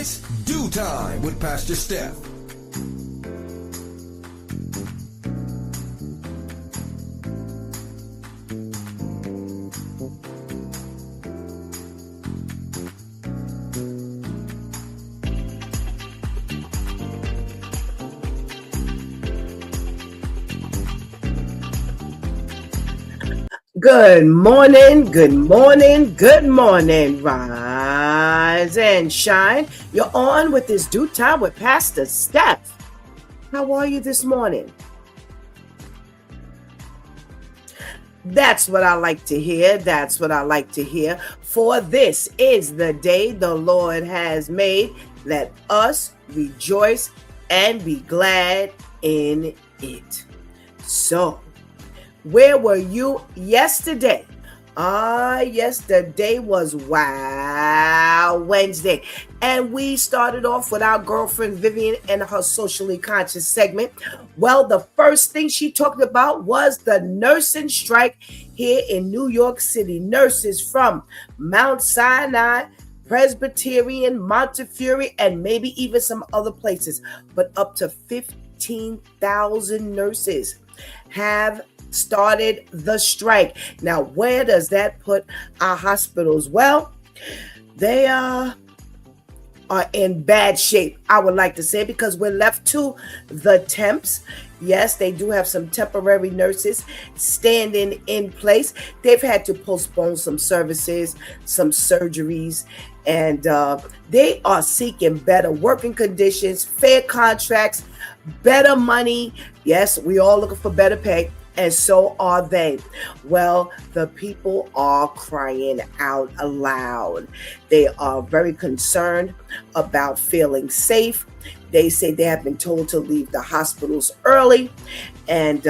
It's Do Time with Pastor Steph. Good morning, good morning, good morning. Rise and shine. You're on with this Do Time with Pastor Steph. How are you this morning? That's what I like to hear. That's what I like to hear. For this is the day the Lord has made. Let us rejoice and be glad in it. So, where were you yesterday? Yesterday was Wow Wednesday. And we started off with our girlfriend Vivian and her socially conscious segment. Well, the first thing she talked about was the nursing strike here in New York City. Nurses from Mount Sinai, Presbyterian, Montefiore, and maybe even some other places. But up to 15,000 nurses have started the strike. Now, where does that put our hospitals? Well, they are in bad shape, I would like to say, because we're left to the temps. Yes, they do have some temporary nurses standing in place. They've had to postpone some services, some surgeries, and they are seeking better working conditions, fair contracts, better money. Yes, we all looking for better pay. And so are they. Well, the people are crying out aloud. They are very concerned about feeling safe. They say they have been told to leave the hospitals early. And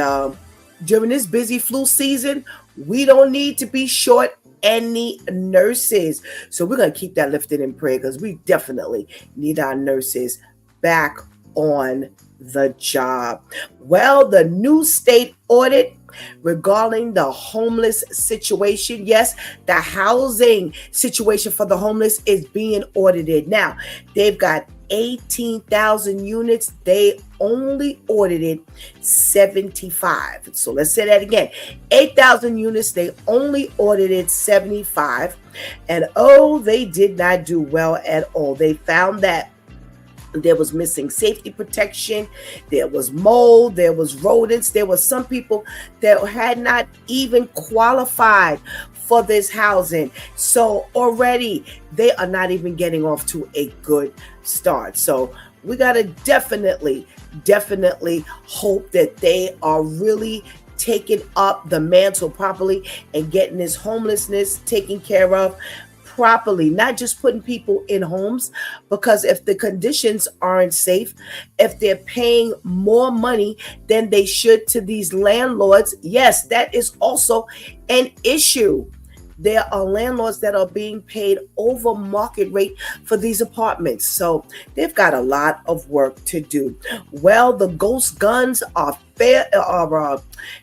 during this busy flu season, we don't need to be short any nurses. So we're going to keep that lifted in prayer because we definitely need our nurses back on the job. Well, the new state audit regarding the homeless situation. Yes, the housing situation for the homeless is being audited. Now, they've got 18,000 units. They only audited 75. So let's say that again. 8,000 units. They only audited 75. And they did not do well at all. They found that there was missing safety protection, there was mold, there was rodents, there were some people that had not even qualified for this housing. So already they are not even getting off to a good start. So we got to definitely hope that they are really taking up the mantle properly and getting this homelessness taken care of properly, not just putting people in homes, because if the conditions aren't safe, if they're paying more money than they should to these landlords, yes, that is also an issue. There are landlords that are being paid over market rate for these apartments. So they've got a lot of work to do. Well, the ghost guns are fair.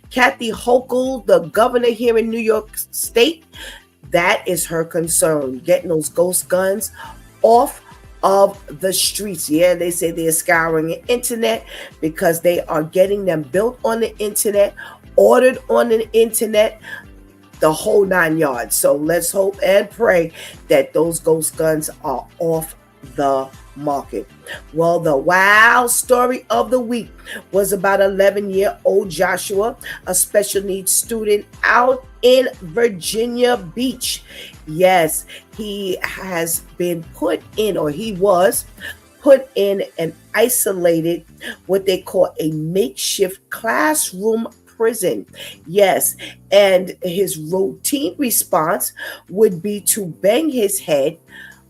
Kathy Hochul, the governor here in New York State, that is her concern, getting those ghost guns off of the streets. Yeah, they say they're scouring the internet because they are getting them built on the internet, ordered on the internet, the whole 9 yards. So let's hope and pray that those ghost guns are off the market. Well, the wow story of the week was about 11-year-old Joshua, a special needs student out in Virginia Beach. Yes, he has been put in, or he was put in an isolated, what they call a makeshift classroom prison. Yes, and his routine response would be to bang his head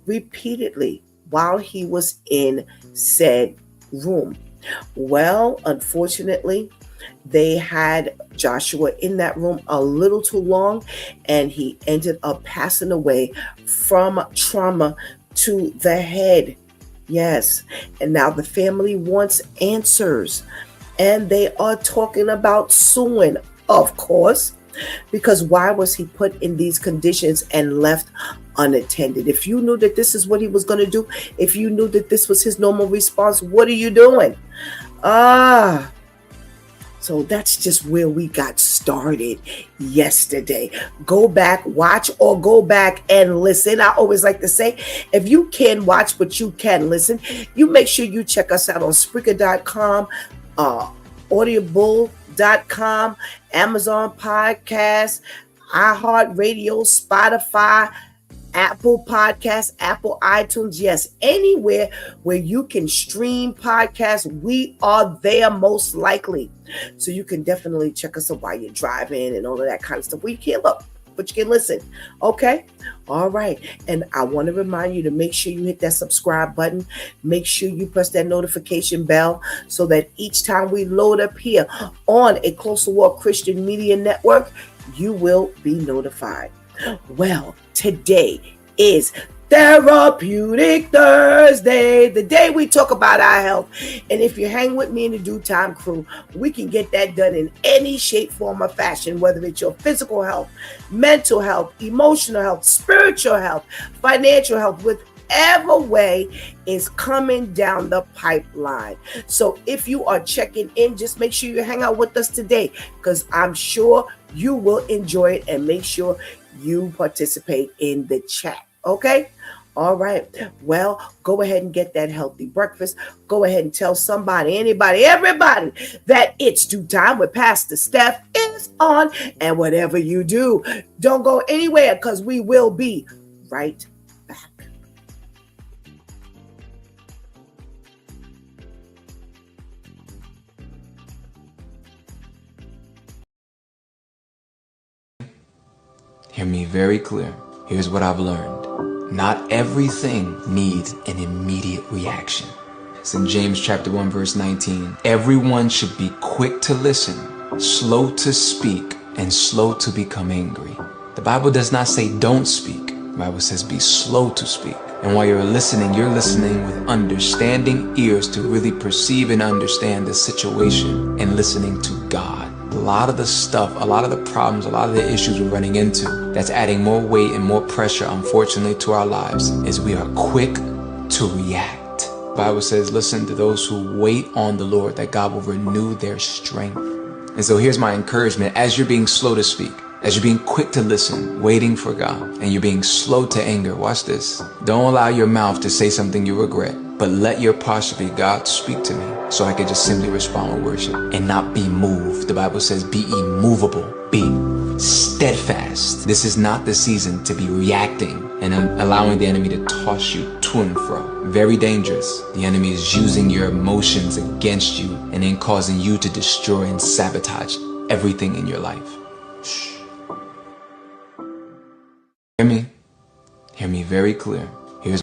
repeatedly while he was in said room. Well, unfortunately, they had Joshua in that room a little too long, and he ended up passing away from trauma to the head. Yes, and now the family wants answers, and they are talking about suing, of course. Because why was he put in these conditions and left unattended? If you knew that this is what he was going to do, if you knew that this was his normal response, what are you doing? So that's just where we got started yesterday. Go back, watch, or go back and listen. I always like to say, if you can watch, but you can listen, you make sure you check us out on Spreaker.com, Audible.com, Amazon Podcasts, iHeartRadio, Spotify, Apple Podcasts, Apple iTunes, yes, anywhere where you can stream podcasts, we are there most likely. So you can definitely check us out while you're driving and all of that kind of stuff. Well, you can't look, but you can listen. Okay? All right. And I want to remind you to make sure you hit that subscribe button. Make sure you press that notification bell so that each time we load up here on a Closer Walk Christian Media Network, you will be notified. Well, today is Therapeutic Thursday, the day we talk about our health. And if you hang with me in the Due Time crew, we can get that done in any shape, form, or fashion, whether it's your physical health, mental health, emotional health, spiritual health, financial health, whichever way is coming down the pipeline. So if you are checking in, just make sure you hang out with us today, because I'm sure you will enjoy it, and make sure you participate in the chat. Okay? All right. Well, go ahead and get that healthy breakfast. Go ahead and tell somebody, anybody, everybody that it's Due Time with Pastor Steph is on. And whatever you do, don't go anywhere, because we will be right back. Hear me very clear. Here's what I've learned. Not everything needs an immediate reaction. It's in James chapter 1, verse 19. Everyone should be quick to listen, slow to speak, and slow to become angry. The Bible does not say don't speak. The Bible says be slow to speak. And while you're listening with understanding ears to really perceive and understand the situation, and listening to God. A lot of the stuff, a lot of the problems, a lot of the issues we're running into that's adding more weight and more pressure, unfortunately, to our lives is we are quick to react. The Bible says, listen to those who wait on the Lord, that God will renew their strength. And so here's my encouragement. As you're being slow to speak, as you're being quick to listen, waiting for God, and you're being slow to anger, watch this. Don't allow your mouth to say something you regret, but let your posture be, God, speak to me, so I can just simply respond with worship and not be moved. The Bible says be immovable, be steadfast. This is not the season to be reacting and allowing the enemy to toss you to and fro. Very dangerous. The enemy is using your emotions against you and then causing you to destroy and sabotage everything in your life. Shh. Hear me? Hear me very clear. Here's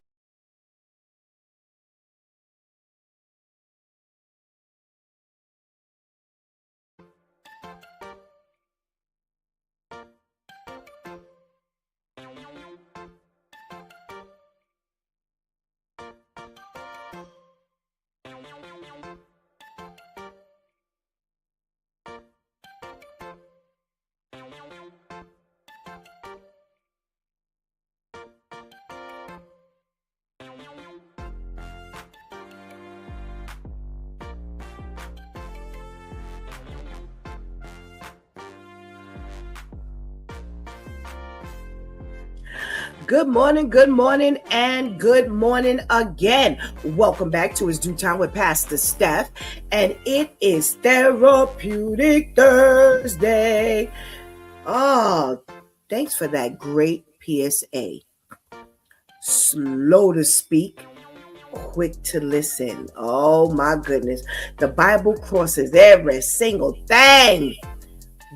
Good morning, and good morning again. Welcome back to It's Due Time with Pastor Steph, and it is Therapeutic Thursday. Oh, thanks for that great PSA. Slow to speak, quick to listen. Oh my goodness. The Bible crosses every single thing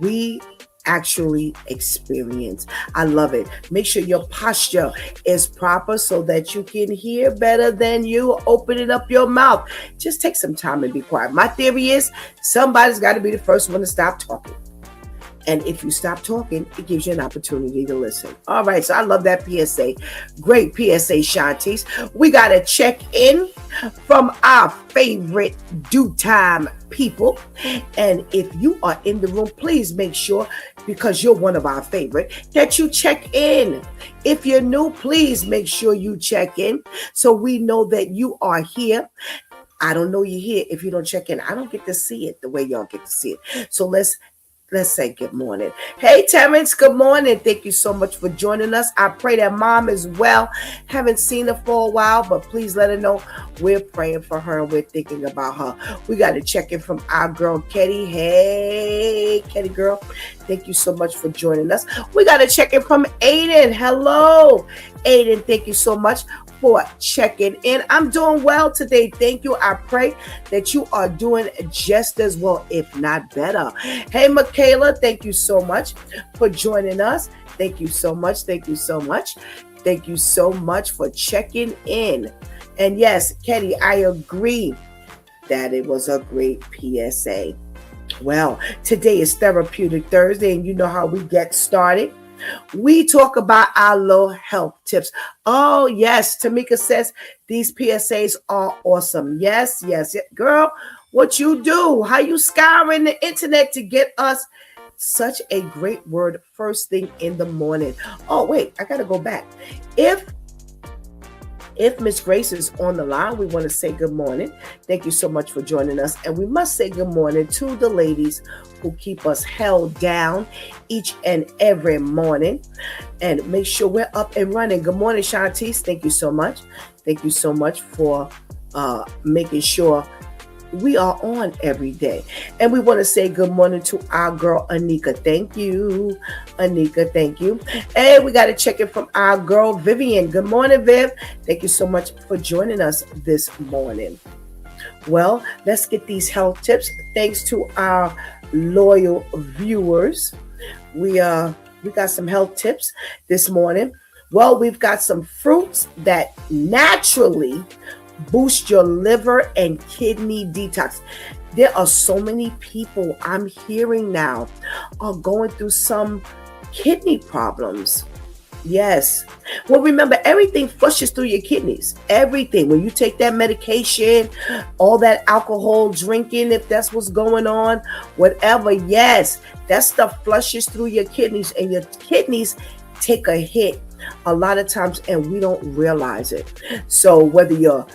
we actually experience. I love it. Make sure your posture is proper so that you can hear better than you opening up your mouth. Just take some time and be quiet. My theory is somebody's got to be the first one to stop talking. And if you stop talking, it gives you an opportunity to listen. All right, so I love that PSA. Great PSA, Shantice. We got to check in from our favorite due time people. And if you are in the room, please make sure, because you're one of our favorite, that you check in. If you're new, please make sure you check in so we know that you are here. I don't know you're here if you don't check in. I don't get to see it the way y'all get to see it. So let's say good morning. Hey, Terrence, good morning. Thank you so much for joining us. I pray that mom is well. Haven't seen her for a while, but please let her know we're praying for her and we're thinking about her. We got to check in from our girl, Ketty. Hey, Ketty girl. Thank you so much for joining us. We got to check in from Aiden. Hello, Aiden. Thank you so much for checking in. I'm doing well today. Thank you. I pray that you are doing just as well, if not better. Hey, Michaela, thank you so much for joining us. Thank you so much. Thank you so much. Thank you so much for checking in. And yes, Ketty, I agree that it was a great PSA. Well, today is Therapeutic Thursday, and you know how we get started. We talk about our little health tips. Oh, yes. Tamika says these PSAs are awesome. Yes. Girl, what you do? How you scouring the internet to get us such a great word first thing in the morning? Oh, wait, I got to go back. If Miss Grace is on the line, we want to say good morning. Thank you so much for joining us. And we must say good morning to the ladies who keep us held down each and every morning and make sure we're up and running. Good morning, Shantice. Thank you so much. Thank you so much for making sure we are on every day. And we want to say good morning to our girl, Anika. Thank you. Anika, thank you. And we got to check in from our girl, Vivian. Good morning, Viv. Thank you so much for joining us this morning. Well, let's get these health tips. Thanks to our loyal viewers. We got some health tips this morning. Well, we've got some fruits that naturally boost your liver and kidney detox. There are so many people I'm hearing now are going through some kidney problems. Yes. Well, remember, everything flushes through your kidneys. Everything. When you take that medication, all that alcohol drinking, if that's what's going on, whatever, yes, that stuff flushes through your kidneys, and your kidneys take a hit a lot of times, and we don't realize it. So whether you're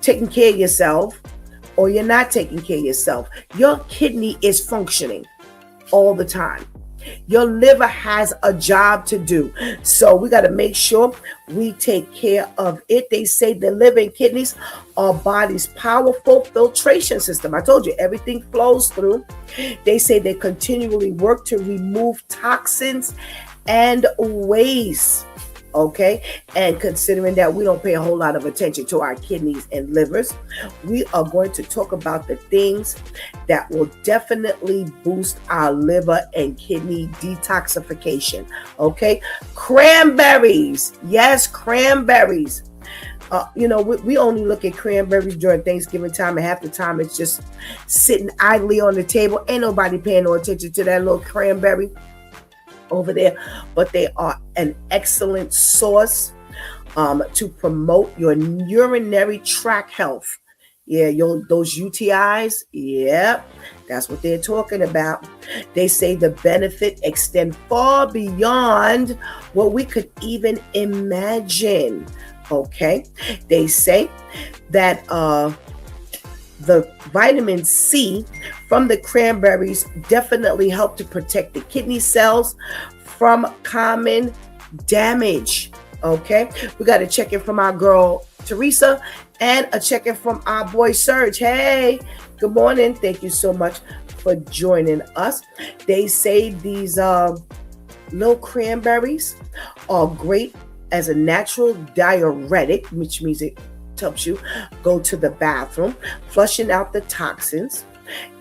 taking care of yourself or you're not taking care of yourself, your kidney is functioning all the time. Your liver has a job to do. So we got to make sure we take care of it. They say the liver and kidneys are body's powerful filtration system. I told you, everything flows through. They say they continually work to remove toxins and waste. Okay, and considering that we don't pay a whole lot of attention to our kidneys and livers, we are going to talk about the things that will definitely boost our liver and kidney detoxification. Okay, cranberries. Yes, cranberries. We only look at cranberries during Thanksgiving time, and half the time it's just sitting idly on the table. Ain't nobody paying no attention to that little cranberry over there, but they are an excellent source to promote your urinary tract health. Yeah, those UTIs, yeah, that's what they're talking about. They say the benefit extend far beyond what we could even imagine. Okay, they say that the vitamin C from the cranberries definitely help to protect the kidney cells from common damage. Okay, we got a check-in from our girl Teresa and a check-in from our boy Serge. Hey, good morning. Thank you so much for joining us. They say these little cranberries are great as a natural diuretic, which means it helps you go to the bathroom, flushing out the toxins,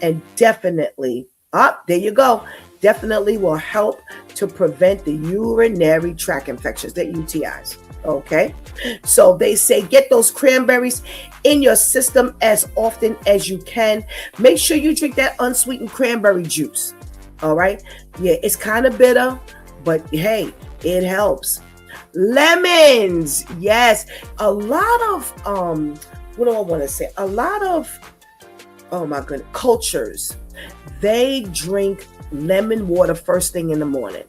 and definitely, there you go, definitely will help to prevent the urinary tract infections, the UTIs. Okay, so they say get those cranberries in your system as often as you can. Make sure you drink that unsweetened cranberry juice. All right. Yeah, it's kind of bitter, but hey, it helps. Lemons. Yes. A lot of what do I want to say? A lot of, oh my goodness, cultures, they drink lemon water first thing in the morning.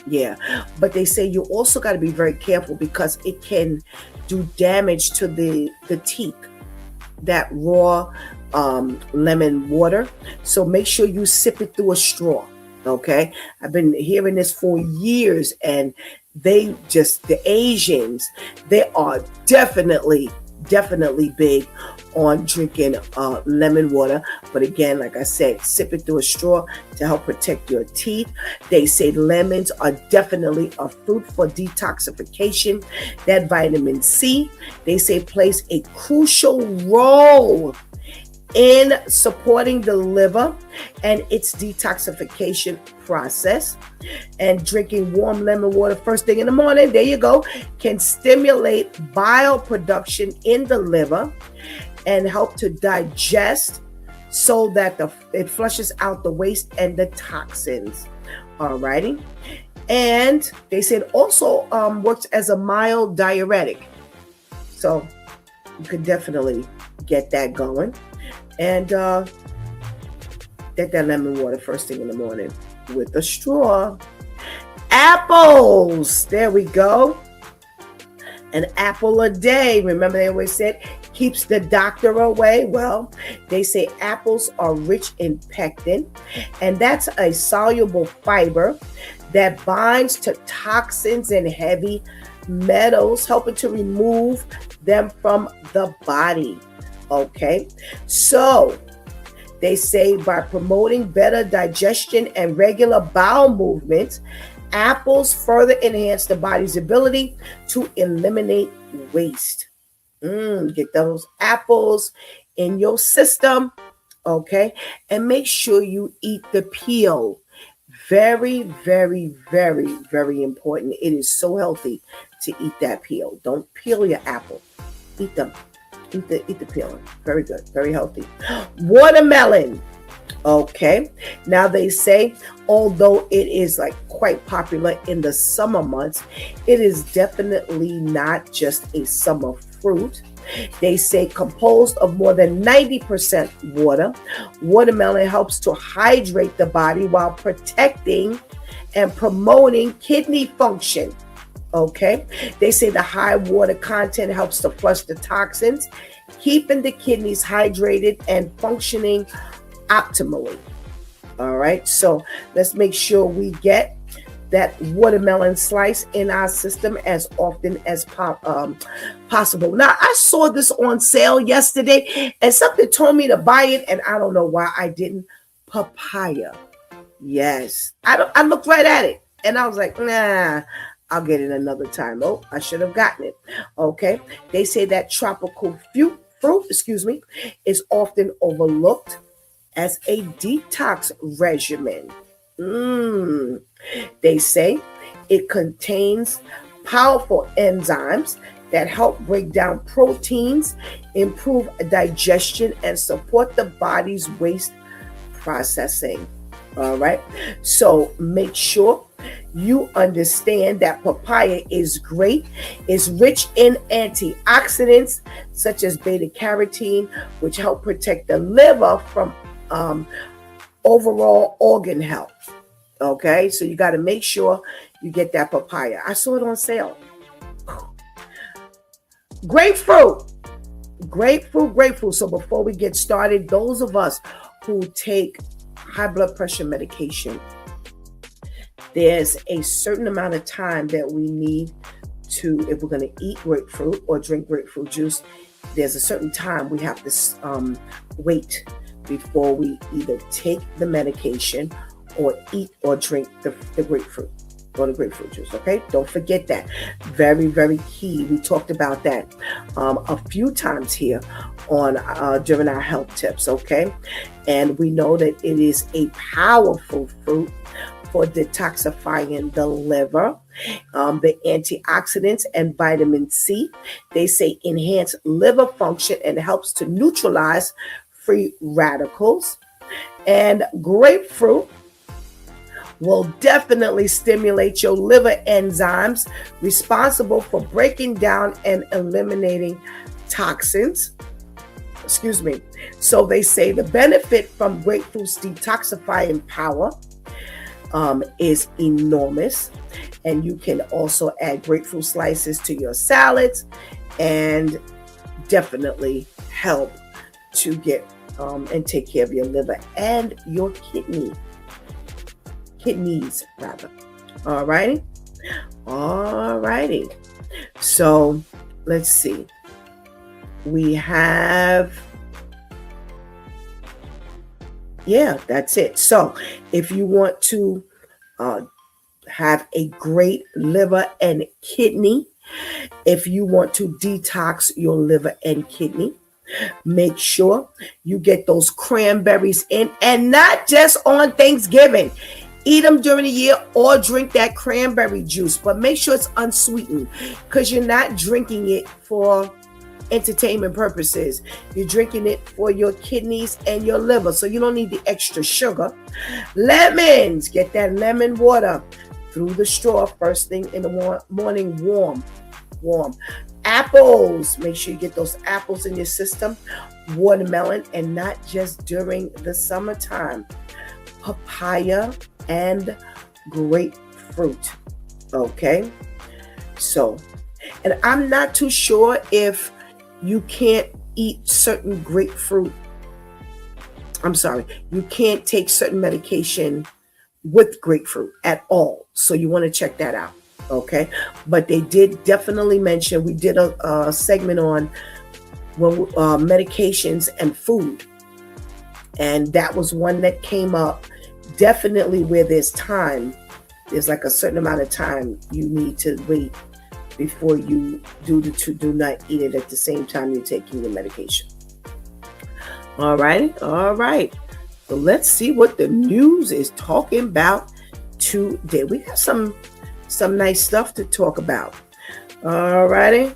Yeah. But they say you also got to be very careful because it can do damage to the teeth, that raw lemon water. So make sure you sip it through a straw. Okay. I've been hearing this for years, and the Asians, they are definitely big on drinking lemon water. But again, like I said, sip it through a straw to help protect your teeth. They say lemons are definitely a fruit for detoxification. That vitamin C, they say, plays a crucial role in supporting the liver and its detoxification process. And drinking warm lemon water first thing in the morning, there you go, can stimulate bile production in the liver and help to digest so that it flushes out the waste and the toxins. Alrighty. And they said also works as a mild diuretic. So you could definitely get that going. And get that lemon water first thing in the morning with a straw. Apples. There we go. An apple a day. Remember they always said keeps the doctor away. Well, they say apples are rich in pectin, and that's a soluble fiber that binds to toxins and heavy metals, helping to remove them from the body. Okay, so they say by promoting better digestion and regular bowel movements, apples further enhance the body's ability to eliminate waste. Get those apples in your system, okay? And make sure you eat the peel. Very, very, very, very important. It is so healthy to eat that peel. Don't peel your apple. Eat them. Eat the peeling. Very good. Very healthy. Watermelon. Okay. Now they say, although it is like quite popular in the summer months, it is definitely not just a summer fruit. They say composed of more than 90% water, watermelon helps to hydrate the body while protecting and promoting kidney function. Okay. They say the high water content helps to flush the toxins, keeping the kidneys hydrated and functioning optimally. All right. So let's make sure we get that watermelon slice in our system as often as possible. Now, I saw this on sale yesterday and something told me to buy it, and I don't know why I didn't. Papaya. Yes. I looked right at it and I was like, nah, I'll get it another time. Oh, I should have gotten it. Okay. They say that tropical fruit, is often overlooked as a detox regimen. They say it contains powerful enzymes that help break down proteins, improve digestion, and support the body's waste processing. All right. So make sure you understand that papaya is great. It's rich in antioxidants such as beta carotene, which help protect the liver from overall organ health. Okay, so you got to make sure you get that papaya. I saw it on sale. Grapefruit. So before we get started, those of us who take high blood pressure medication, there's a certain amount of time that we need to, if we're going to eat grapefruit or drink grapefruit juice, there's a certain time we have to wait before we either take the medication or eat or drink the grapefruit or the grapefruit juice. Okay, don't forget that. Very, very key. We talked about that a few times here on during our health tips. Okay, and we know that it is a powerful fruit for detoxifying the liver. The antioxidants and vitamin C, they say, enhance liver function and helps to neutralize free radicals. And grapefruit will definitely stimulate your liver enzymes responsible for breaking down and eliminating toxins. Excuse me. So they say the benefit from grapefruit's detoxifying power is enormous. And you can also add grapefruit slices to your salads and definitely help to get and take care of your liver and your kidneys rather. All righty. So let's see. We have, that's it. So if you want to have a great liver and kidney, if you want to detox your liver and kidney, make sure you get those cranberries in, and not just on Thanksgiving. Eat them during the year or drink that cranberry juice, but make sure it's unsweetened, because you're not drinking it for entertainment purposes. You're drinking it for your kidneys and your liver, so you don't need the extra sugar. Lemons, get that lemon water through the straw first thing in the morning, warm. Apples, make sure you get those apples in your system. Watermelon, and not just during the summertime. Papaya and grapefruit. Okay, so, and I'm not too sure if you can't eat certain grapefruit. I'm sorry, you can't take certain medication with grapefruit at all. So you want to check that out. Okay, but they did definitely mention, we did a segment on medications and food, and that was one that came up. Definitely where there's like a certain amount of time you need to wait before you do not eat it at the same time you're taking the medication. All right. So let's see what the news is talking about today. We have some nice stuff to talk about. All righty.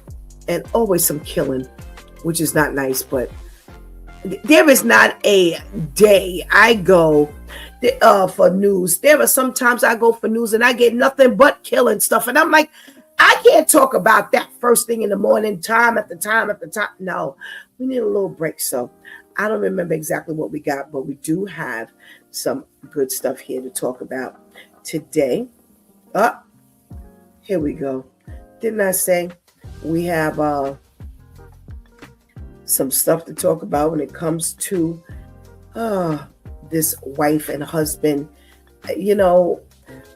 And always some killing, which is not nice, but there is not a day I go for news. There are sometimes I go for news and I get nothing but killing stuff. And I'm like, I can't talk about that first thing in the morning, time after time. No, we need a little break. So I don't remember exactly what we got, but we do have some good stuff here to talk about today. Here we go. Didn't I say we have some stuff to talk about when it comes to this wife and husband? You know,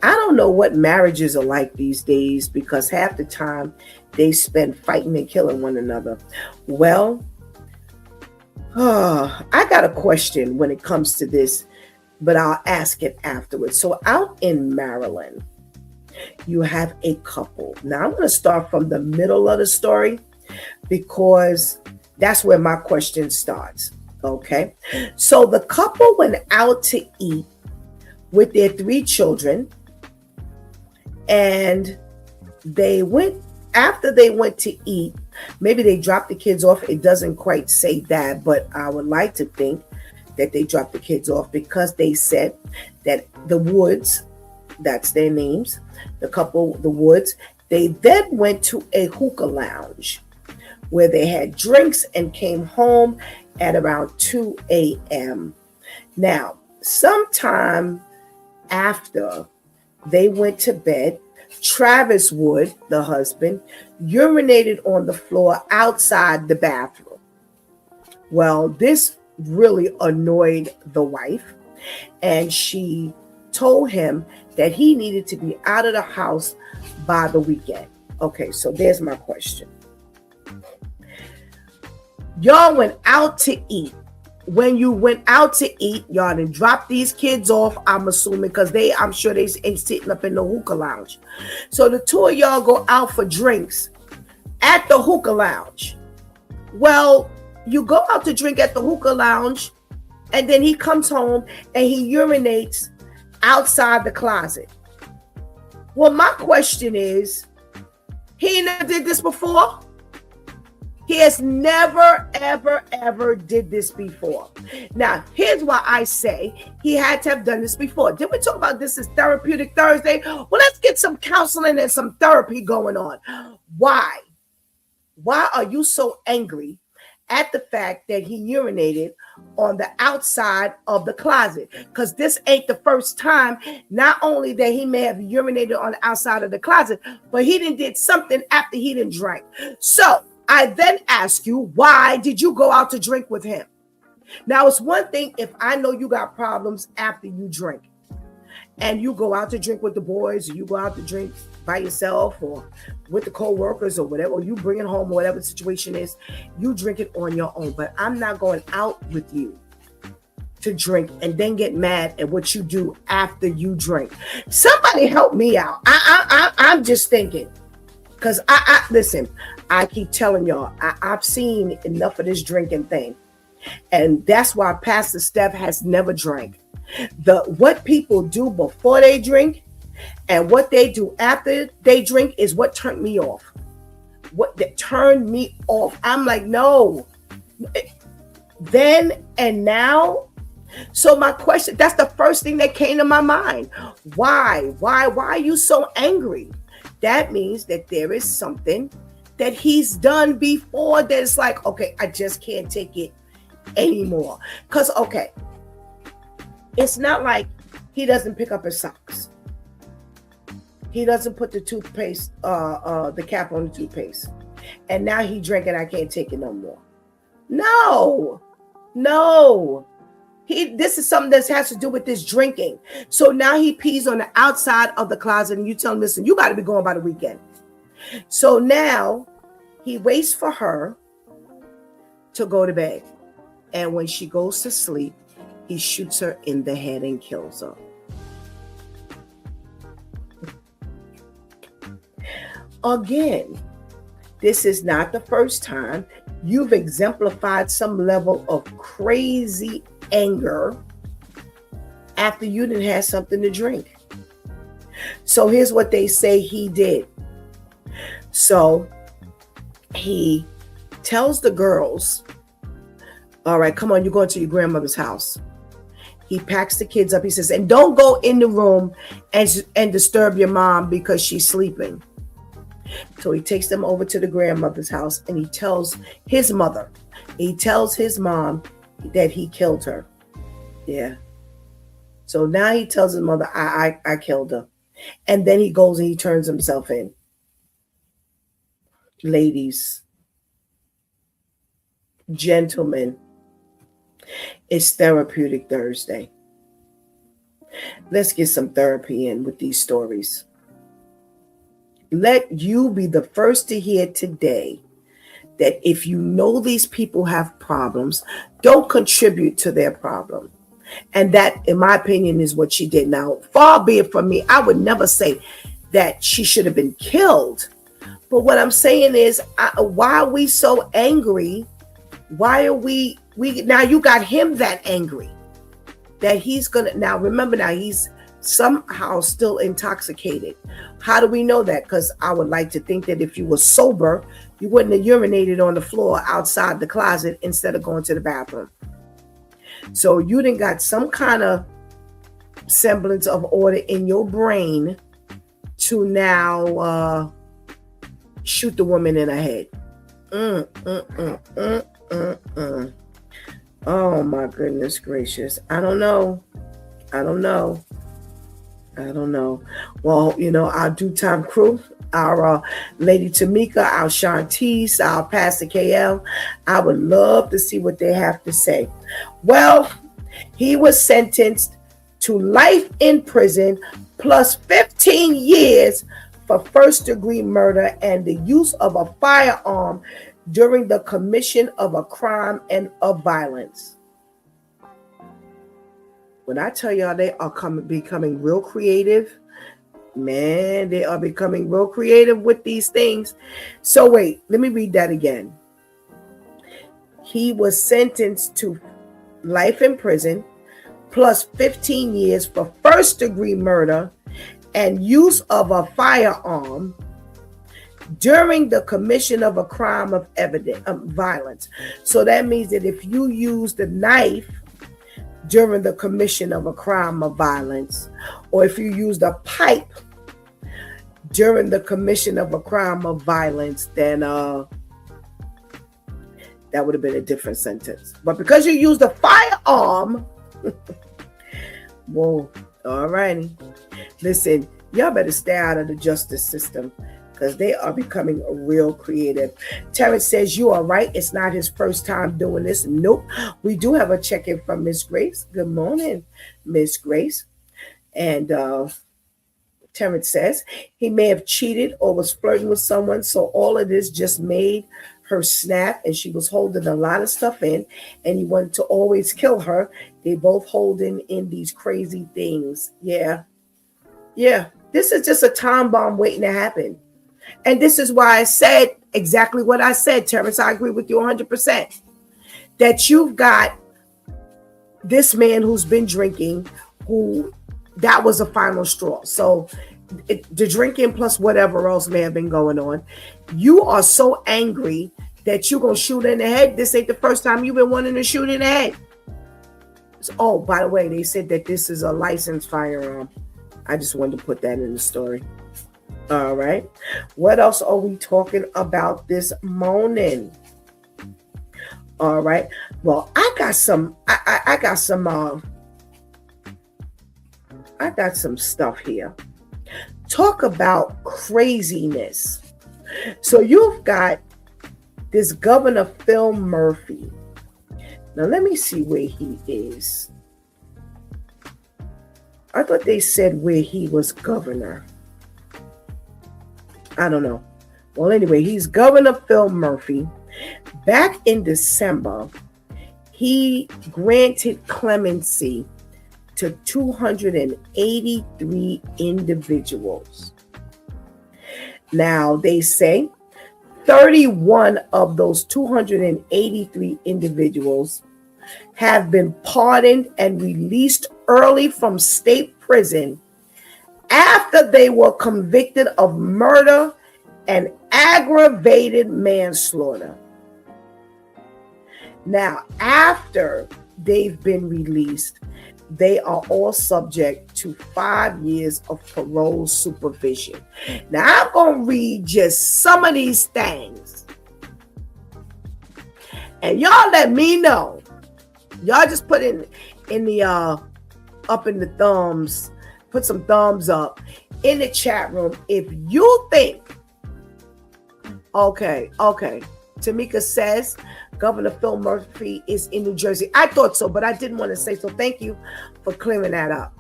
I don't know what marriages are like these days, because half the time they spend fighting and killing one another. Well, I got a question when it comes to this, but I'll ask it afterwards. So out in Maryland, you have a couple. Now I'm going to start from the middle of the story, because that's where my question starts. Okay. So the couple went out to eat with their 3 children, and after they went to eat, maybe they dropped the kids off. It doesn't quite say that, but I would like to think that they dropped the kids off, because they said that the Woods, that's their names, the couple, the Woods, they then went to a hookah lounge where they had drinks and came home at around 2 a.m. Now, sometime after they went to bed, Travis Wood, the husband, urinated on the floor outside the bathroom. Well, this really annoyed the wife, and she told him that he needed to be out of the house by the weekend. Okay, so there's my question. Y'all went out to eat. When you went out to eat, y'all didn't drop these kids off, I'm assuming, because I'm sure they ain't sitting up in the hookah lounge. So the 2 of y'all go out for drinks at the hookah lounge. Well, you go out to drink at the hookah lounge, and then he comes home and he urinates outside the closet. Well, my question is, he never did this before? He has never, ever, ever did this before. Now, here's why I say he had to have done this before. Did we talk about this as Therapeutic Thursday? Well, let's get some counseling and some therapy going on. Why? Why are you so angry at the fact that he urinated on the outside of the closet? Because this ain't the first time. Not only that he may have urinated on the outside of the closet, but he did something after he drank. So I then ask you, why did you go out to drink with him? Now, it's one thing if I know you got problems after you drink and you go out to drink with the boys, or you go out to drink by yourself or with the co-workers or whatever, or you bring it home, or whatever the situation is, you drink it on your own. But I'm not going out with you to drink and then get mad at what you do after you drink. Somebody help me out. I'm just thinking, because listen, I keep telling y'all, I've seen enough of this drinking thing. And that's why Pastor Steph has never drank. What people do before they drink and what they do after they drink is what turned me off. What that turned me off. I'm like, no. Then and now. So my question, that's the first thing that came to my mind. Why are you so angry? That means that there is something that he's done before that it's like, okay, I just can't take it anymore. Because, okay, it's not like he doesn't pick up his socks. He doesn't put the toothpaste, the cap on the toothpaste. And now he drank and I can't take it no more. No. This is something that has to do with this drinking. So now he pees on the outside of the closet and you tell him, listen, you got to be going by the weekend. So now he waits for her to go to bed. And when she goes to sleep, he shoots her in the head and kills her. Again, this is not the first time. You've exemplified some level of crazy anger after you didn't have something to drink. So here's what they say he did. So he tells the girls, all right, come on, you're going to your grandmother's house. He packs the kids up. He says, and don't go in the room and disturb your mom because she's sleeping. So he takes them over to the grandmother's house and he tells his mom that he killed her. Yeah. So now he tells his mother, I killed her. And then he goes and he turns himself in. Ladies, gentlemen, it's Therapeutic Thursday. Let's get some therapy in with these stories. Let you be the first to hear today that if you know these people have problems, don't contribute to their problem. And that, in my opinion, is what she did. Now, far be it from me, I would never say that she should have been killed. But what I'm saying is, why are we so angry? Why are we now you got him that angry that he's gonna, now remember, now he's somehow still intoxicated. How do we know that? Because I would like to think that if you were sober, you wouldn't have urinated on the floor outside the closet instead of going to the bathroom. So you done got some kind of semblance of order in your brain to now shoot the woman in her head. Oh my goodness gracious. I don't know. Well, our due time crew, our Lady Tamika, our Shantice, our Pastor KL, I would love to see what they have to say. Well, he was sentenced to life in prison plus 15 years for first-degree murder and the use of a firearm during the commission of a crime and of violence. When I tell y'all they are becoming real creative, man, they are becoming real creative with these things. So wait, let me read that again. He was sentenced to life in prison plus 15 years for first-degree murder and use of a firearm during the commission of a crime of violence. So that means that if you use the knife during the commission of a crime of violence, or if you use the pipe during the commission of a crime of violence, then that would have been a different sentence. But because you used a firearm, whoa, all righty. Listen, y'all better stay out of the justice system because they are becoming real creative. Terrence says, you are right. It's not his first time doing this. Nope. We do have a check-in from Miss Grace. Good morning, Miss Grace. And Terrence says, he may have cheated or was flirting with someone, so all of this just made her snap, and she was holding a lot of stuff in, and he wanted to always kill her. They both holding in these crazy things. Yeah. This is just a time bomb waiting to happen. And this is why I said exactly what I said, Terrence. I agree with you 100%. That you've got this man who's been drinking, who that was a final straw. So the drinking plus whatever else may have been going on, you are so angry that you're going to shoot in the head. This ain't the first time you've been wanting to shoot in the head. So, oh, by the way, they said that this is a licensed firearm. I just wanted to put that in the story. All right. What else are we talking about this morning? All right. Well, I got some stuff here. Talk about craziness. So you've got this Governor Phil Murphy. Now let me see where he is. I thought they said where he was governor. I don't know. Well, anyway, he's Governor Phil Murphy. Back in December, he granted clemency to 283 individuals. Now, they say 31 of those 283 individuals have been pardoned and released early from state prison after they were convicted of murder and aggravated manslaughter. Now, after they've been released, they are all subject to 5 years of parole supervision. Now, I'm going to read just some of these things. And y'all let me know. Y'all just put in the up in the thumbs, put some thumbs up in the chat room if you think, okay. Tamika says Governor Phil Murphy is in New Jersey. I thought so, but I didn't want to say so. Thank you for clearing that up.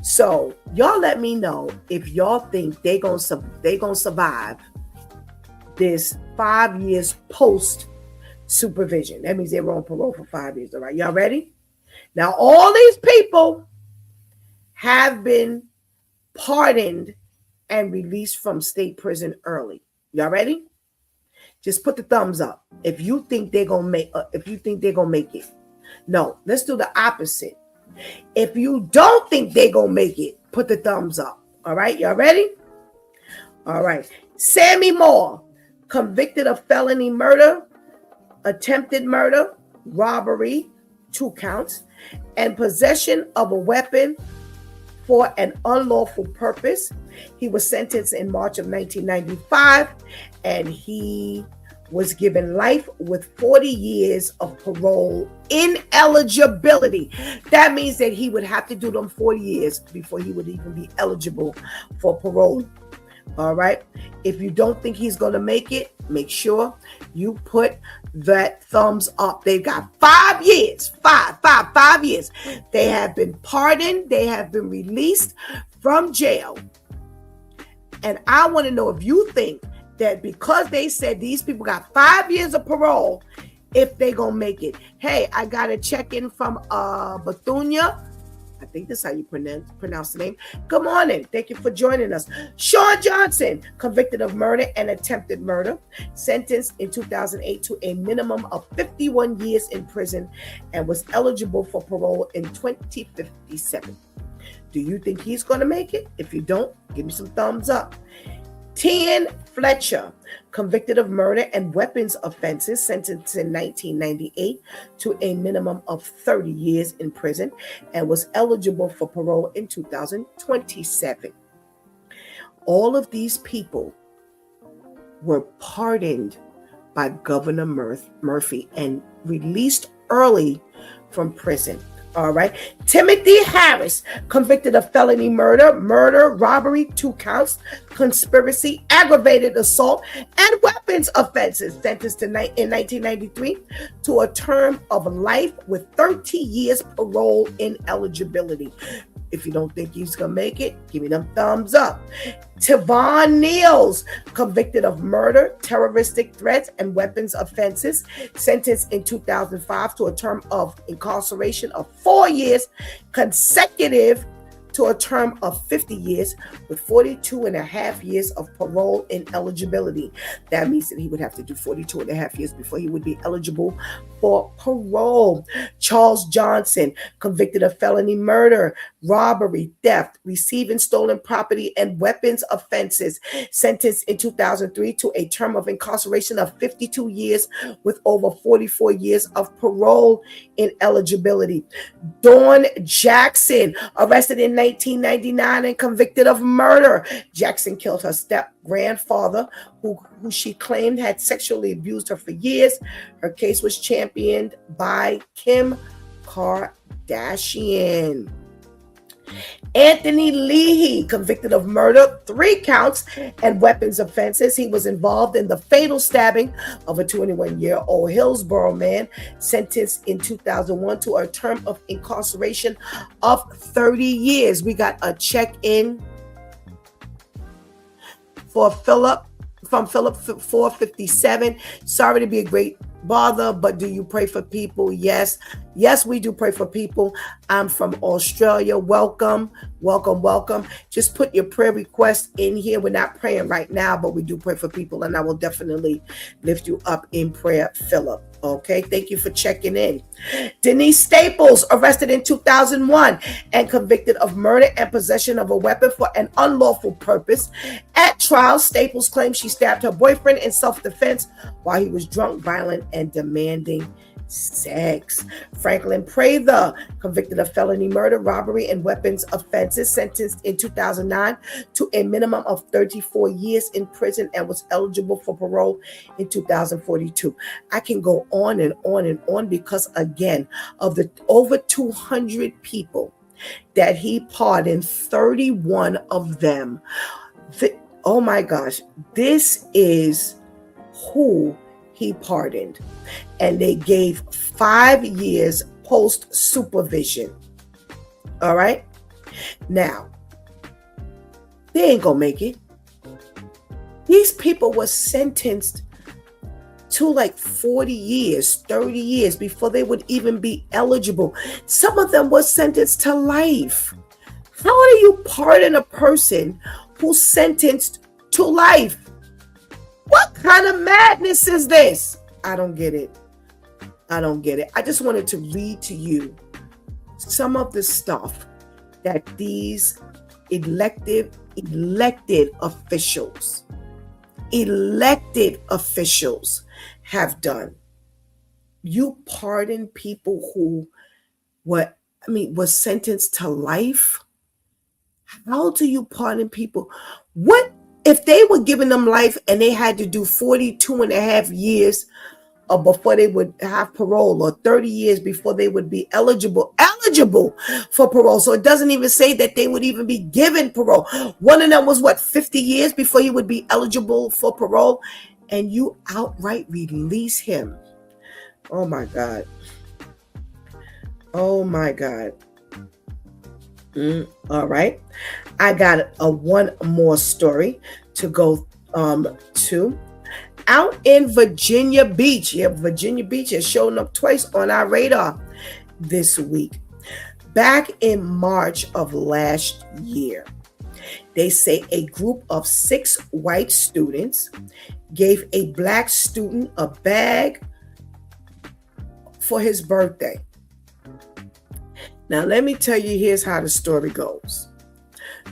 So y'all let me know if y'all think they gonna survive this 5 years post supervision. That means they were on parole for 5 years. All right, y'all ready? Now all these people have been pardoned and released from state prison early. Y'all ready? Just put the thumbs up if you think they're gonna make. It. No, let's do the opposite. If you don't think they're gonna make it, put the thumbs up. All right, y'all ready? All right. Sammy Moore, convicted of felony murder, attempted murder, robbery, 2 counts, and possession of a weapon for an unlawful purpose. He was sentenced in March of 1995, and he was given life with 40 years of parole ineligibility. That means that he would have to do them 40 years before he would even be eligible for parole. All right. If you don't think he's going to make it, make sure you put that thumbs up. They've got 5 years, 5 years. They have been pardoned. They have been released from jail. And I want to know if you think that because they said these people got 5 years of parole, if they going to make it. Hey, I got a check-in from Bethunia. I think that's how you pronounce the name. Good morning. Thank you for joining us. Sean Johnson, convicted of murder and attempted murder, sentenced in 2008 to a minimum of 51 years in prison and was eligible for parole in 2057. Do you think he's going to make it? If you don't, give me some thumbs up. Tian Fletcher, convicted of murder and weapons offenses, sentenced in 1998 to a minimum of 30 years in prison and was eligible for parole in 2027. All of these people were pardoned by Governor Murphy and released early from prison. All right. Timothy Harris, convicted of felony murder, robbery, 2 counts, conspiracy, aggravated assault, and weapons offenses, sentenced in 1993 to a term of life with 30 years parole ineligibility. If you don't think he's going to make it, give me them thumbs up. Tavon Niels, convicted of murder, terroristic threats, and weapons offenses, sentenced in 2005 to a term of incarceration of 4 years consecutive to a term of 50 years with 42 and a half years of parole ineligibility. That means that he would have to do 42 and a half years before he would be eligible for parole. Charles Johnson, convicted of felony murder, robbery, theft, receiving stolen property, and weapons offenses, sentenced in 2003 to a term of incarceration of 52 years with over 44 years of parole ineligibility. Dawn Jackson, arrested in 1999 and convicted of murder. Jackson killed her step-grandfather, who she claimed had sexually abused her for years. Her case was championed by Kim Kardashian. Anthony Leahy, convicted of murder, 3 counts, and weapons offenses. He was involved in the fatal stabbing of a 21-year-old Hillsborough man, sentenced in 2001 to a term of incarceration of 30 years. We got a check-in for Philip, from Philip 457. Sorry to be a great bother, but do you pray for people? Yes, we do pray for people. I'm from Australia. Welcome. Just put your prayer request in here. We're not praying right now, but we do pray for people, and I will definitely lift you up in prayer, Philip. Okay, thank you for checking in. Denise Staples, arrested in 2001 and convicted of murder and possession of a weapon for an unlawful purpose. At trial, Staples claimed she stabbed her boyfriend in self-defense while he was drunk, violent, and demanding sex. Franklin Prather, convicted of felony murder, robbery, and weapons offenses, sentenced in 2009 to a minimum of 34 years in prison and was eligible for parole in 2042. I can go on and on and on because, again, of the over 200 people that he pardoned, 31 of them. Oh my gosh, this is who he pardoned. And they gave 5 years post supervision. All right. Now, they ain't gonna make it. These people were sentenced to like 40 years, 30 years before they would even be eligible. Some of them were sentenced to life. How do you pardon a person who's sentenced to life? What kind of madness is this? I don't get it. I just wanted to read to you some of the stuff that these elected officials have done. You pardon people who were sentenced to life? How do you pardon people? What if they were giving them life and they had to do 42 and a half years before they would have parole, or 30 years before they would be eligible for parole? So it doesn't even say that they would even be given parole. One of them was 50 years before he would be eligible for parole, and you outright release him. Oh my God. All right. I got one more story to go to. Out in Virginia Beach. Yeah, Virginia Beach has shown up twice on our radar this week. Back in March of last year, they say a group of 6 white students gave a black student a bag for his birthday. Now, let me tell you, here's how the story goes.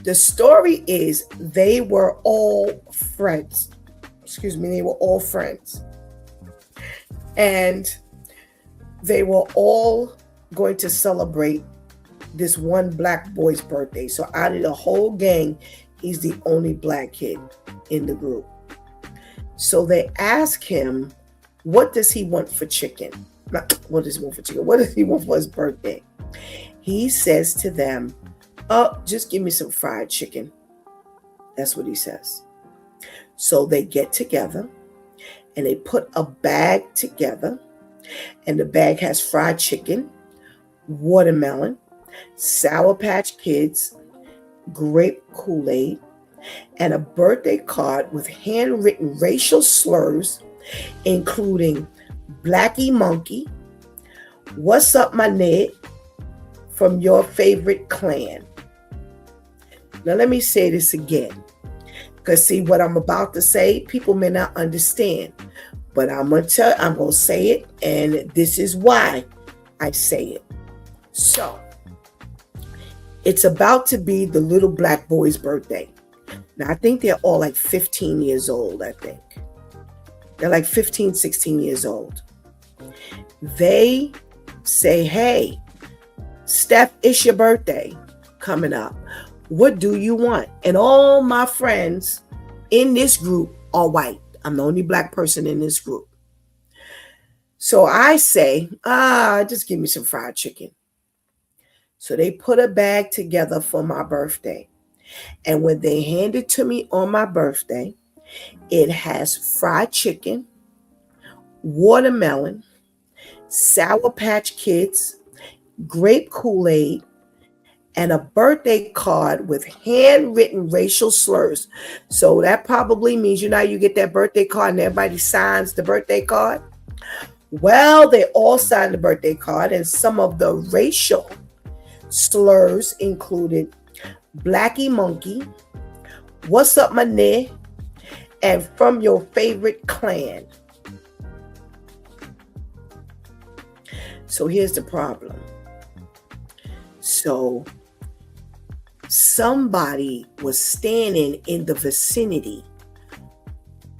The story is they were all friends. They were all friends. And they were all going to celebrate this one black boy's birthday. So out of the whole gang, he's the only black kid in the group. So they ask him, what does he want for chicken? What does he want for chicken? What does he want for his birthday? He says to them, oh, just give me some fried chicken. That's what he says. So they get together and they put a bag together, and the bag has fried chicken, watermelon, Sour Patch Kids, grape Kool-Aid, and a birthday card with handwritten racial slurs, including Blackie Monkey, what's up my Ned, from your favorite clan. Now let me say this again, because see what I'm about to say, people may not understand, but I'm going to say it, and this is why I say it. So, it's about to be the little black boy's birthday. Now, I think they're all like 15 years old, I think. They're like 15, 16 years old. They say, hey, Steph, it's your birthday coming up. What do you want? And all my friends in this group are white. I'm the only black person in this group. So I say, just give me some fried chicken. So they put a bag together for my birthday. And when they hand it to me on my birthday, it has fried chicken, watermelon, Sour Patch Kids, grape Kool-Aid, and a birthday card with handwritten racial slurs. So that probably means, you know, you get that birthday card and everybody signs the birthday card. Well, they all signed the birthday card, and some of the racial slurs included Blackie Monkey, what's up my Ned, and from your favorite clan. So here's the problem. So somebody was standing in the vicinity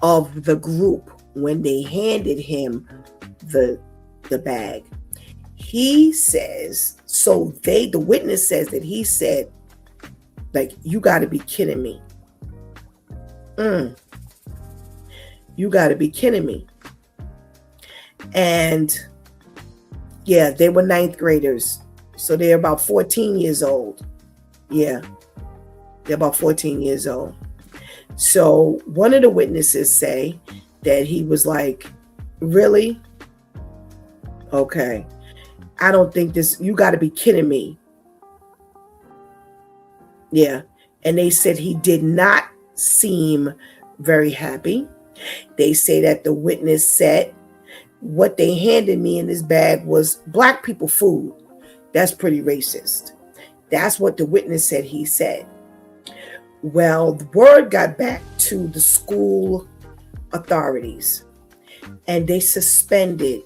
of the group when they handed him the bag. He says, the witness says that he said, like, you got to be kidding me. You got to be kidding me. And yeah, they were ninth graders. So they're about 14 years old. Yeah, they're about 14 years old. So one of the witnesses say that he was like, really? Okay. I don't think this, you got to be kidding me. Yeah. And they said he did not seem very happy. They say that the witness said what they handed me in this bag was black people food. That's pretty racist. That's what the witness said he said. Well, the word got back to the school authorities, and they suspended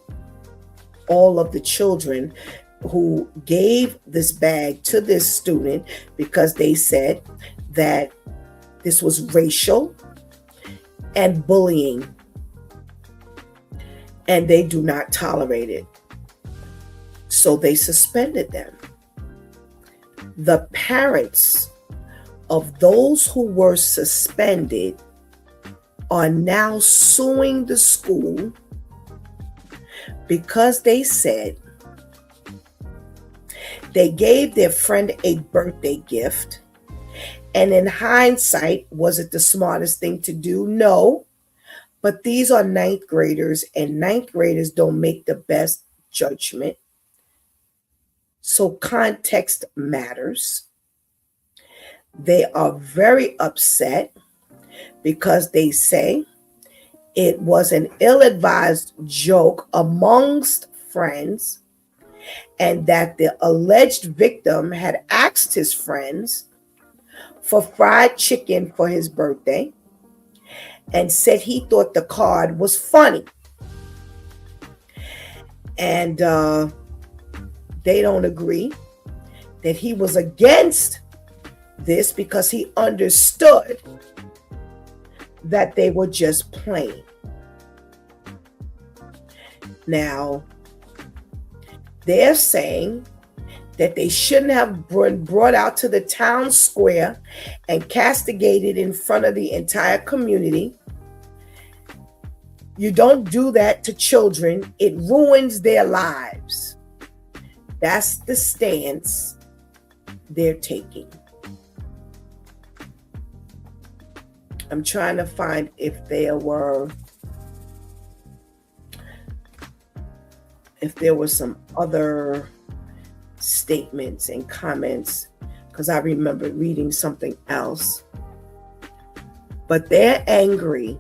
all of the children who gave this bag to this student because they said that this was racial and bullying, and they do not tolerate it. So they suspended them. The parents of those who were suspended are now suing the school because they said they gave their friend a birthday gift, and in hindsight, was it the smartest thing to do? No, but these are ninth graders, and ninth graders don't make the best judgment. So context matters. They are very upset because they say it was an ill-advised joke amongst friends, and that the alleged victim had asked his friends for fried chicken for his birthday and said he thought the card was funny. And they don't agree, that he was against this because he understood that they were just playing. Now, they're saying that they shouldn't have been brought out to the town square and castigated in front of the entire community. You don't do that to children. It ruins their lives. That's the stance they're taking. I'm trying to find if there were some other statements and comments, because I remember reading something else. But they're angry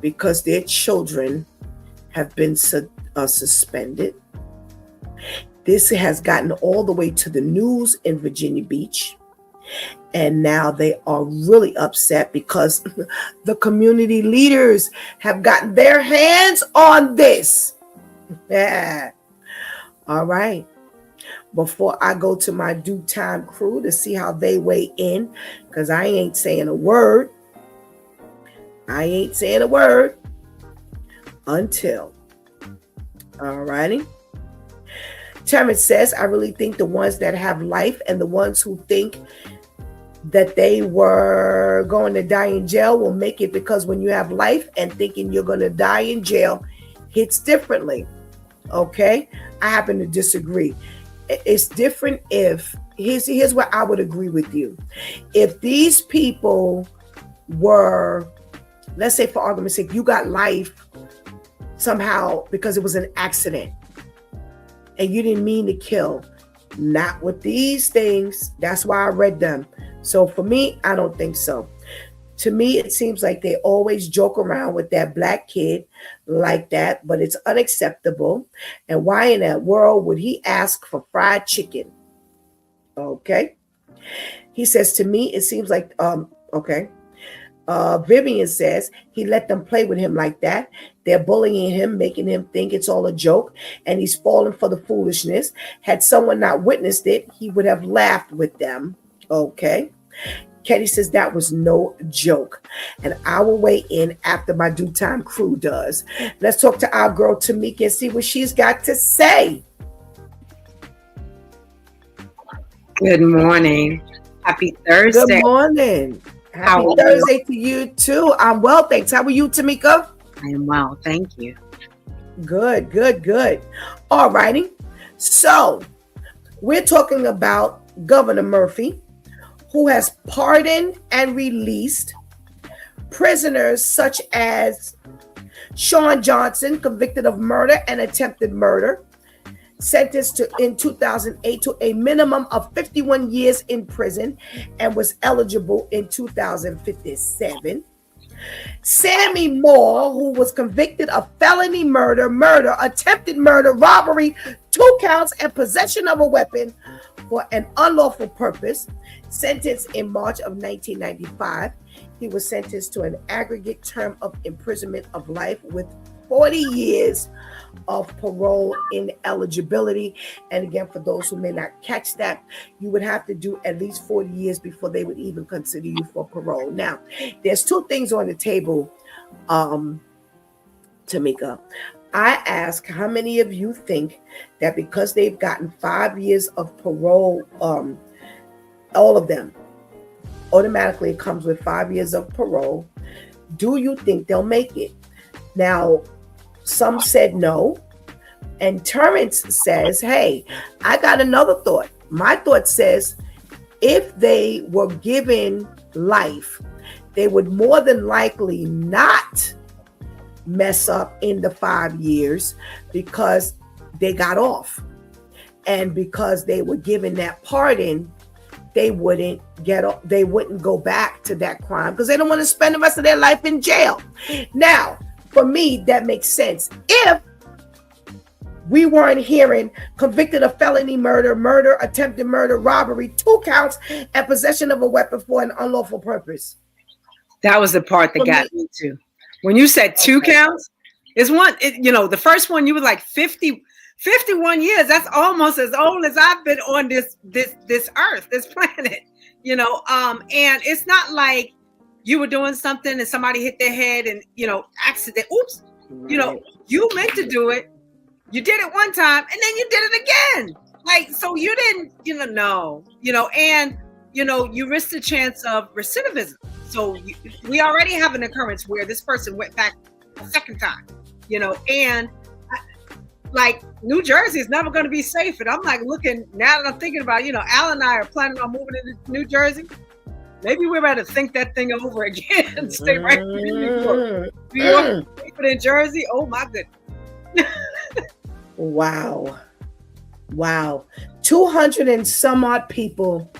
because their children have been suspended. This has gotten all the way to the news in Virginia Beach. And now they are really upset because the community leaders have gotten their hands on this. Yeah. All right. Before I go to my due time crew to see how they weigh in, because I ain't saying a word. I ain't saying a word until. All righty. Terrence says, I really think the ones that have life and the ones who think that they were going to die in jail will make it, because when you have life and thinking you're going to die in jail hits differently. Okay? I happen to disagree. It's different if, here's where I would agree with you. If these people were, let's say for argument's sake, you got life somehow because it was an accident and you didn't mean to kill. Not with these things. That's why I read them. So for me, I don't think so. To me, it seems like they always joke around with that black kid like that, but it's unacceptable. And why in that world would he ask for fried chicken? Okay. He says, to me, it seems like, okay. Vivian says he let them play with him like that. They're bullying him, making him think it's all a joke, and he's falling for the foolishness. Had someone not witnessed it, he would have laughed with them. Okay. Kenny says that was no joke. And I will weigh in after my due time crew does. Let's talk to our girl Tamika and see what she's got to say. Good morning. Happy Thursday. Good morning. Happy Thursday to you too. I'm well, thanks. How are you, Tamika? I am well, thank you. Good, good, good. All righty. So we're talking about Governor Murphy, who has pardoned and released prisoners such as Sean Johnson, convicted of murder and attempted murder, sentenced in 2008 to a minimum of 51 years in prison and was eligible in 2057. Sammy Moore, who was convicted of felony murder, attempted murder, robbery, 2 counts, and possession of a weapon for an unlawful purpose, sentenced in March of 1995. He was sentenced to an aggregate term of imprisonment of life with 40 years of parole ineligibility. And again, for those who may not catch that, you would have to do at least 40 years before they would even consider you for parole. Now, there's 2 things on the table, Tamika. I ask, how many of you think that because they've gotten 5 years of parole, all of them, automatically it comes with 5 years of parole, do you think they'll make it? Now, some said no. And Terrence says, hey, I got another thought. My thought says, if they were given life, they would more than likely not mess up in the 5 years because they got off. And because they were given that pardon, they wouldn't go back to that crime because they don't want to spend the rest of their life in jail. Now, for me, that makes sense. If we weren't hearing convicted of felony murder, attempted murder, robbery, 2 counts, and possession of a weapon for an unlawful purpose. That was the part that got me too. When you said 2 counts, it's one, the first one, you were like 51 years. That's almost as old as I've been on this earth, this planet. And it's not like you were doing something and somebody hit their head and, accident. Oops. Right. You meant to do it. You did it one time and then you did it again. Like, so you didn't, no, and, you risk the chance of recidivism. So we already have an occurrence where this person went back a second time, and like New Jersey is never going to be safe. And I'm like looking, now that I'm thinking about, Al and I are planning on moving into New Jersey. Maybe we're about to think that thing over again and stay right here in New York. New York, but in Jersey, oh my goodness. Wow. 200 and some odd people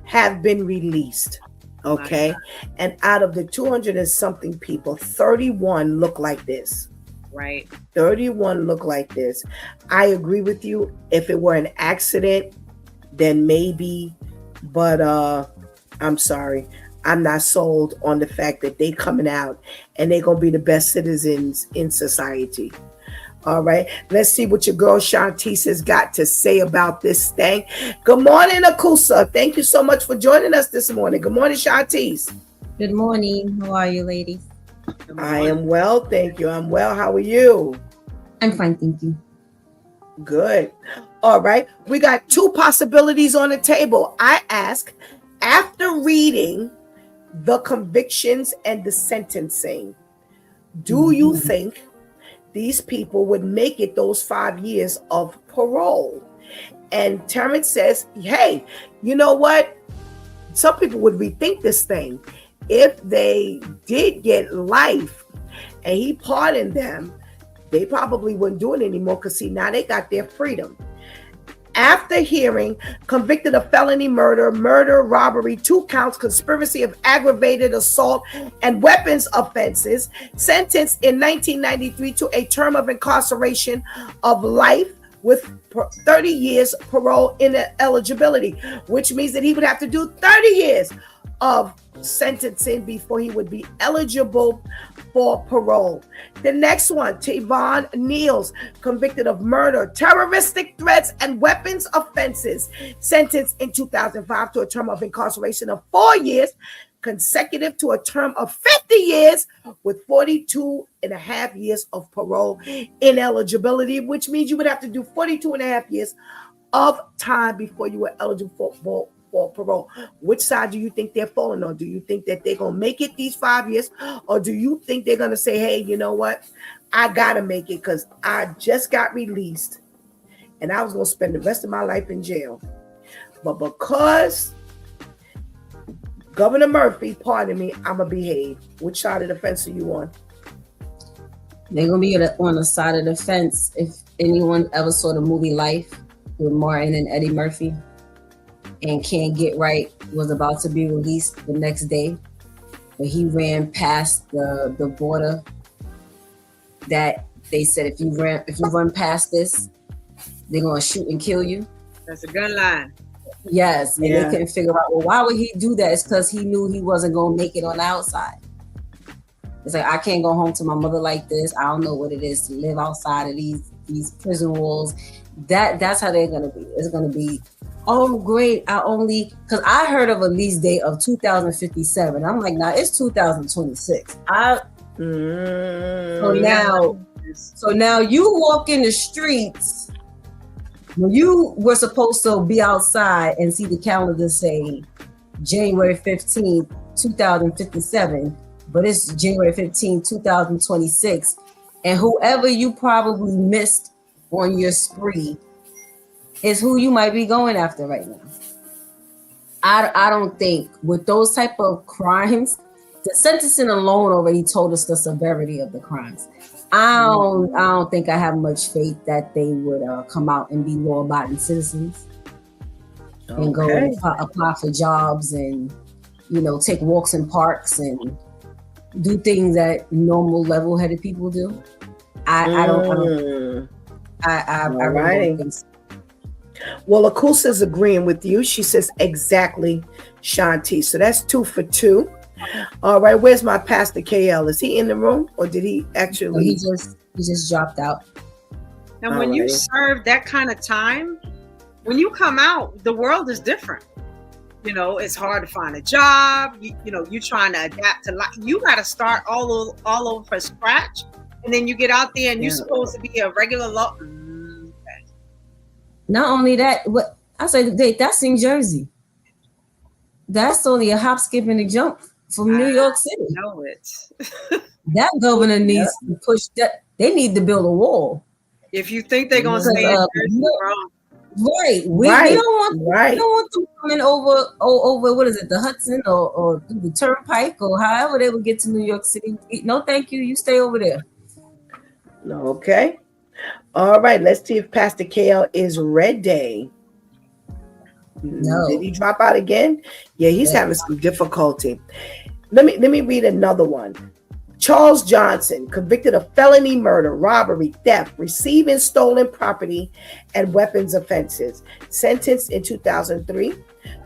have been released. Okay. And out of the 200 and something people, 31 look like this. Right. 31 look like this. I agree with you. If it were an accident, then maybe, but I'm sorry. I'm not sold on the fact that they coming out and they're going to be the best citizens in society. All right. Let's see what your girl Shantice has got to say about this thing. Good morning, Akusa. Thank you so much for joining us this morning. Good morning, Shantice. Good morning. How are you, ladies? I am well. Thank you. I'm well. How are you? I'm fine. Thank you. Good. All right. We got two possibilities on the table. I ask, after reading the convictions and the sentencing, do you think these people would make it those 5 years of parole? And Terrence says, hey, you know what? Some people would rethink this thing. If they did get life and he pardoned them, they probably wouldn't do it anymore because see, now they got their freedom. After hearing, convicted of felony murder, robbery, 2 counts, conspiracy of aggravated assault, and weapons offenses, sentenced in 1993 to a term of incarceration of life with 30 years parole ineligibility, which means that he would have to do 30 years of sentencing before he would be eligible for parole. The next one, Tavon Niels, convicted of murder, terroristic threats, and weapons offenses, sentenced in 2005 to a term of incarceration of 4 years, consecutive to a term of 50 years with 42 and a half years of parole ineligibility, which means you would have to do 42 and a half years of time before you were eligible for parole. Which side do you think they're falling on? Do you think that they're going to make it these 5 years? Or do you think they're going to say, hey, you know what? I got to make it because I just got released and I was going to spend the rest of my life in jail. But because Governor Murphy pardoned me, I'm going to behave. Which side of the fence are you on? They're going to be on the side of the fence. If anyone ever saw the movie Life with Martin and Eddie Murphy, and Can't Get Right was about to be released the next day, but he ran past the border that they said if you run past this, they're gonna shoot and kill you. That's a gun line. Yes, and they couldn't figure out, well, why would he do that? It's because he knew he wasn't gonna make it on the outside. It's like, I can't go home to my mother like this. I don't know what it is to live outside of these prison walls. That's how they're gonna be. It's gonna be, oh great, because I heard of a release date of 2057. I'm like, nah, it's 2026. So now you walk in the streets when you were supposed to be outside and see the calendar say January 15th, 2057, but it's January 15th, 2026. And whoever you probably missed on your spree is who you might be going after right now. I don't think with those type of crimes, the sentencing alone already told us the severity of the crimes. I don't think I have much faith that they would come out and be law-abiding citizens and go and apply for jobs and, take walks in parks and do things that normal level-headed people do. I really don't think so. Well, Akusa's agreeing with you. She says exactly, Shanti. So that's 2 for 2. All right, where's my pastor KL? Is he in the room or did he actually? He just dropped out. And when you serve that kind of time, when you come out, the world is different. it's hard to find a job. You're trying to adapt to life. You got to start all over from scratch, and then you get out there and you're supposed to be a regular law. Okay. Not only that, what I say today, that's in Jersey. That's only a hop, skip, and a jump from New York City. I know it. That governor needs to push that. They need to build a wall. If you think they're gonna stay in Jersey, wrong. Right. We don't want them coming over what is it, the Hudson or through the Turnpike or however they would get to New York City. No, thank you. You stay over there. Okay. All right. Let's see if Pastor KL is ready. No. Did he drop out again? Yeah, he's having some difficulty. Let me read another one. Charles Johnson, convicted of felony murder, robbery, theft, receiving stolen property, and weapons offenses, sentenced in 2003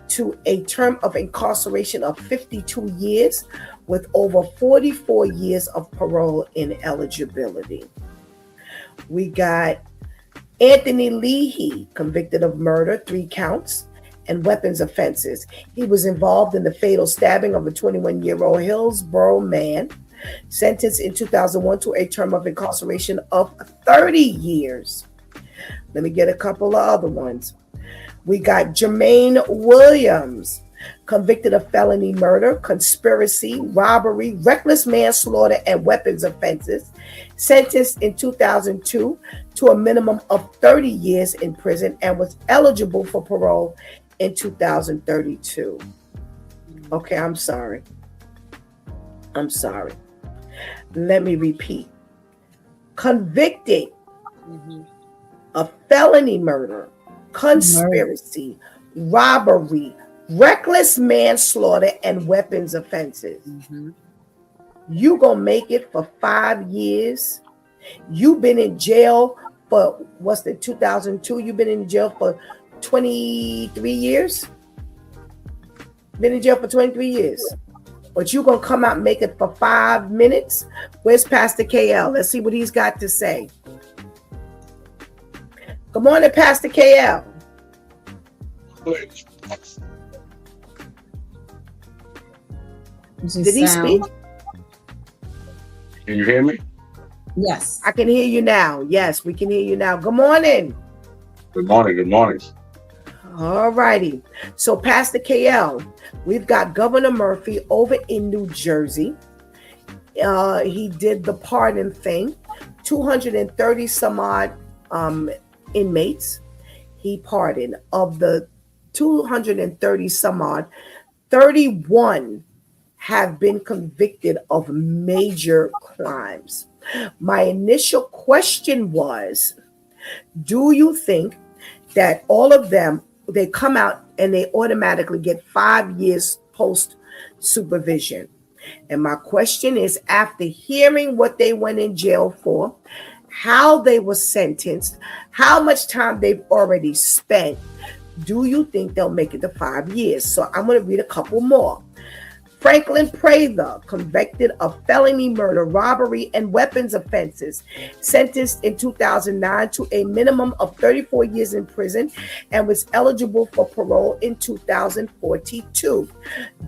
to a term of incarceration of 52 years with over 44 years of parole ineligibility. We got Anthony Leahy, convicted of murder, 3 counts, and weapons offenses. He was involved in the fatal stabbing of a 21-year-old Hillsborough man, sentenced in 2001 to a term of incarceration of 30 years. Let me get a couple of other ones. We got Jermaine Williams, convicted of felony murder, conspiracy, robbery, reckless manslaughter, and weapons offenses, sentenced in 2002 to a minimum of 30 years in prison and was eligible for parole in 2032. Okay, I'm sorry. Let me repeat. Convicted of felony murder, conspiracy, robbery, reckless manslaughter, and weapons offenses. You gonna make it for 5 years. You've been in jail for 2002? You've been in jail for 23 years. Been in jail for 23 years. But you gonna come out and make it for 5 minutes? Where's Pastor KL? Let's see what he's got to say. Good morning, Pastor KL. Did he speak? Can you hear me? Yes. I can hear you now. Yes, we can hear you now. Good morning. Good morning. All righty. So, Pastor KL, we've got Governor Murphy over in New Jersey. He did the pardon thing. 230 some odd inmates he pardoned. Of the 230 some odd, 31 have been convicted of major crimes. My initial question was, do you think that all of them, they come out and they automatically get 5 years post supervision? And my question is, after hearing what they went in jail for, how they were sentenced, how much time they've already spent, do you think they'll make it to 5 years? So I'm going to read a couple more. Franklin Prather, convicted of felony murder, robbery, and weapons offenses, sentenced in 2009 to a minimum of 34 years in prison and was eligible for parole in 2042.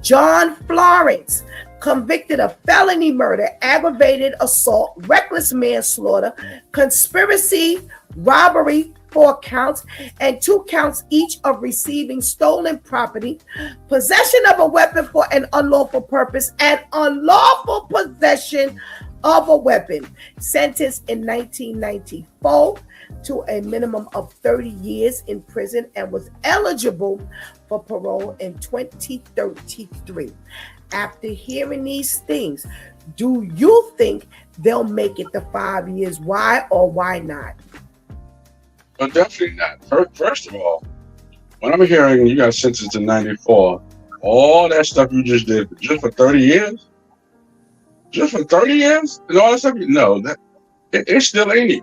John Florence, convicted of felony murder, aggravated assault, reckless manslaughter, conspiracy, robbery, 4 counts, and 2 counts each of receiving stolen property, possession of a weapon for an unlawful purpose, and unlawful possession of a weapon, sentenced in 1994 to a minimum of 30 years in prison and was eligible for parole in 2033. After hearing these things, do you think they'll make it to 5 years? Why or why not? Well, definitely not. First of all, when I'm hearing you got sentenced in 94, all that stuff you just did just for 30 years? Just for 30 years? And all that stuff? No, it's still in you.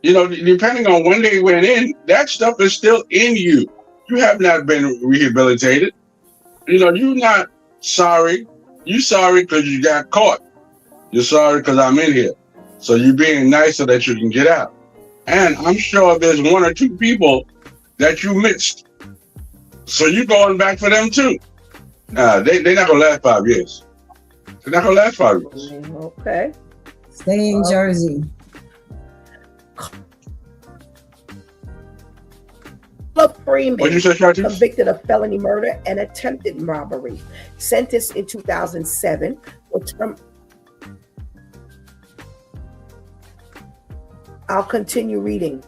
You know, depending on when they went in, that stuff is still in you. You have not been rehabilitated. You know, you're not sorry. You're sorry because you got caught. You're sorry because I'm in here. So you're being nice so that you can get out. And I'm sure there's 1 or 2 people that you missed. So you going back for them too? They not gonna last 5 years. They're not gonna last 5 years. Okay. Stay in Jersey. Freeman, What'd you say, Shati? convicted of felony murder and attempted robbery, sentenced in 2007 for term. I'll continue reading.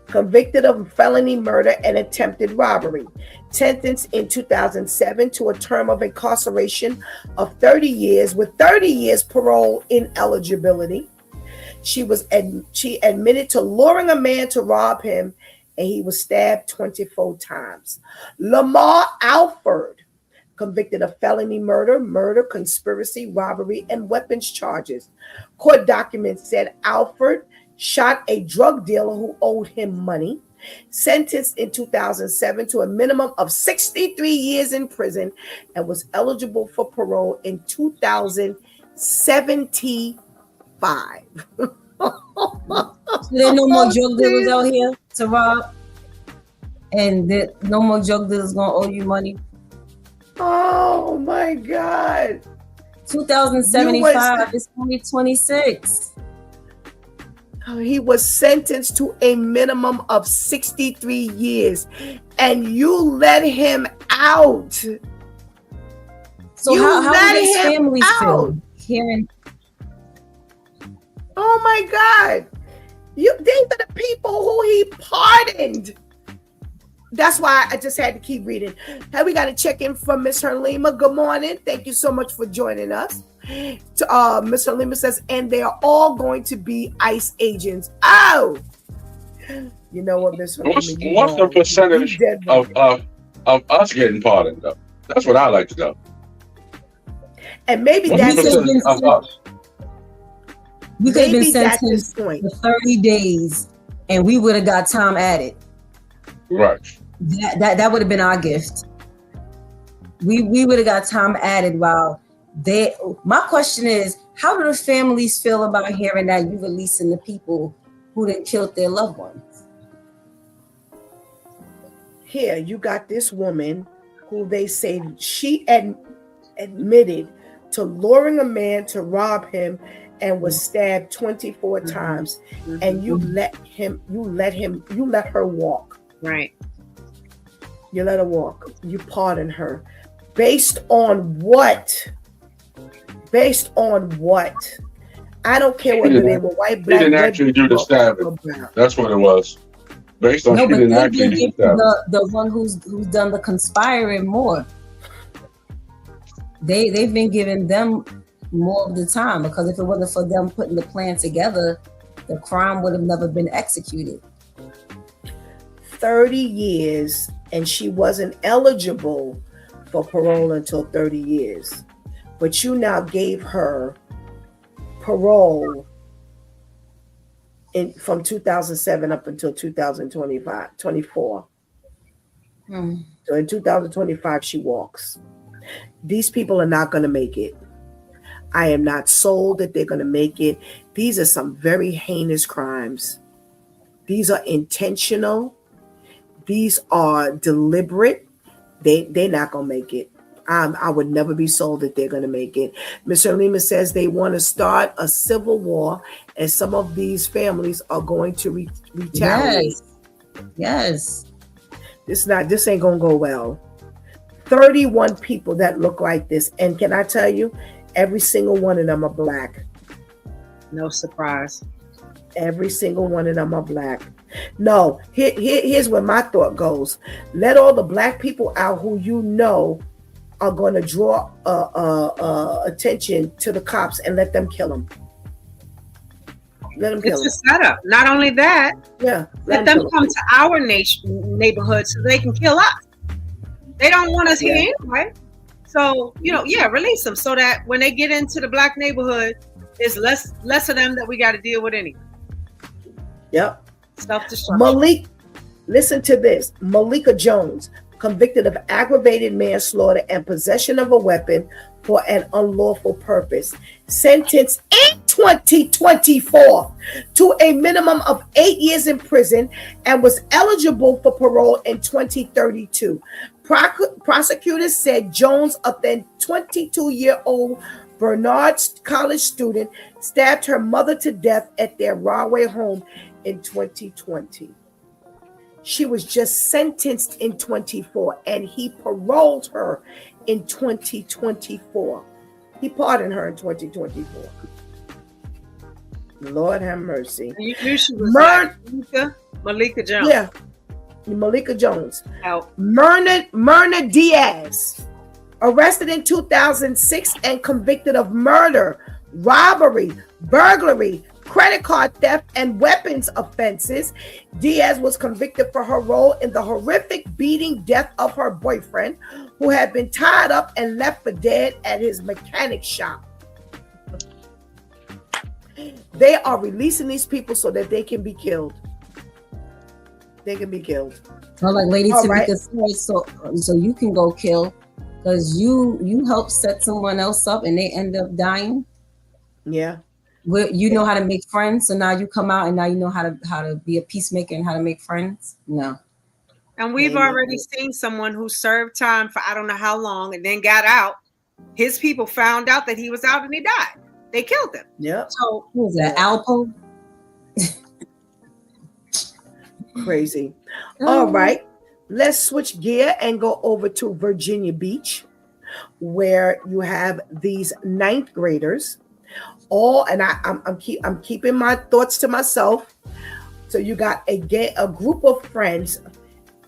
Convicted of felony murder and attempted robbery, sentenced in 2007 to a term of incarceration of 30 years with 30 years parole ineligibility. She admitted to luring a man to rob him, and he was stabbed 24 times. Lamar Alford, convicted of felony murder, conspiracy, robbery, and weapons charges. Court documents said Alford shot a drug dealer who owed him money, sentenced in 2007 to a minimum of 63 years in prison, and was eligible for parole in 2075. There are no more drug dealers out here to rob, and no more drug dealers gonna owe you money. Oh my God! 2075 is 2026. He was sentenced to a minimum of 63 years, and you let him out. So how do his family feel hearing? Oh my God! These are the people who he pardoned. That's why I just had to keep reading. Hey, we got to check in from Miss Herlima. Good morning. Thank you so much for joining us. Miss Herlima says, and they are all going to be ICE agents. Oh, you know what, Miss Herlima? What's the percentage of us getting pardoned, though? That's what I like to know. And maybe what's that's the percentage of us? We could have been sentenced for 30 days, and we would have got time added. Right. That would have been our gift. We would have got time added while they. My question is, how do the families feel about hearing that you releasing the people who done killed their loved ones? Here, you got this woman who they say she admitted to luring a man to rob him and was stabbed 24 times, and you let her walk. Right. You let her walk. You pardon her. Based on what? Based on what? I don't care whether they were white, black, he didn't actually do the stabbing. That's what it was. Based on no, he didn't actually do the stabbing. The one who's done the conspiring more. They've been giving them more of the time, because if it wasn't for them putting the plan together, the crime would have never been executed. 30 years, and she wasn't eligible for parole until 30 years. But you now gave her parole from 2007 up until 2024. So in 2025, she walks. These people are not going to make it. I am not sold that they're going to make it. These are some very heinous crimes. These are intentional. These are deliberate. They're not going to make it. I would never be sold that they're going to make it. Mr. Lima says they want to start a civil war, and some of these families are going to retaliate. Yes. This ain't going to go well. 31 people that look like this. And can I tell you, every single one of them are black. No surprise. Every single one of them are black. No, here's where my thought goes. Let all the black people out who you know are going to draw attention to the cops, and let them kill them. Let them kill them. It's a setup. Not only that, let them come to our neighborhood so they can kill us. They don't want us here anyway. So, release them so that when they get into the black neighborhood, there's less of them that we got to deal with anyway. Yep. Self-destruction. Listen to this. Malika Jones, convicted of aggravated manslaughter and possession of a weapon for an unlawful purpose, sentenced in 2024 to a minimum of 8 years in prison, and was eligible for parole in 2032. Prosecutors said Jones, a then 22-year-old Bernard college student, stabbed her mother to death at their Rahway home in 2020. She was just sentenced in 24, and he paroled her in 2024. He pardoned her in 2024. Lord have mercy. You knew she was Malika Jones. Yeah, Malika Jones. Out. Myrna Diaz, arrested in 2006 and convicted of murder, robbery, burglary, credit card theft, and weapons offenses. Diaz was convicted for her role in the horrific beating death of her boyfriend, who had been tied up and left for dead at his mechanic shop. They are releasing these people so that they can be killed. They can be killed. Well, like Lady All Tamika right. said, so you can go kill because you help set someone else up and they end up dying. Yeah. You know how to make friends, so now you come out and now you know how to be a peacemaker and how to make friends. No. And we've already seen someone who served time for I don't know how long and then got out. His people found out that he was out and he died. They killed him. Yeah. So who was that? Alpo? Crazy. All right. Let's switch gear and go over to Virginia Beach, where you have these 9th graders. I'm keeping my thoughts to myself. So you got a group of friends,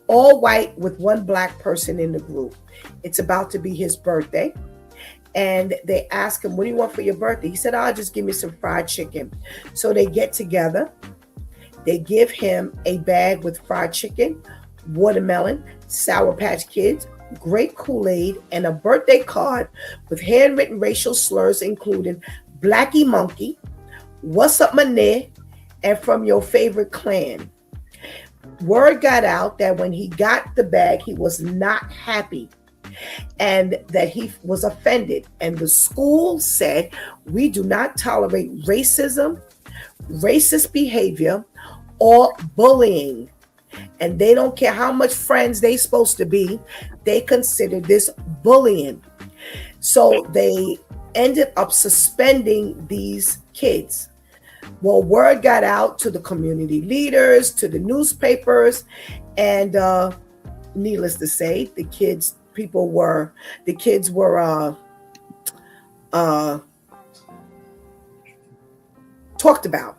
all white with one black person in the group. It's about to be his birthday. And they ask him, what do you want for your birthday? He said, "I'll just give me some fried chicken." So they get together. They give him a bag with fried chicken, watermelon, Sour Patch Kids, grape Kool-Aid, and a birthday card with handwritten racial slurs, including Blackie Monkey, "What's up, my nigga," and "from your favorite clan." Word got out that when he got the bag, he was not happy and that he was offended. And the school said, "We do not tolerate racism, racist behavior, or bullying." And they don't care how much friends they supposed to be. They consider this bullying. So they ended up suspending these kids. Well, word got out to the community leaders, to the newspapers, and needless to say, the kids were talked about.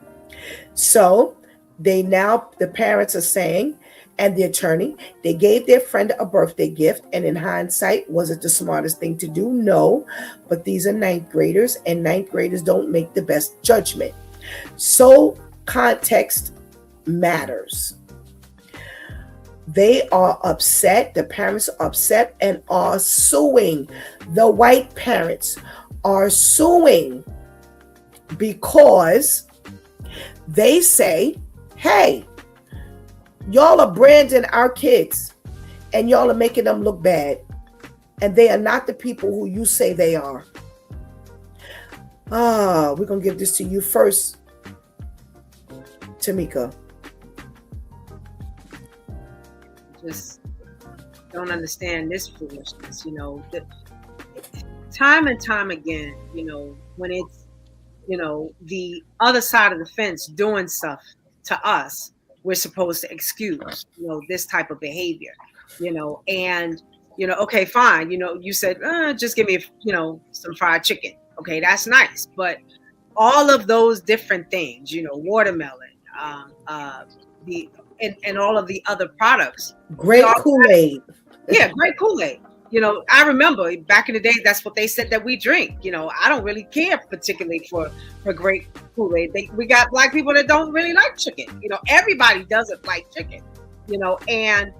So the parents are saying, and the attorney, they gave their friend a birthday gift, and in hindsight, was it the smartest thing to do? No, but these are 9th graders, and 9th graders don't make the best judgment. So context matters. They are upset. The parents are upset and are suing. The white parents are suing because they say, "Hey, y'all are branding our kids and y'all are making them look bad. And they are not the people who you say they are." We're going to give this to you first, Tamika. just don't understand this foolishness. Time and time again, when it's, the other side of the fence doing stuff to us, we're supposed to excuse, this type of behavior, and, okay, fine. You said, just give me, some fried chicken. Okay, that's nice. But all of those different things, watermelon, and all of the other products. Grape Kool-Aid. Yeah, grape Kool-Aid. I remember back in the day, that's what they said that we drink. I don't really care particularly for grape Kool-Aid. We got black people that don't really like chicken. Everybody doesn't like chicken. And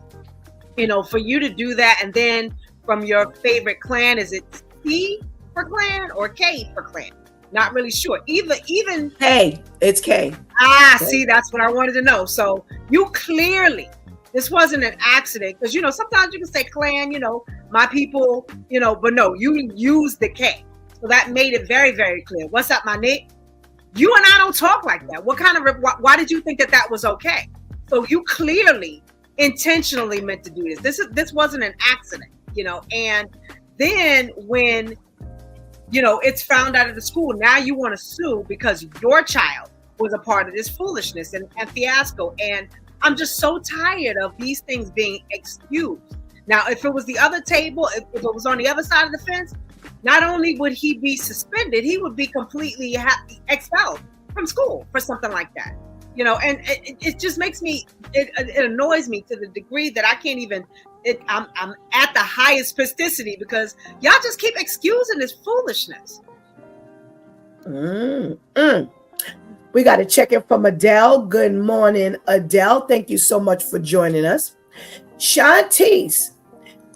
for you to do that, and then from your favorite clan, is it C for clan or K for clan? Not really sure. Even K. It's K. See, that's what I wanted to know. So you clearly, this wasn't an accident, because sometimes you can say clan, my people, but no, you use the K. So that made it very, very clear. What's up, my Nick? You and I don't talk like that. Why did you think that was okay? So you clearly intentionally meant to do this. This wasn't an accident, you know. And then when, you know, it's found out at the school, now you want to sue because your child was a part of this foolishness and fiasco. And I'm just so tired of these things being excused. Now, if it was the other table, if it was on the other side of the fence, not only would he be suspended, he would be completely expelled from school for something like that. You know, and it just makes me, it annoys me to the degree that I can't even, I'm at the highest plasticity because y'all just keep excusing this foolishness. We got a check-in from Adele. Good morning, Adele. Thank you so much for joining us. Shantice,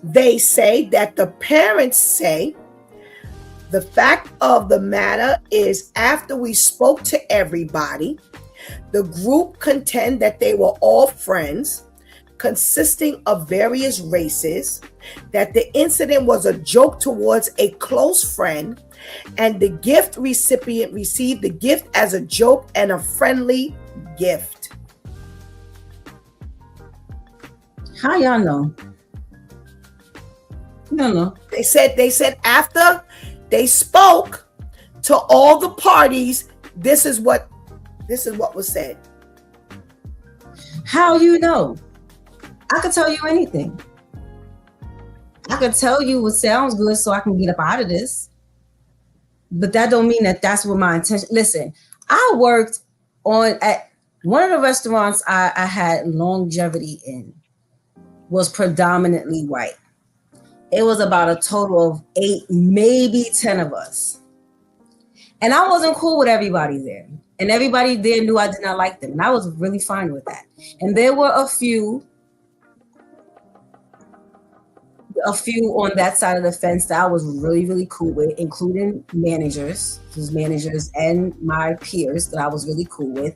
they say that the parents say the fact of the matter is after we spoke to everybody, the group contend that they were all friends consisting of various races, that the incident was a joke towards a close friend, and the gift recipient received the gift as a joke and a friendly gift. How y'all know? No, no. They said after they spoke to all the parties, this is what was said. How you know? I could tell you anything. I could tell you what sounds good so I can get up out of this. But that don't mean that that's what my intention. Listen, I worked at one of the restaurants I had longevity in was predominantly white. It was about a total of 8, maybe 10 of us. And I wasn't cool with everybody there. And everybody there knew I did not like them. And I was really fine with that. And there were a few on that side of the fence that I was really, really cool with, including managers and my peers that I was really cool with.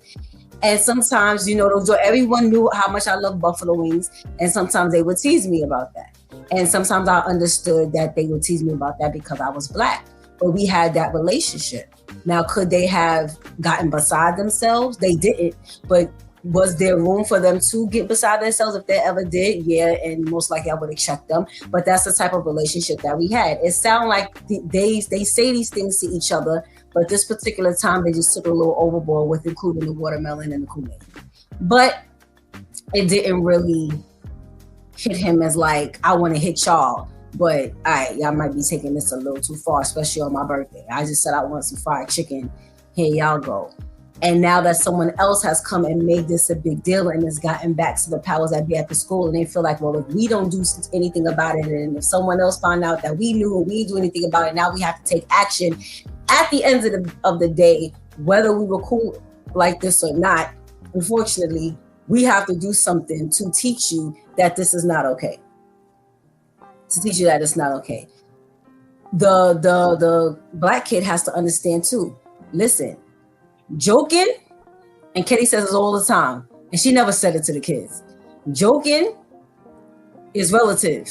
And sometimes, you know, everyone knew how much I love buffalo wings. And sometimes they would tease me about that. And sometimes I understood that they would tease me about that because I was Black. But we had that relationship. Now, could they have gotten beside themselves? They didn't. But was there room for them to get beside themselves if they ever did? Yeah, and most likely I would have checked them. But that's the type of relationship that we had. It sounded like they say these things to each other, but this particular time they just took a little overboard with including the watermelon and the Kool-Aid. But it didn't really hit him as like, I want to hit y'all. But y'all might be taking this a little too far, especially on my birthday. I just said I want some fried chicken. Here y'all go. And now that someone else has come and made this a big deal and has gotten back to the powers that be at the school, and they feel like, well, if we don't do anything about it, and if someone else found out that we knew and we didn't do anything about it, now we have to take action. At the end of the day, whether we were cool like this or not, unfortunately, we have to do something to teach you that this is not okay. To teach you that it's not okay. The Black kid has to understand too. Listen, joking, and Kitty says this all the time, and she never said it to the kids. Joking is relative.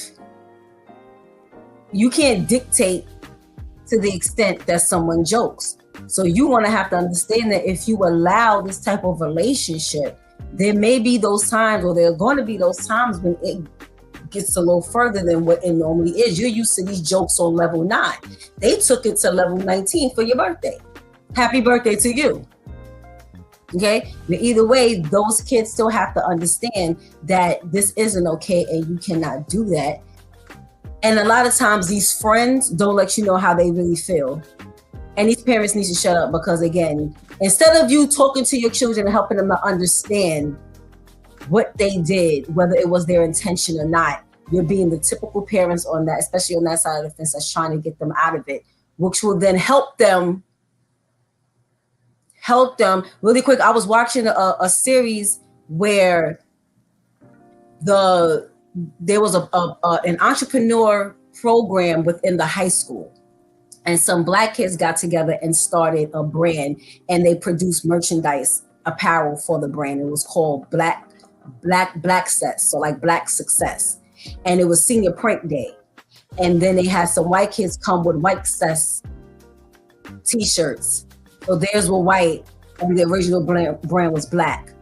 You can't dictate to the extent that someone jokes. So you want to have to understand that if you allow this type of relationship, there may be those times, or there are going to be those times when it gets a little further than what it normally is. You're used to these jokes on level 9. They took it to level 19 for your birthday. Happy birthday to you. Okay? But either way, those kids still have to understand that this isn't okay and you cannot do that. And a lot of times these friends don't let you know how they really feel. And these parents need to shut up because, again, instead of you talking to your children and helping them to understand what they did, whether it was their intention or not, you're being the typical parents on that, especially on that side of the fence, that's trying to get them out of it, which will then help them really quick. I was watching a series where there was an entrepreneur program within the high school, and some Black kids got together and started a brand, and they produced merchandise, apparel for the brand. It was called Black Sets, so like Black Success. And it was senior prank day. And then they had some white kids come with White Success t-shirts. So theirs were white and the original brand was black.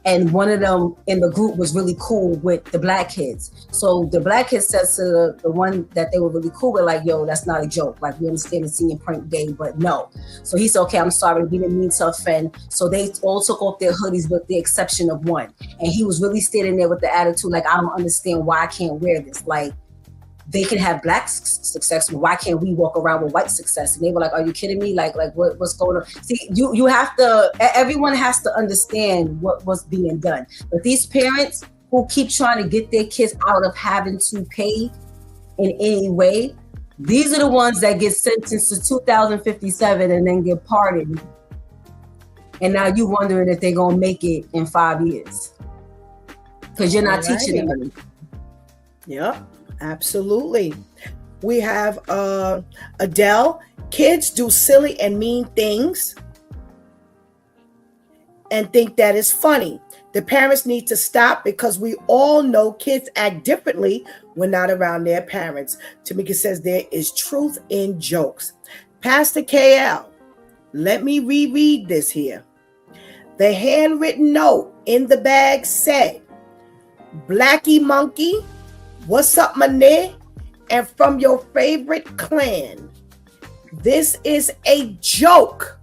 and one of them in the group was really cool with the black kids. So the black kids says to the one that they were really cool with, like, yo, that's not a joke. Like, we understand the senior prank day, but no. So he said, okay, I'm sorry, we didn't mean to offend. So they all took off their hoodies with the exception of one. And he was really standing there with the attitude, like, I don't understand why I can't wear this. Like, they can have black success, but why can't we walk around with white success? And they were like, are you kidding me? Like what's going on? See, you have to, everyone has to understand what's being done. But these parents who keep trying to get their kids out of having to pay in any way, these are the ones that get sentenced to 2057 and then get pardoned. And now you wondering if they're going to make it in 5 years. Because you're not teaching them. Yep. Absolutely. We have Adele. Kids do silly and mean things and think that is funny. The parents need to stop because we all know kids act differently when not around their parents. Tamika says there is truth in jokes. Pastor KL, let me reread this here. The handwritten note in the bag said, Blackie Monkey, what's up, my nigga? And from your favorite clan. This is a joke,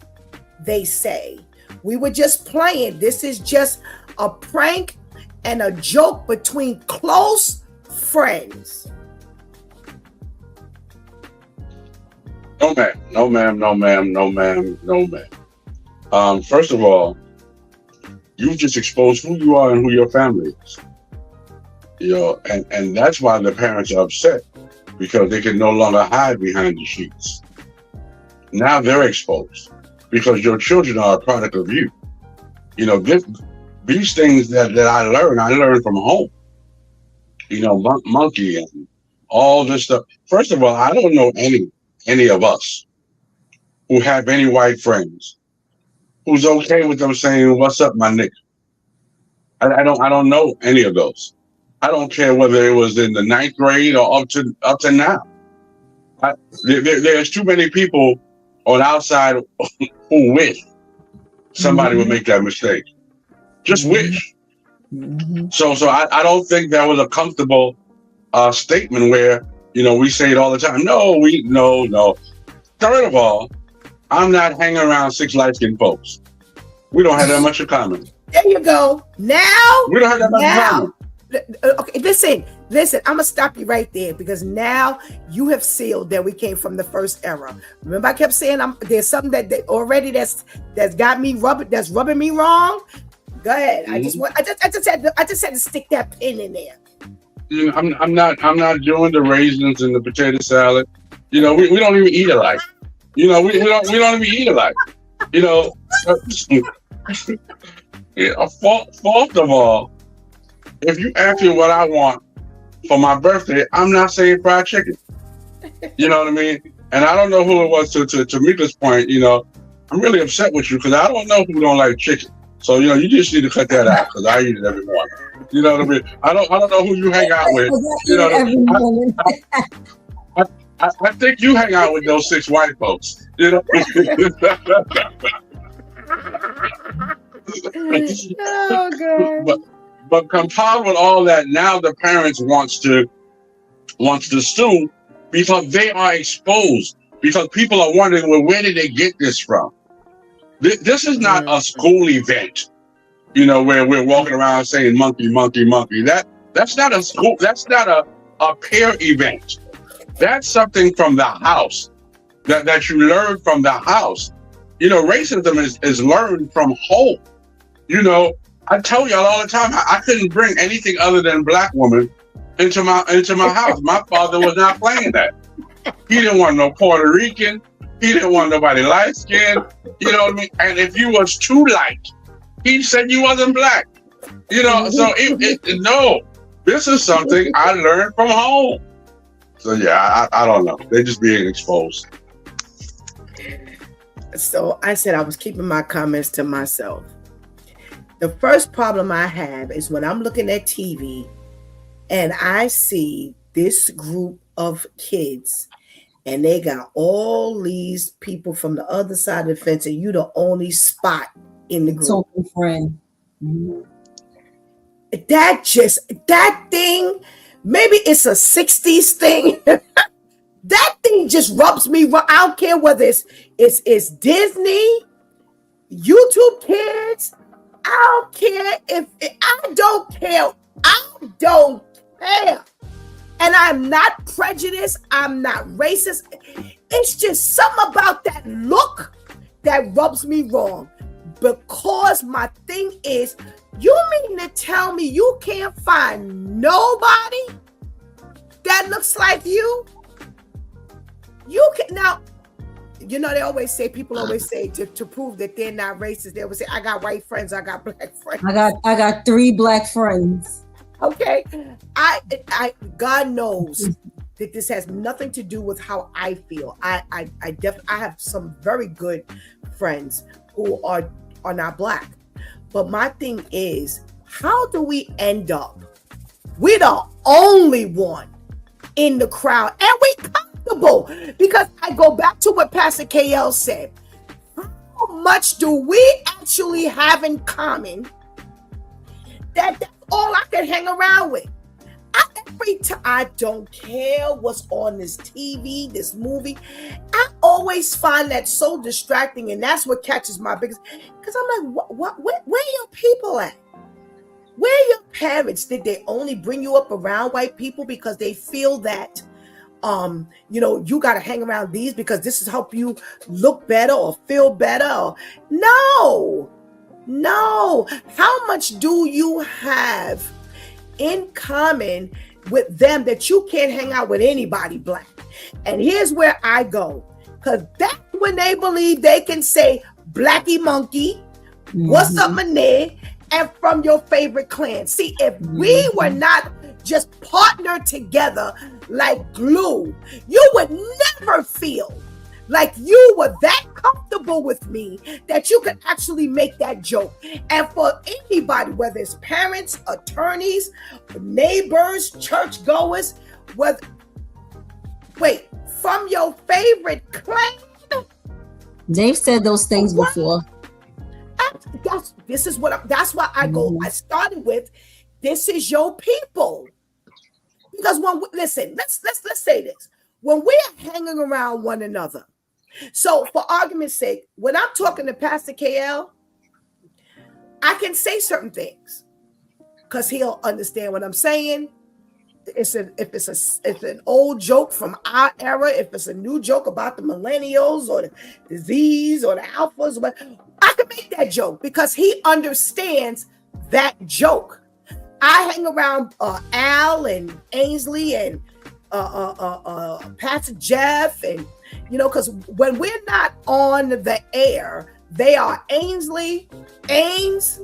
they say. We were just playing. This is just a prank and a joke between close friends. No, ma'am. No, ma'am. No, ma'am. No, ma'am. No, ma'am. First of all, you've just exposed who you are and who your family is. You know, and that's why the parents are upset, because they can no longer hide behind the sheets. Now they're exposed because your children are a product of you. You know, these things that I learned from home. You know, monkey and all this stuff. First of all, I don't know any of us who have any white friends who's okay with them saying, "What's up, my nigga?" I don't know any of those. I don't care whether it was in the 9th grade or up to now. There's too many people on our side who wish somebody would make that mistake. Just wish. So I don't think that was a comfortable statement where, you know, we say it all the time. No. Third of all, I'm not hanging around 6 light-skinned folks. We don't have that much in common. There you go. Now we don't have that much in common. Okay, listen, I'm gonna stop you right there because now you have sealed that we came from the first era. Remember, I kept saying there's something that already that's got me rubbing me wrong. Go ahead. Mm-hmm. I just had to stick that pin in there. You know, I'm not doing the raisins and the potato salad. You know, we don't even eat alike. You know, we don't even eat alike. You know, fourth of all, if you ask me what I want for my birthday, I'm not saying fried chicken. You know what I mean? And I don't know who it was to Tamika's point. You know, I'm really upset with you because I don't know who don't like chicken. So, you know, you just need to cut that out because I eat it every morning. You know what I mean? I don't know who you hang out with. You know what I mean? I think you hang out with those 6 white folks. You know? Oh, God. But compound with all that, now the parents wants to sue because they are exposed. Because people are wondering, well, where did they get this from? This is not a school event, you know, where we're walking around saying monkey, monkey, monkey. That's not a school. That's not a peer event. That's something from the house that you learn from the house. You know, racism is learned from home. You know, I tell y'all all the time, I couldn't bring anything other than black woman into my house. My father was not playing that. He didn't want no Puerto Rican. He didn't want nobody light skinned. You know what I mean? And if you was too light, he said you wasn't black. You know, so no, this is something I learned from home. So yeah, I don't know. They're just being exposed. So I said I was keeping my comments to myself. The first problem I have is when I'm looking at TV and I see this group of kids and they got all these people from the other side of the fence and you the only spot in the group. So friend. that thing, maybe it's a 60s thing. That thing just rubs me wrong. I don't care whether it's Disney, YouTube Kids. I don't care I don't care. I don't care. And I'm not prejudiced. I'm not racist. It's just something about that look that rubs me wrong. Because my thing is, you mean to tell me you can't find nobody that looks like you? You can now, you know, people always say to prove that they're not racist, they always say, I got white friends, I got black friends. I got 3 black friends. Okay. I God knows that this has nothing to do with how I feel. I have some very good friends who are not black. But my thing is, how do we end up? We're the only one in the crowd, and we comfortable, because I go back to what Pastor KL said. How much do we actually have in common that's all I can hang around with? Every time, I don't care what's on this TV, this movie. I always find that so distracting, and that's what catches my biggest. Because I'm like, where your people at? Where your parents? Did they only bring you up around white people because they feel that, you got to hang around these because this is help you look better or feel better? Or, no. How much do you have in common with them that you can't hang out with anybody black? And here's where I go, because that's when they believe they can say Blackie Monkey, what's up, Mané, and from your favorite clan. See, if we were not just partnered together like glue, you would never feel like you were that comfortable with me that you could actually make that joke. And for anybody, whether it's parents, attorneys, neighbors, churchgoers, from your favorite clan. They've said those things before. That's why I go. I started with, this is your people. Because let's say this. When we're hanging around one another, so for argument's sake, when I'm talking to Pastor KL, I can say certain things because he'll understand what I'm saying. If it's an old joke from our era, if it's a new joke about the millennials or the disease or the alphas, I can make that joke because he understands that joke. I hang around Al and Ainsley and Pastor Jeff, and because when we're not on the air, they are Ainsley, Ains,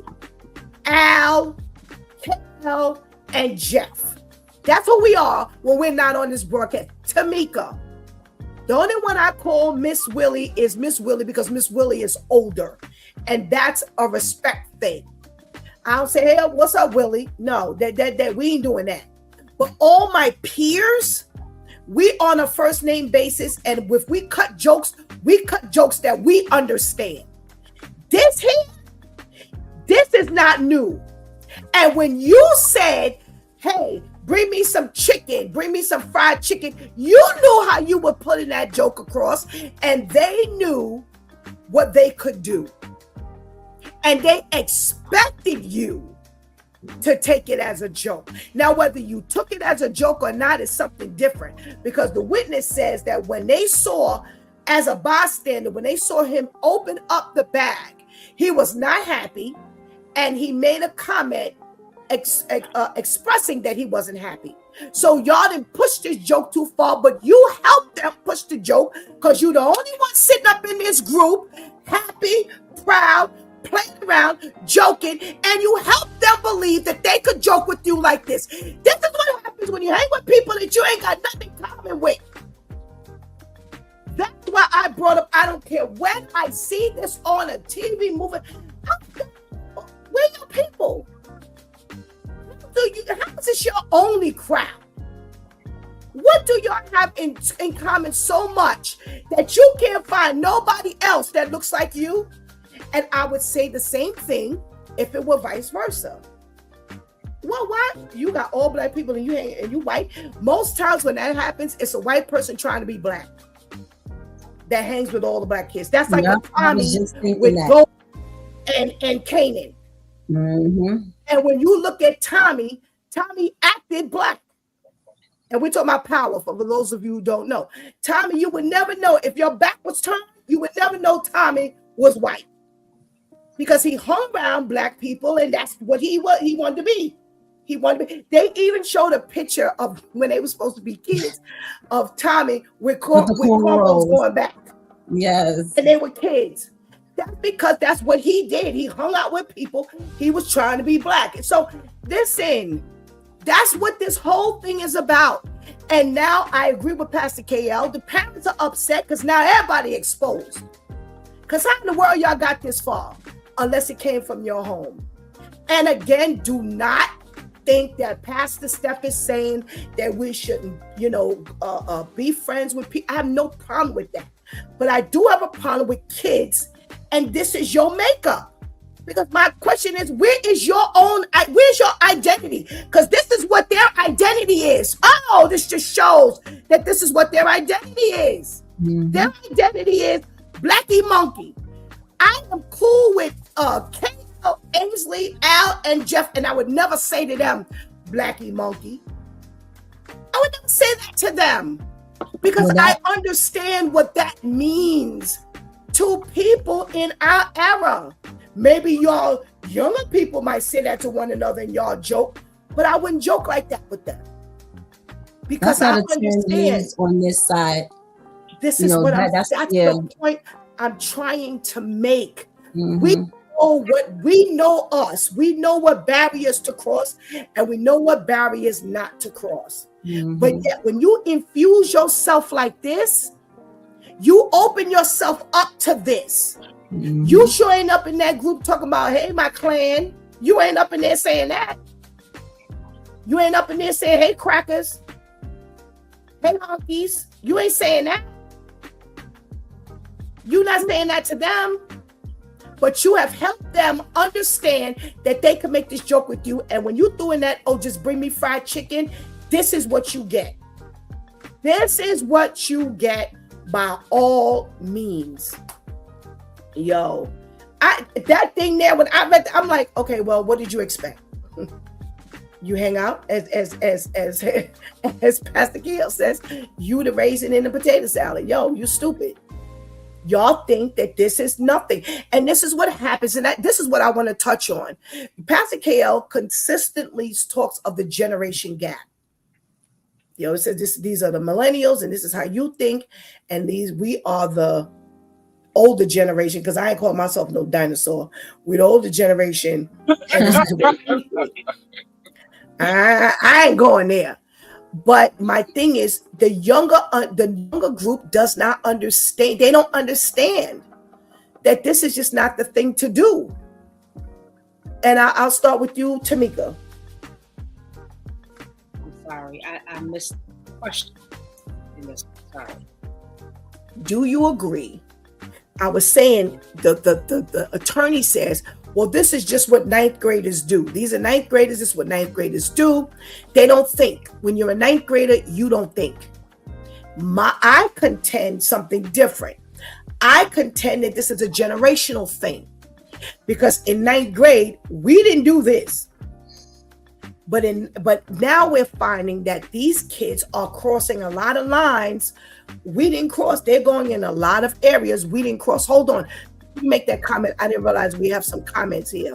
Al, Kel, and Jeff. That's who we are when we're not on this broadcast. Tamika. The only one I call Miss Willie is Miss Willie because Miss Willie is older. And that's a respect thing. I don't say, hey, what's up, Willie? No, that we ain't doing that. But all my peers, we on a first name basis. And if we cut jokes that we understand. This is not new. And when you said, hey, bring me some chicken, bring me some fried chicken, you knew how you were putting that joke across, and they knew what they could do. And they expected you to take it as a joke. Now, whether you took it as a joke or not is something different, because the witness says that when they saw, as a bystander, when they saw him open up the bag, he was not happy, and he made a comment expressing that he wasn't happy. So y'all didn't push this joke too far, but you helped them push the joke because you're the only one sitting up in this group, happy, proud, playing around, joking, and you helped them believe that they could joke with you like this. This is what happens when you hang with people that you ain't got nothing in common with. That's why I brought up, I don't care when I see this on a TV movie, where your people? How is this your only crowd? What do y'all have in common so much that you can't find nobody else that looks like you? And I would say the same thing if it were vice versa. Well, why? You got all black people and you white. Most times when that happens, it's a white person trying to be black that hangs with all the black kids. That's like a Tommy with Gold and Kanan. Mm-hmm. And when you look at Tommy acted black. And we're talking about power for those of you who don't know. Tommy, you would never know if your back was turned, you would never know Tommy was white. Because he hung around black people and that's what he wanted to be. They even showed a picture of when they were supposed to be kids of Tommy with cornrows going back. Yes. And they were kids. That's because that's what he did. He hung out with people. He was trying to be black. And so listen, that's what this whole thing is about. And now I agree with Pastor KL. The parents are upset because now everybody exposed. Because how in the world y'all got this far? Unless it came from your home. And again, do not think that Pastor Steph is saying that we shouldn't, be friends with people. I have no problem with that. But I do have a problem with kids, and this is your makeup. Because my question is, where's your identity? Because this is what their identity is. Oh, this just shows that this is what their identity is. Mm-hmm. Their identity is Blackie Monkey. I am cool with Kato, Ainsley, Al, and Jeff, and I would never say to them, Blackie Monkey. I would never say that to them because I understand what that means to people in our era. Maybe y'all younger people might say that to one another and y'all joke, but I wouldn't joke like that with them because I understand on this side. This is what that's the point I'm trying to make. Mm-hmm. We know us. We know what barriers to cross, and we know what barriers not to cross. Mm-hmm. But yet, when you infuse yourself like this, you open yourself up to this. Mm-hmm. You sure ain't up in that group talking about, hey, my clan. You ain't up in there saying that. You ain't up in there saying, hey, crackers. Hey, honkies. You ain't saying that. You're not saying that to them, but you have helped them understand that they can make this joke with you. And when you doing that, oh, just bring me fried chicken. This is what you get. This is what you get by all means. Yo, that thing there, when I read, I'm like, okay, well, what did you expect? You hang out as Pastor Gill says, you the raisin in the potato salad. Yo, you stupid. Y'all think that this is nothing. And this is what happens. And this is what I want to touch on. Pastor KL consistently talks of the generation gap. It says these are the millennials and this is how you think. And we are the older generation, because I ain't call myself no dinosaur. We're the older generation. I ain't going there. But my thing is, the younger group does not understand. They don't understand that this is just not the thing to do. And I'll start with you, Tamika. I'm sorry, I missed the question. Sorry. Do you agree? I was saying the attorney says, well, this is just what ninth graders do. These are ninth graders. This is what ninth graders do. They don't think. When you're a ninth grader, you don't think. I contend something different. I contend that this is a generational thing. Because in ninth grade, we didn't do this. But now we're finding that these kids are crossing a lot of lines we didn't cross. They're going in a lot of areas we didn't cross. Hold on. Make that comment. I didn't realize we have some comments here.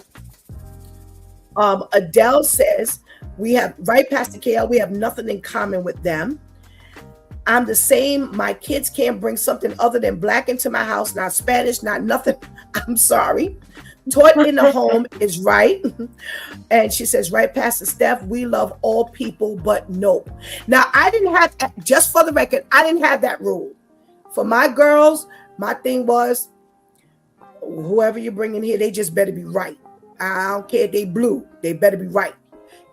Adele says, we have, right, Pastor KL, we have nothing in common with them. I'm the same. My kids can't bring something other than black into my house, not Spanish, not nothing. I'm sorry. Taught in the home is right. And she says, right, Pastor Steph, we love all people, but nope. Now, I didn't have, just for the record, I didn't have that rule. For my girls, my thing was, whoever you bring in here, they just better be right. I don't care if they blue. They better be right.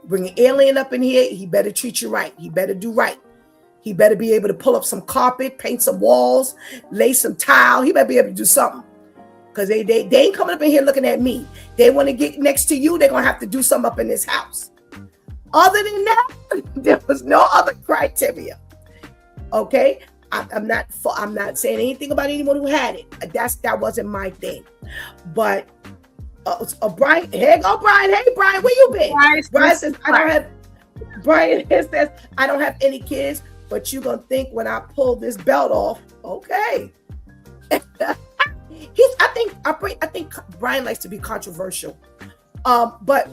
Bring an alien up in here, he better treat you right. He better do right. He better be able to pull up some carpet, paint some walls, lay some tile. He better be able to do something. Because they ain't coming up in here looking at me. They want to get next to you, they're going to have to do something up in this house. Other than that, there was no other criteria. Okay, I'm not saying anything about anyone who had it. That wasn't my thing. But Brian, here go Brian. Hey Brian, where you been? Brian says I don't have. Brian says I don't have any kids, but you gonna think when I pull this belt off, okay? I think Brian likes to be controversial. But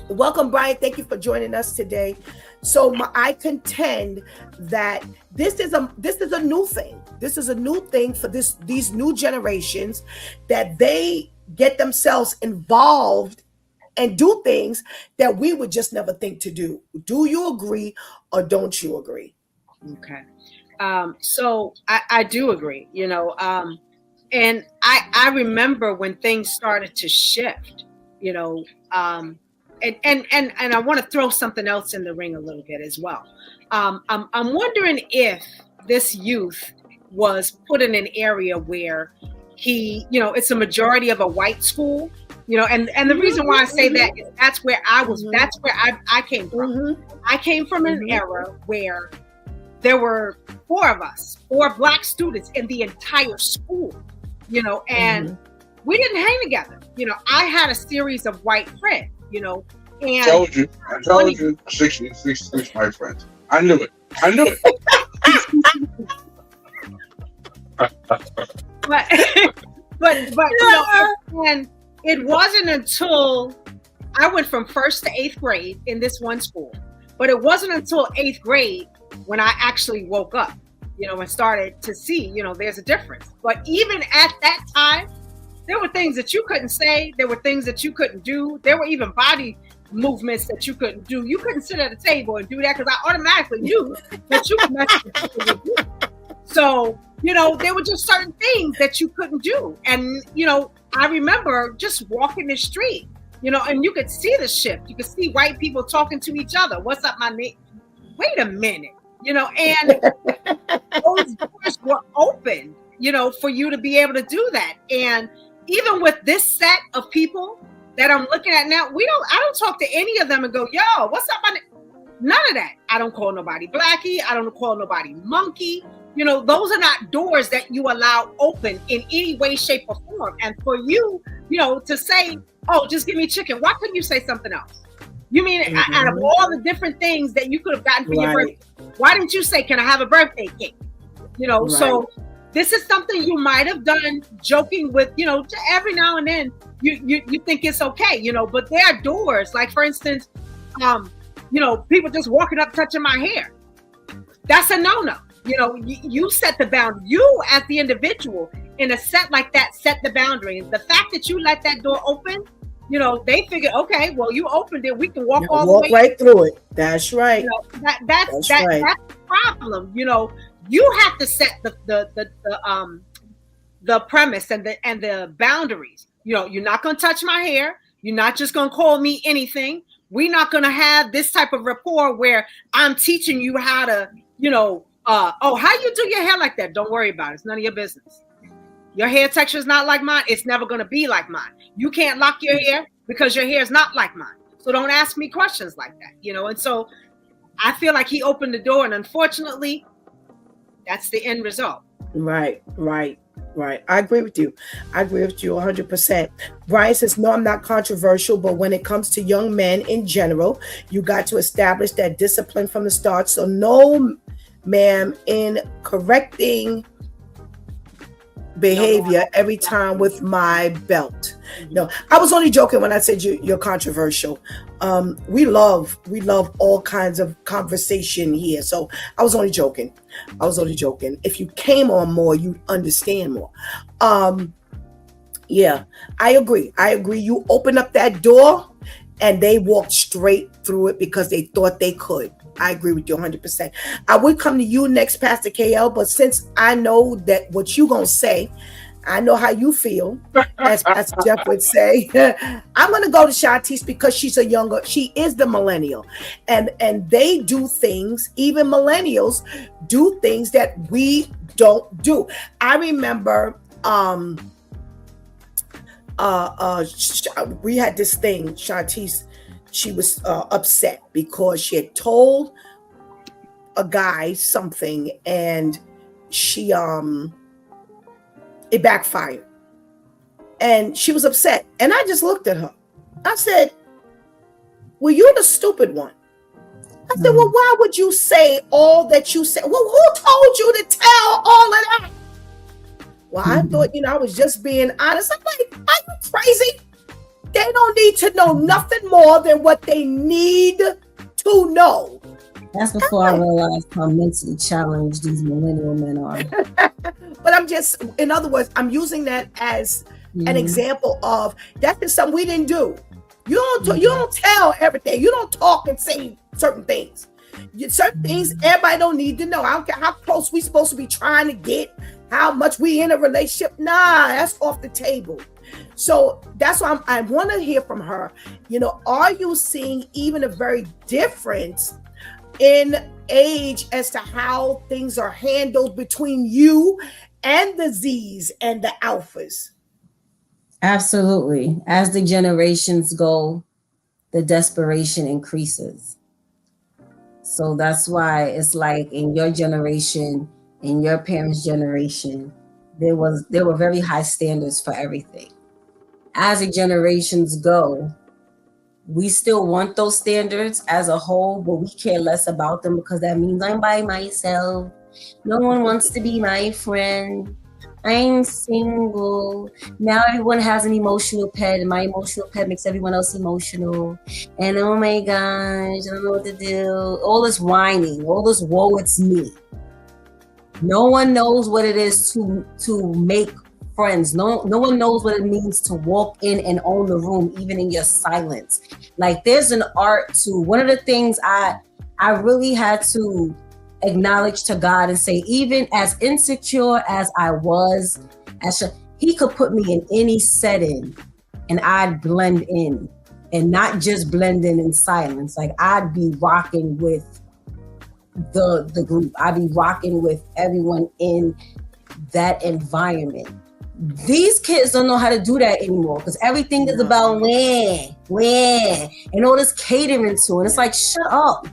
welcome, Brian. Thank you for joining us today. So I contend that this is a new thing. This is a new thing for these new generations, that they get themselves involved and do things that we would just never think to do. Do you agree or don't you agree? Okay. So I do agree, and I remember when things started to shift, and I want to throw something else in the ring a little bit as well. I'm wondering if this youth was put in an area where it's a majority of a white school, and the reason why I say that is that's where I was, that's where I came from. I came from an era where there were 4 of us, 4 black students in the entire school, and we didn't hang together. I had a series of white friends, and I told you, 66 white friends. I knew it. but and it wasn't until I went from 1st to 8th grade in this one school, but it wasn't until 8th grade when I actually woke up, and started to see, there's a difference. But even at that time, there were things that you couldn't say. There were things that you couldn't do. There were even body movements that you couldn't do. You couldn't sit at a table and do that because I automatically knew that you could mess with people with you. So, there were just certain things that you couldn't do. And, I remember just walking the street, and you could see the shift. You could see white people talking to each other. What's up, my name? Wait a minute, and those doors were open, for you to be able to do that. And even with this set of people that I'm looking at now, I don't talk to any of them and go, yo, what's up, my name? None of that. I don't call nobody blackie. I don't call nobody monkey. Those are not doors that you allow open in any way, shape, or form. And for you, to say, oh, just give me chicken. Why couldn't you say something else? You mean out of all the different things that you could have gotten for your birthday, why didn't you say, can I have a birthday cake? So this is something you might have done joking with, every now and then you think it's okay, but there are doors, like for instance, people just walking up, touching my hair. That's a no-no. You set the boundary. You as the individual in a set like that, set the boundary. The fact that you let that door open, they figure, okay, well, you opened it. We can walk all the way right through it. That's right. That's the problem. You have to set the premise and the boundaries. You're not going to touch my hair. You're not just going to call me anything. We're not going to have this type of rapport where I'm teaching you how to, how you do your hair like that. Don't worry about it. It's none of your business. Your hair texture is not like mine. It's never going to be like mine. You can't lock your hair because your hair is not like mine. So don't ask me questions like that, And so I feel like he opened the door, and unfortunately, that's the end result. Right. I agree with you. 100%. Brian says, no, I'm not controversial, but when it comes to young men in general, you got to establish that discipline from the start. So no, ma'am, in correcting behavior every time with my belt. No, I was only joking when I said you're controversial. We love all kinds of conversation here. So I was only joking. If you came on more, you'd understand more. Yeah, I agree. You open up that door and they walked straight through it because they thought they could. I agree with you 100%. I would come to you next, Pastor KL, but since I know that what you gonna say, I know how you feel, as Pastor Jeff would say. I'm gonna go to Shantice because she is the millennial, and they do things. Even millennials do things that we don't do. I remember we had this thing, Shantice, she was upset because she had told a guy something, and she it backfired, and she was upset. And I just looked at her. I said, well, you're the stupid one. I said, well, why would you say all that you said? Well, who told you to tell all of that? Well, I thought, I was just being honest. I'm like, are you crazy? They don't need to know nothing more than what they need to know. That's before I realized how mentally challenged these millennial men are. But I'm just, in other words, I'm using that as an example of that is something we didn't do. You don't tell everything. You don't talk and say certain things. Certain things everybody don't need to know. I don't care how close we supposed to be trying to get, how much we in a relationship. Nah, that's off the table. So that's why I want to hear from her. Are you seeing even a very difference in age as to how things are handled between you and the Z's and the alphas? Absolutely. As the generations go, the desperation increases. So that's why it's like in your generation, in your parents' generation, there were very high standards for everything. As the generations go, we still want those standards as a whole, but we care less about them because that means I'm by myself. No one wants to be my friend. I'm single. Now everyone has an emotional pet, and my emotional pet makes everyone else emotional. And oh my gosh, I don't know what to do. All this whining, all this woe, it's me. No one knows what it is to make friends. No one knows what it means to walk in and own the room, even in your silence. Like there's an art to one of the things I really had to acknowledge to God and say, even as insecure as I was, he could put me in any setting and I'd blend in, and not just blend in silence. Like I'd be rocking with the group. I'd be rocking with everyone in that environment. These kids don't know how to do that anymore because everything is about when, and all this catering to, and it's like, shut up.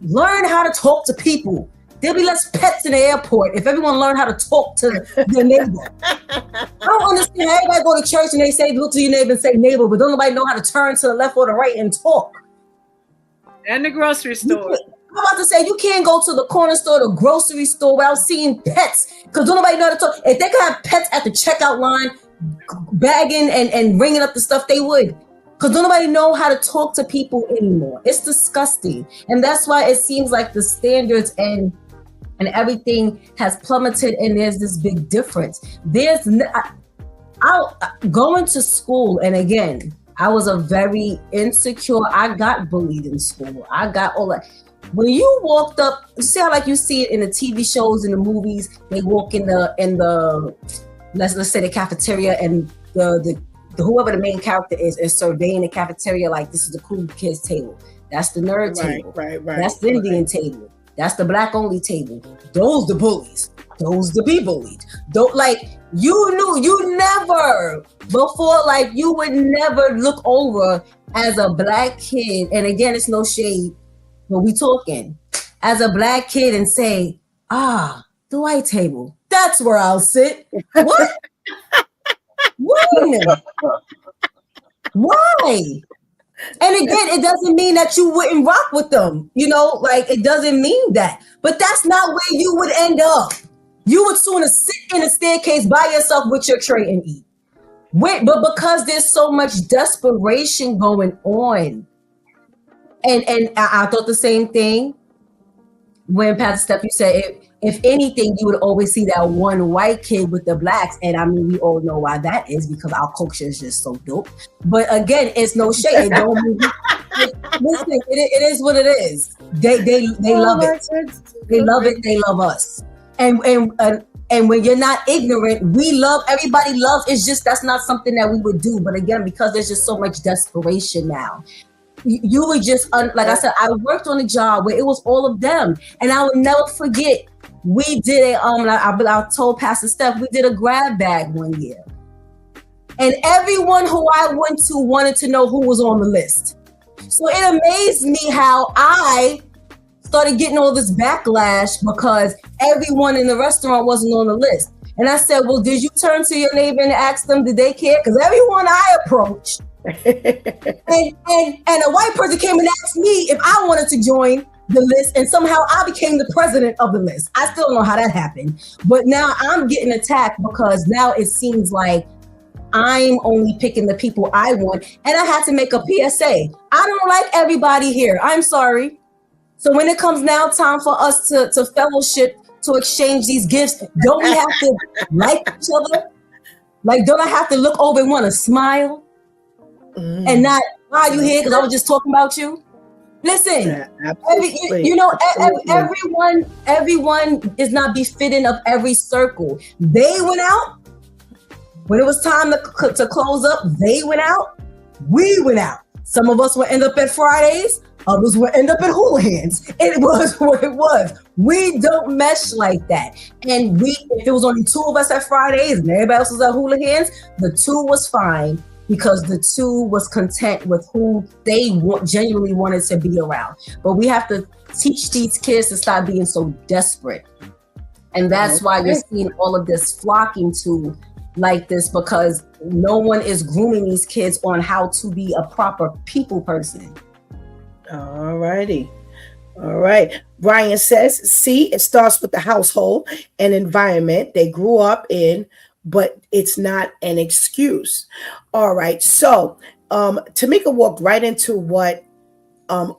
Learn how to talk to people. There'll be less pets in the airport if everyone learned how to talk to their neighbor. I don't understand how everybody go to church and they say, look to your neighbor and say neighbor, but don't nobody know how to turn to the left or the right and talk. And the grocery store. I'm about to say, you can't go to the corner store, the grocery store without seeing pets because don't nobody know how to talk. If they could have pets at the checkout line, bagging and ringing up the stuff, they would. Because don't nobody know how to talk to people anymore. It's disgusting. And that's why it seems like the standards and everything has plummeted, and there's this big difference. Going to school, and again, I was a very insecure, I got bullied in school. I got all that. When you walked up, you see how like you see it in the TV shows, in the movies, they walk in the let's say the cafeteria, and the whoever the main character is surveying the cafeteria like this is the cool kids table. That's the nerd table. Right. That's the Indian table. That's the black only table. Those the bullies. Those the be bullied. Don't like you never before, like you would never look over as a black kid. And again, it's no shade, but we talking as a black kid and say, the white table. That's where I'll sit. What? Why? And again, it doesn't mean that you wouldn't rock with them, like it doesn't mean that. But that's not where you would end up. You would sooner sit in a staircase by yourself with your tray and eat. But because there's so much desperation going on, and I thought the same thing when Pastor Steph, you said if anything, you would always see that one white kid with the blacks. And I mean, we all know why that is, because our culture is just so dope. But again, it's no shade. Listen, it is what it is. They love it. They love it. They love us. And when you're not ignorant, we love, everybody loves. It's just, that's not something that we would do. But again, because there's just so much desperation now, you would just, like I said, I worked on a job where it was all of them. And I would never forget, we did I told Pastor Steph, we did a grab bag one year. And everyone who I went to wanted to know who was on the list. So it amazed me how I started getting all this backlash because everyone in the restaurant wasn't on the list. And I said, well, did you turn to your neighbor and ask them, did they care? Because everyone I approached, and a white person came and asked me if I wanted to join the list, and somehow I became the president of the list. I still don't know how that happened. But now I'm getting attacked because now it seems like I'm only picking the people I want. And I had to make a PSA. I don't like everybody here. I'm sorry. So when it comes now time for us to fellowship, to exchange these gifts, don't we have to like each other? Like, don't I have to look over and want to smile? And not, why are you here? Because I was just talking about you. Listen, everyone is not befitting of every circle. They went out. When it was time to close up, they went out. We went out. Some of us will end up at Fridays. Others will end up at hooligans. It was what it was. We don't mesh like that. And if it was only 2 of us at Fridays and everybody else was at hooligans, the 2 was fine because the 2 was content with who they genuinely wanted to be around. But we have to teach these kids to stop being so desperate. And that's why you're seeing all of this flocking to like this, because no one is grooming these kids on how to be a proper people person. All righty. All right. Brian says, see, it starts with the household and environment they grew up in, but it's not an excuse. All right. So Tamika walked right into what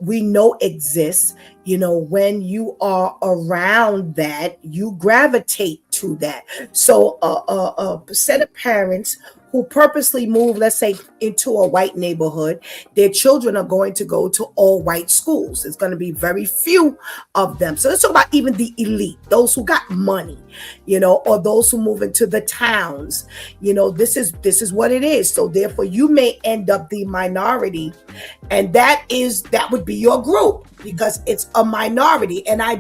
we know exists. You know, when you are around that, you gravitate to that. So a set of parents who purposely move, let's say, into a white neighborhood, their children are going to go to all white schools. There's going to be very few of them. So let's talk about even the elite, those who got money, you know, or those who move into the towns. You know, this is what it is. So therefore, you may end up the minority, and that would be your group because it's a minority. And I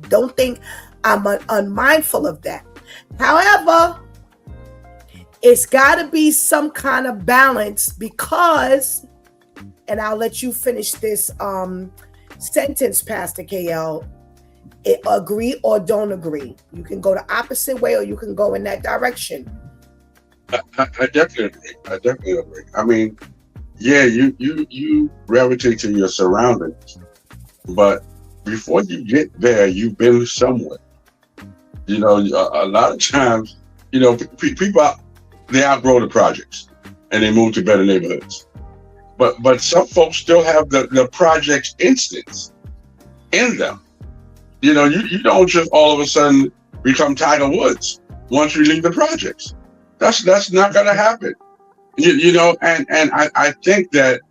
don't think I'm unmindful of that. However, it's got to be some kind of balance because, and I'll let you finish this sentence, Pastor KL, agree or don't agree. You can go the opposite way or you can go in that direction. I definitely agree. I mean, yeah, you gravitate to your surroundings, but before you get there, you've been somewhere. You know, a lot of times, you know, people they outgrow the projects and they move to better neighborhoods. But some folks still have the projects instincts in them. You know, you don't just all of a sudden become Tiger Woods once you leave the projects. That's not gonna happen. You know, and I think that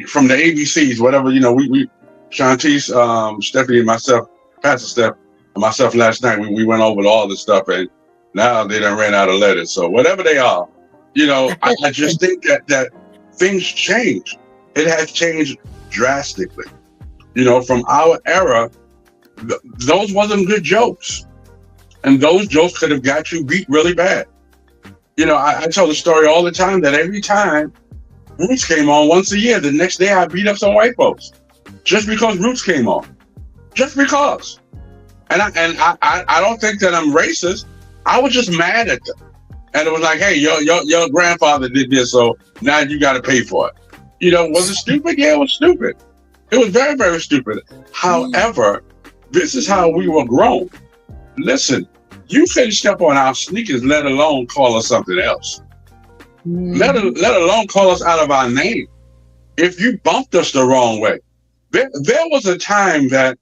from the ABCs, whatever, you know, we Shantice, Stephanie and myself, Pastor Steph, and myself last night, we went over all this stuff, and now they done ran out of letters. So whatever they are, you know, I just think that things change. It has changed drastically. You know, from our era, those wasn't good jokes. And those jokes could have got you beat really bad. You know, I tell the story all the time that every time Roots came on once a year, the next day I beat up some white folks. Just because Roots came on. Just because. And I don't think that I'm racist. I was just mad at them. And it was like, hey, your grandfather did this, so now you got to pay for it. You know, was it stupid? Yeah, it was stupid. It was very, very stupid. However, this is how we were grown. Listen, you couldn't step on our sneakers, let alone call us something else. Let alone call us out of our name. If you bumped us the wrong way. There was a time that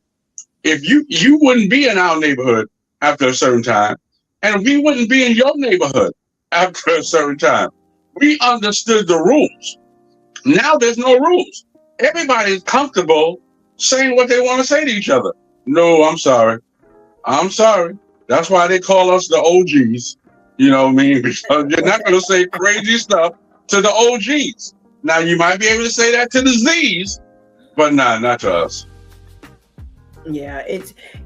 if you wouldn't be in our neighborhood after a certain time, and we wouldn't be in your neighborhood after a certain time. We understood the rules. Now there's no rules. Everybody's comfortable saying what they want to say to each other. No, I'm sorry. I'm sorry. That's why they call us the OGs. You know what I mean? Because you're not going to say crazy stuff to the OGs. Now, you might be able to say that to the Zs, but nah, not to us. Yeah,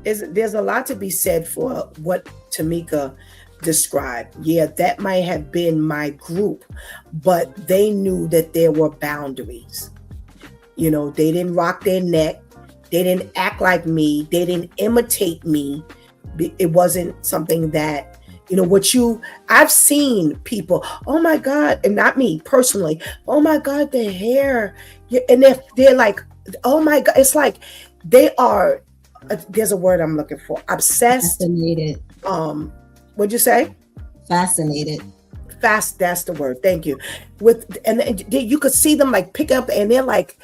there's a lot to be said for what Tamika described. Yeah, that might have been my group, but they knew that there were boundaries. You know, they didn't rock their neck. They didn't act like me. They didn't imitate me. It wasn't something that, you know, I've seen people, oh my God, and not me personally, oh my God, their hair. Yeah, and they're like, oh my God, it's like they are, there's a word I'm looking for, obsessed. Fascinated. What'd you say? Fascinated. That's the word. Thank you. And you could see them like pick up and they're like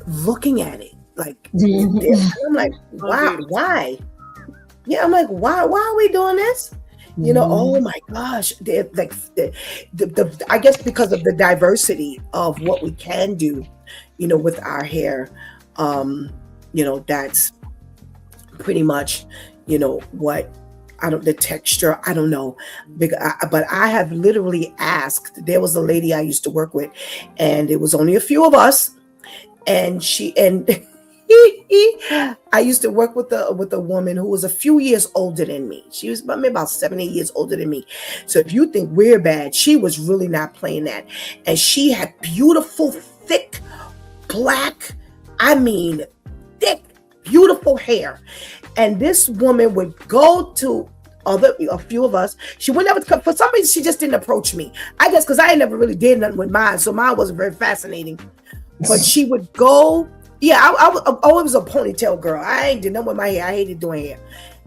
looking at it. Like, I'm like, why? Yeah, I'm like, why are we doing this? You know, oh my gosh. They're like I guess because of the diversity of what we can do, you know, with our hair. You know, that's pretty much, you know, the texture, I don't know. But I have literally asked, there was a lady I used to work with, and it was only a few of us. And I used to work with a woman who was a few years older than me. She was maybe about 7-8 years older than me. So if you think we're bad, she was really not playing that. And she had beautiful, thick, black, I mean, thick, beautiful hair. And this woman would go to a few of us. She would never come. For some reason, she just didn't approach me. I guess because I never really did nothing with mine. So mine wasn't very fascinating. But she would go. Yeah, I was a ponytail girl. I ain't did nothing with my hair. I hated doing hair.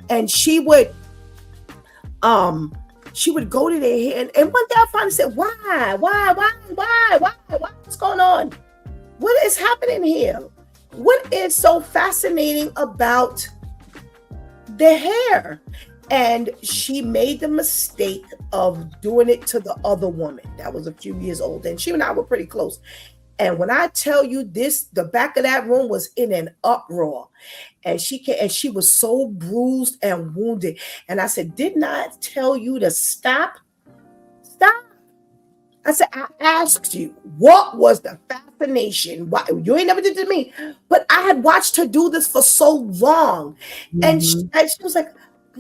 And she would go to their hair. And one day I finally said, why? What's going on? What is happening here? What is so fascinating about the hair? And she made the mistake of doing it to the other woman that was a few years old. And she and I were pretty close. And when I tell you this, the back of that room was in an uproar. And she was so bruised and wounded. And I said, didn't I tell you to stop? Stop. I said, I asked you, what was the fascination? Why you ain't never did it to me? But I had watched her do this for so long. And she was like,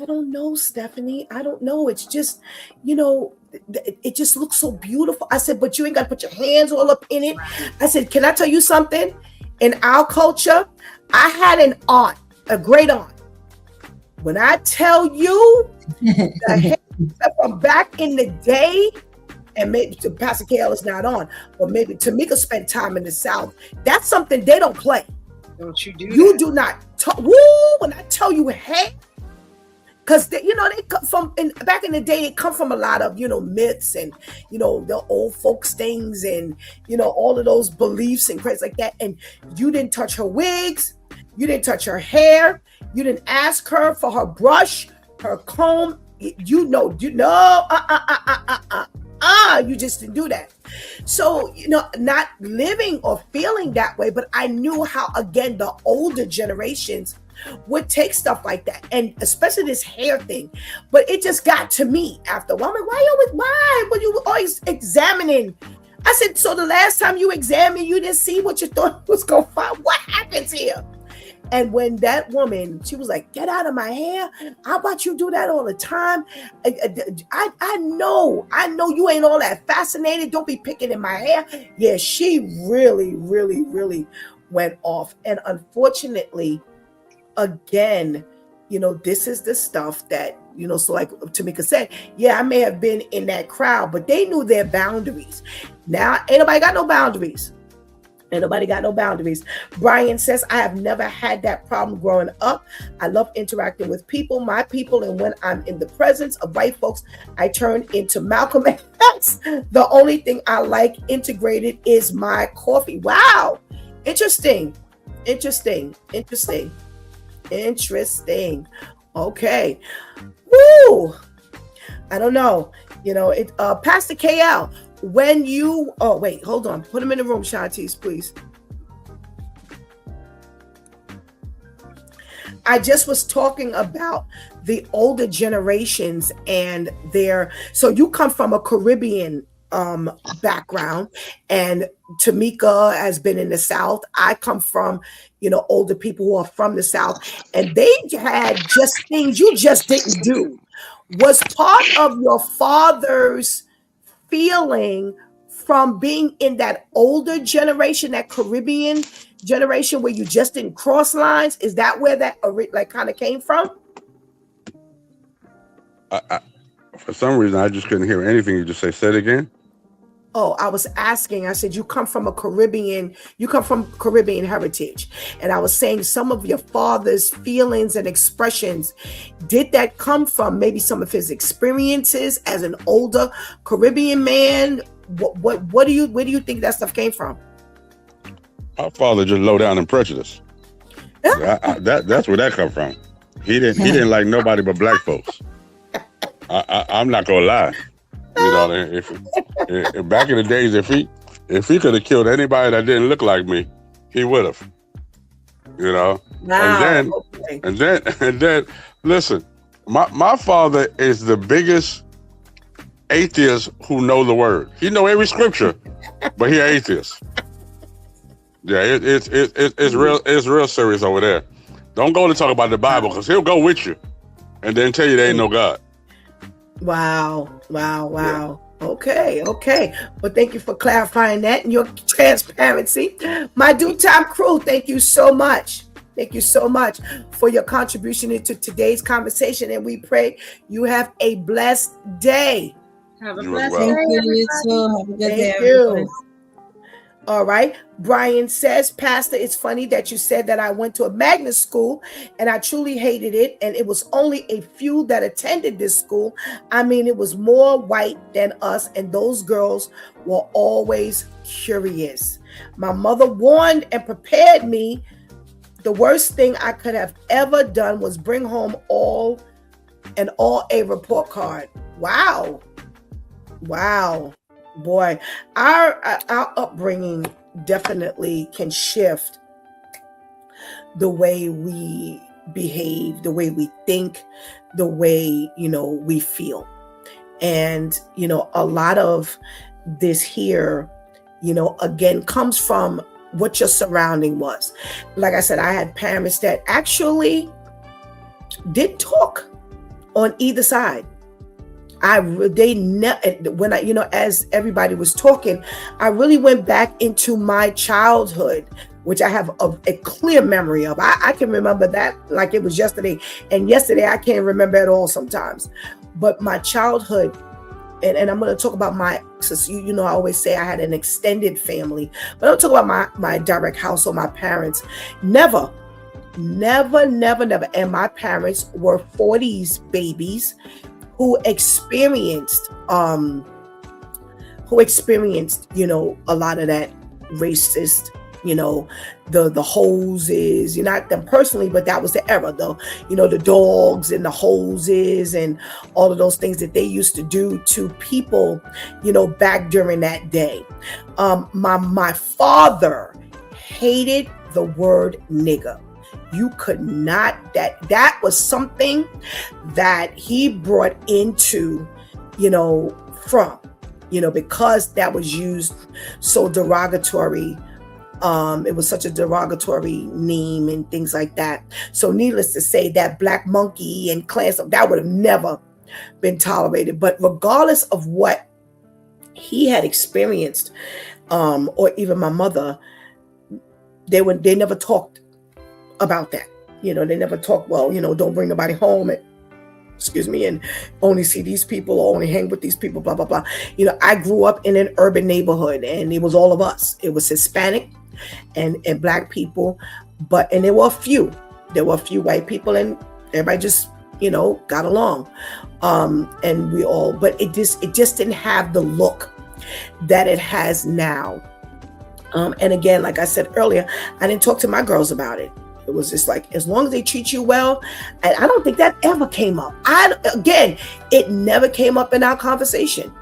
I don't know, Stephanie. I don't know. It's just, you know, it just looks so beautiful. I said, but you ain't got to put your hands all up in it. I said, can I tell you something? In our culture, I had an aunt, a great aunt. When I tell you the hair from back in the day, and maybe Pastor KL is not on, or maybe Tamika spent time in the South. That's something they don't play. Don't you do You that. do not. When I tell you, hey, because they come from back in the day. They come from a lot of myths and the old folks things and all of those beliefs and crazy like that. And you didn't touch her wigs, you didn't touch her hair, you didn't ask her for her brush, her comb. You just didn't do that. So, not living or feeling that way, but I knew how, again, the older generations would take stuff like that, and especially this hair thing. But it just got to me after a while. I'm like, why were you always examining? I said, so the last time you examined, you didn't see what you thought was going to find? What happens here? And when that woman, she was like, get out of my hair. I watch you do that all the time. I know you ain't all that fascinated. Don't be picking in my hair. Yeah, she really, really, really went off. And unfortunately, again, this is the stuff that, so like Tamika said, yeah, I may have been in that crowd, but they knew their boundaries. Now, ain't nobody got no boundaries. Ain't nobody got no boundaries. Brian says, I have never had that problem growing up. I love interacting with people, my people, and when I'm in the presence of white folks, I turn into Malcolm X. The only thing I like integrated is my coffee. Wow. Interesting. Okay. Woo. I don't know. Pastor KL, when you, wait, hold on. Put him in the room, Shantice, please. I just was talking about the older generations and so you come from a Caribbean background, and Tamika has been in the South. I come from, older people who are from the South, and they had just things you just didn't do. Was part of your father's feeling from being in that older generation, that Caribbean generation where you just didn't cross lines? Is that where that like kind of came from? For some reason, I just couldn't hear anything you just say. Say it again. Oh, I was asking, I said, you come from Caribbean heritage. And I was saying some of your father's feelings and expressions, did that come from maybe some of his experiences as an older Caribbean man? Where do you think that stuff came from? My father just low down and prejudiced. That's where that come from. He didn't like nobody but black folks. I'm not gonna lie. You know, if back in the days, if he could have killed anybody that didn't look like me, he would have. You know, wow. and then, listen, my father is the biggest atheist who know the word. He know every scripture, but he atheist. Yeah, it's real serious over there. Don't go to talk about the Bible because he'll go with you, and then tell you there ain't no God. Wow. Yeah. Okay. Well, thank you for clarifying that and your transparency. My Due Time crew, thank you so much. Thank you so much for your contribution into today's conversation. And we pray you have a blessed day. Have a blessed Thank day. you, too. Have a good day, Thank you. everybody. All right. Brian says, Pastor, it's funny that you said that I went to a magnet school and I truly hated it. And it was only a few that attended this school. I mean, it was more white than us. And those girls were always curious. My mother warned and prepared me. The worst thing I could have ever done was bring home all A report card. Wow. Boy, our upbringing definitely can shift the way we behave, the way we think, the way, we feel. And, a lot of this here, again, comes from what your surrounding was. Like I said, I had parents that actually did talk on either side. As everybody was talking, I really went back into my childhood, which I have a clear memory of. I can remember that like it was yesterday, and yesterday I can't remember at all sometimes. But my childhood, and I'm going to talk about my, since I always say I had an extended family, but I'm talking about my direct household, my parents. Never. And my parents were 40s babies who experienced, a lot of that racist, the hoses, not them personally, but that was the era though, the dogs and the hoses and all of those things that they used to do to people, back during that day. My father hated the word nigger. You could not, that was something that he brought into, because that was used so derogatory. It was such a derogatory name and things like that. So needless to say, that black monkey and clan stuff, that would have never been tolerated. But regardless of what he had experienced, or even my mother, they never talked about that. They never talk, don't bring nobody home and only see these people or only hang with these people, blah, blah, blah. I grew up in an urban neighborhood and it was all of us. It was Hispanic and black people, and there were a few white people, and everybody just, got along. And we all, but it just didn't have the look that it has now. And again, like I said earlier, I didn't talk to my girls about it. It was just like, as long as they treat you well. And I don't think that ever came up. It never came up in our conversation.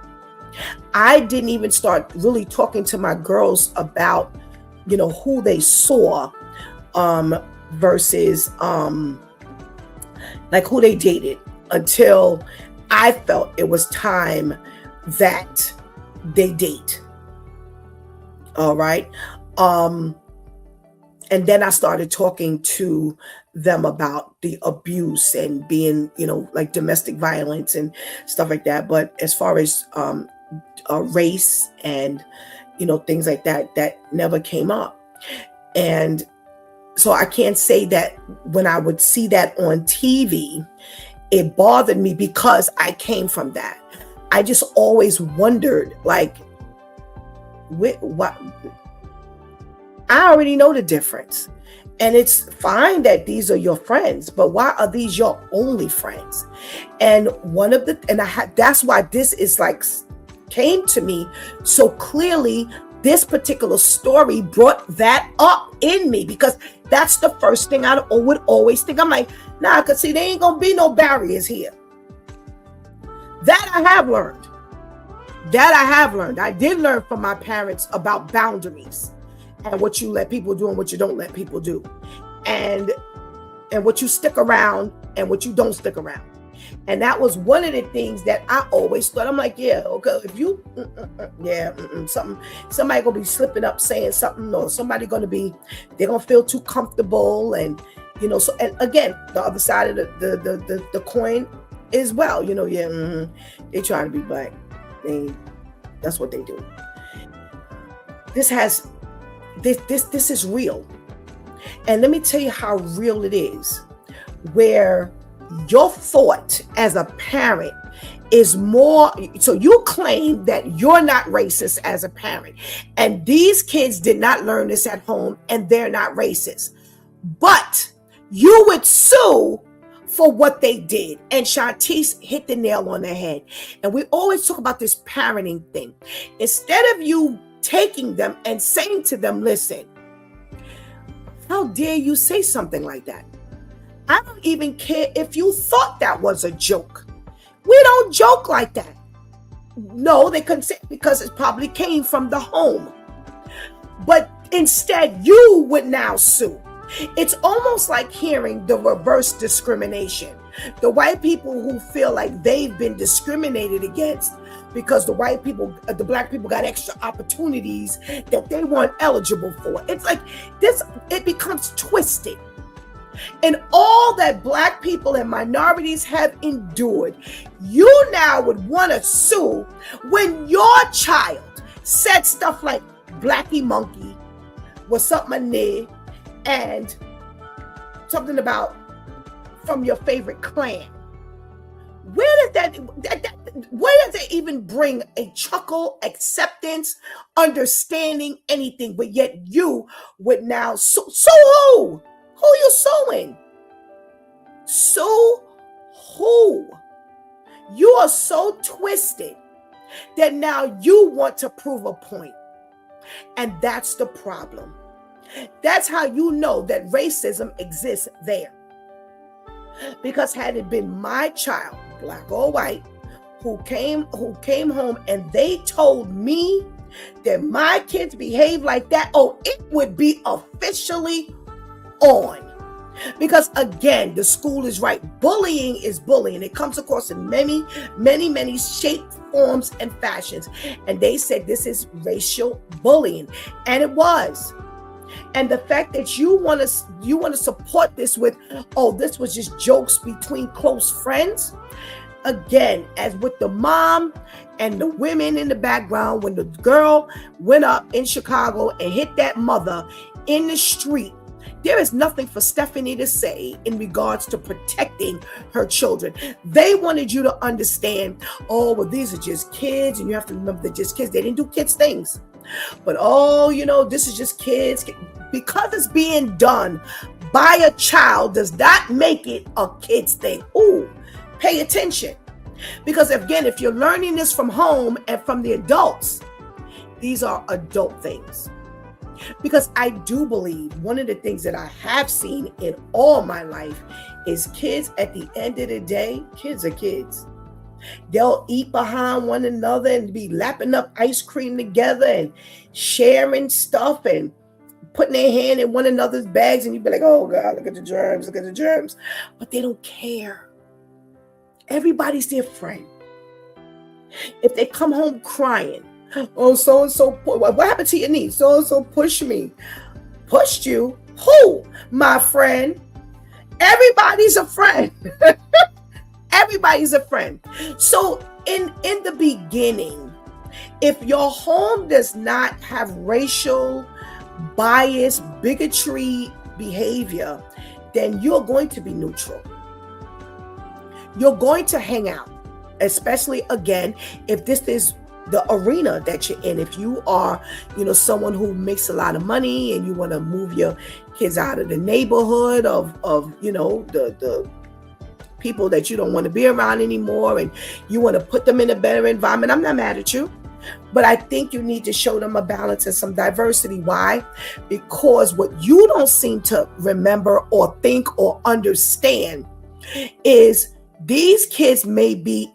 I didn't even start really talking to my girls about, who they saw, versus, like who they dated, until I felt it was time that they date. All right. And then I started talking to them about the abuse and being, like domestic violence and stuff like that. But as far as race and, things like that, that never came up. And so I can't say that when I would see that on TV, it bothered me because I came from that. I just always wondered, like, what? I already know the difference. And it's fine that these are your friends, but why are these your only friends? And that's why this is like came to me so clearly. This particular story brought that up in me because that's the first thing I would always think. I'm like, nah, because see, there ain't going to be no barriers here. That I have learned. I did learn from my parents about boundaries and what you let people do and what you don't let people do. And what you stick around and what you don't stick around. And that was one of the things that I always thought. I'm like, yeah, okay, if you, somebody gonna be slipping up saying something, or somebody they're gonna feel too comfortable, and so. And again, the other side of the coin as well, they try to be black. That's what they do. This is real, and let me tell you how real it is. Where your thought as a parent is more, so you claim that you're not racist as a parent, and these kids did not learn this at home and they're not racist, but you would sue for what they did. And Shantice hit the nail on the head. And we always talk about this parenting thing. Instead of you taking them and saying to them, listen, how dare you say something like that? I don't even care if you thought that was a joke. We don't joke like that. No, they couldn't say it because it probably came from the home. But instead, you would now sue. It's almost like hearing the reverse discrimination. The white people who feel like they've been discriminated against because the black people got extra opportunities that they weren't eligible for. It's like this, it becomes twisted. And all that black people and minorities have endured, you now would want to sue when your child said stuff like Blackie Monkey was something near and something about from your favorite clan. Where does it even bring a chuckle, acceptance, understanding, anything? But yet you would now sue who? Who you suing? Sue who? You are so twisted that now you want to prove a point. And that's the problem. That's how you know that racism exists there. Because had it been my child, black or white, who came home and they told me that my kids behave like that, it would be officially on. Because again, the school is right. Bullying is bullying. It comes across in many, many, many shapes, forms, and fashions. And they said this is racial bullying. And it was. And the fact that you want to support this with, this was just jokes between close friends. Again, as with the mom and the women in the background, when the girl went up in Chicago and hit that mother in the street, there is nothing for Stephanie to say in regards to protecting her children. They wanted you to understand, these are just kids, and you have to remember they're just kids. They didn't do kids things. But this is just kids. Because it's being done by a child does not make it a kid's thing. Ooh, pay attention. Because again, if you're learning this from home and from the adults, these are adult things. Because I do believe one of the things that I have seen in all my life is kids at the end of the day, kids are kids. They'll eat behind one another and be lapping up ice cream together and sharing stuff and putting their hand in one another's bags, and you'd be like, oh God, look at the germs. But they don't care. Everybody's their friend. If they come home crying, so-and-so, what happened to your knee? So-and-so pushed me. pushed you? Who, my friend? Everybody's a friend. Everybody's a friend. So in the beginning, if your home does not have racial bias, bigotry behavior, then you're going to be neutral. You're going to hang out, especially again, if this is the arena that you're in. If you are, someone who makes a lot of money and you want to move your kids out of the neighborhood of the people that you don't want to be around anymore, and you want to put them in a better environment, I'm not mad at you. But I think you need to show them a balance and some diversity. Why? Because what you don't seem to remember or think or understand is these kids may be,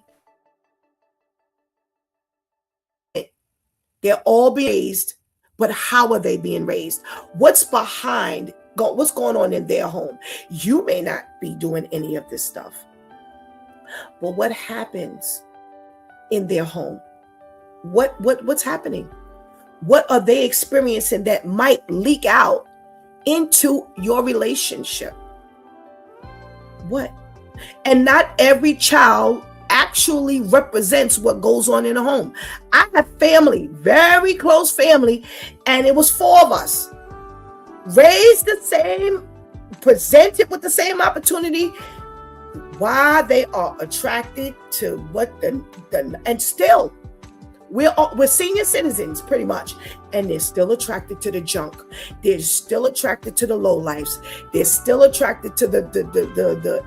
they're all being raised, but how are they being raised? What's behind, what's going on in their home? You may not be doing any of this stuff, but what happens in their home? What's happening? What are they experiencing that might leak out into your relationship? What? And not every child actually represents what goes on in a home. I have family, very close family, and it was 4 of us. Raised the same, presented with the same opportunity. Why they are attracted to what and still we're senior citizens pretty much, and they're still attracted to the junk. They're still attracted to the low lives. They're still attracted to the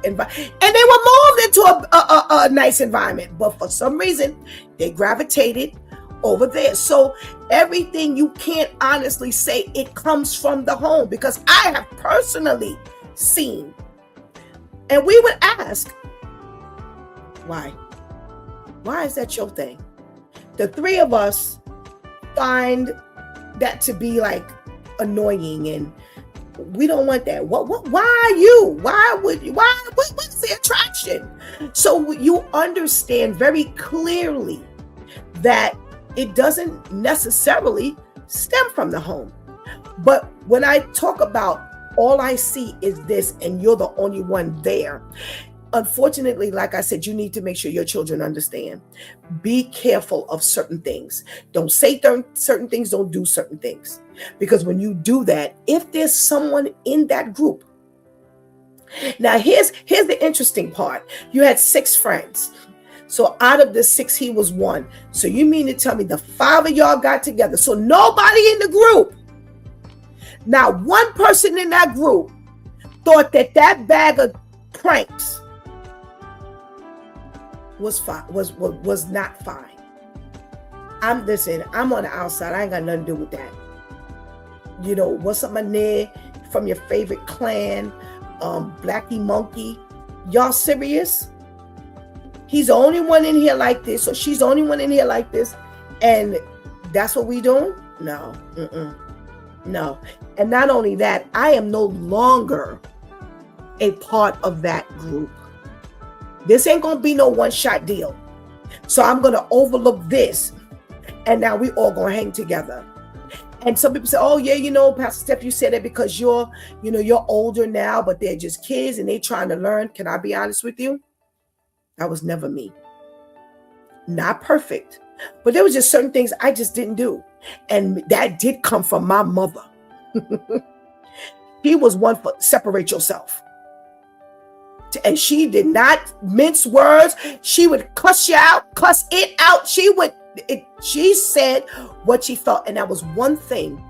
environment, and they were moved into a nice environment, but for some reason they gravitated over there. So everything, you can't honestly say it comes from the home, because I have personally seen, and we would ask, why is that your thing? The 3 of us find that to be like annoying, and we don't want that. Why you? Why would you? What's the attraction? So you understand very clearly that it doesn't necessarily stem from the home. But when I talk about all I see is this, and you're the only one there, unfortunately, like I said, you need to make sure your children understand. Be careful of certain things. Don't say certain things. Don't do certain things. Because when you do that, if there's someone in that group. Now, here's the interesting part. You had 6 friends. So out of the 6, he was 1. So you mean to tell me the 5 of y'all got together? So nobody in the group. Now, one person in that group thought that bag of pranks was not fine. I'm on the outside. I ain't got nothing to do with that. What's up, my nigga from your favorite clan, Blackie Monkey? Y'all serious? He's the only one in here like this, or she's the only one in here like this, and that's what we doing? No, no. And not only that, I am no longer a part of that group. This ain't gonna be no one-shot deal. So I'm gonna overlook this, and now we all gonna hang together. And some people say, oh yeah, Pastor Steph, you said that because you're older now, but they're just kids and they trying to learn. Can I be honest with you? That was never me. Not perfect, but there was just certain things I just didn't do. And that did come from my mother. He was one for separate yourself. And she did not mince words. She would cuss you out, cuss it out. She said what she felt. And that was one thing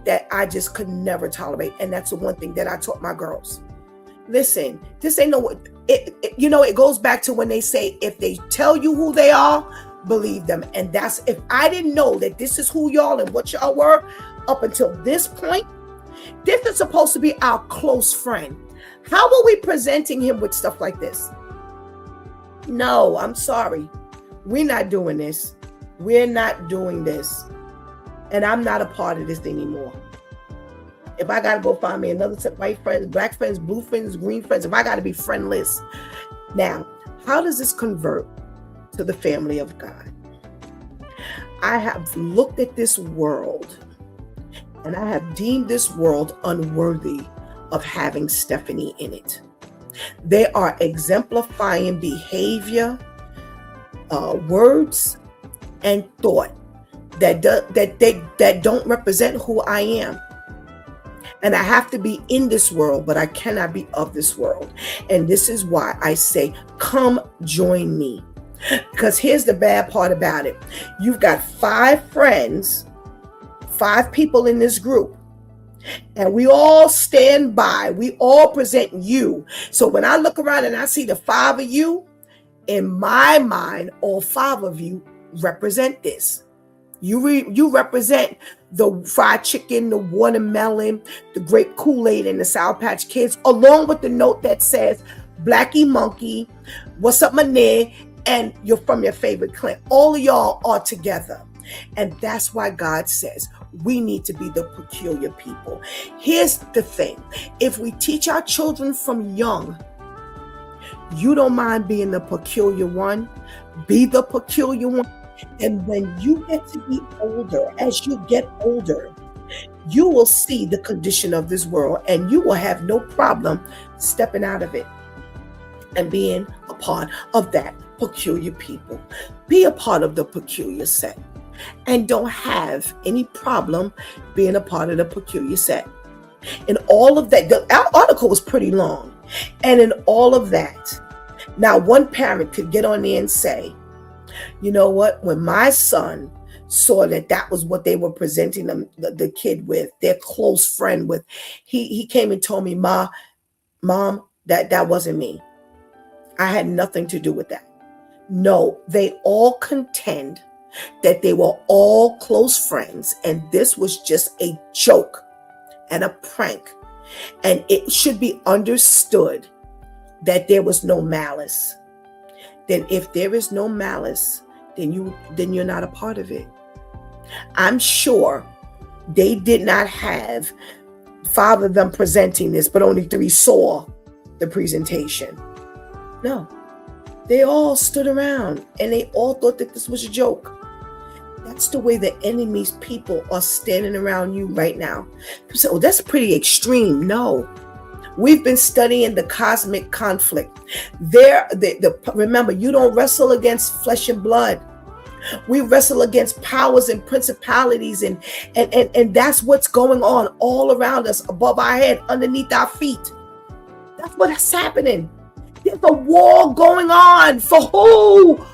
that I just could never tolerate. And that's the one thing that I taught my girls. Listen, this ain't it goes back to when they say, if they tell you who they are, believe them. And that's, if I didn't know that this is who y'all and what y'all were up until this point, this is supposed to be our close friend. How are we presenting him with stuff like this? No, I'm sorry. We're not doing this. We're not doing this. And I'm not a part of this anymore. If I got to go find me another set of white friends, black friends, blue friends, green friends, if I got to be friendless. Now, how does this convert to the family of God? I have looked at this world and I have deemed this world unworthy of having Stephanie in it. They are exemplifying behavior, words, and thought that don't represent who I am. And I have to be in this world, but I cannot be of this world. And this is why I say, come join me. Because here's the bad part about it. You've got 5 friends, 5 people in this group, and we all stand by. We all present you. So when I look around and I see the 5 of you, in my mind, all 5 of you represent this. You represent the fried chicken, the watermelon, the grape Kool-Aid, and the Sour Patch Kids, along with the note that says, Blackie Monkey, what's up, my nigga, and you're from your favorite clan. All of y'all are together. And that's why God says we need to be the peculiar people. Here's the thing. If we teach our children from young, you don't mind being the peculiar one, be the peculiar one. And when you get to be older, as you get older, you will see the condition of this world and you will have no problem stepping out of it and being a part of that peculiar people. Be a part of the peculiar set and don't have any problem being a part of the peculiar set. And all of that, our article was pretty long. And in all of that, now one parent could get on there and say, you know what? When my son saw that was what they were presenting them, the kid with, their close friend with, he came and told me, Mom, that wasn't me. I had nothing to do with that. No, they all contend that they were all close friends, and this was just a joke and a prank. And it should be understood that there was no malice. Then if there is no malice, then you're not a part of it. I'm sure they did not have 5 of them presenting this, but only 3 saw the presentation. No, they all stood around and they all thought that this was a joke. That's the way the enemy's people are standing around you right now. You say, oh, that's pretty extreme. No. We've been studying the cosmic conflict. Remember, you don't wrestle against flesh and blood. We wrestle against powers and principalities, and that's what's going on all around us, above our head, underneath our feet. That's what's happening. There's a war going on for who?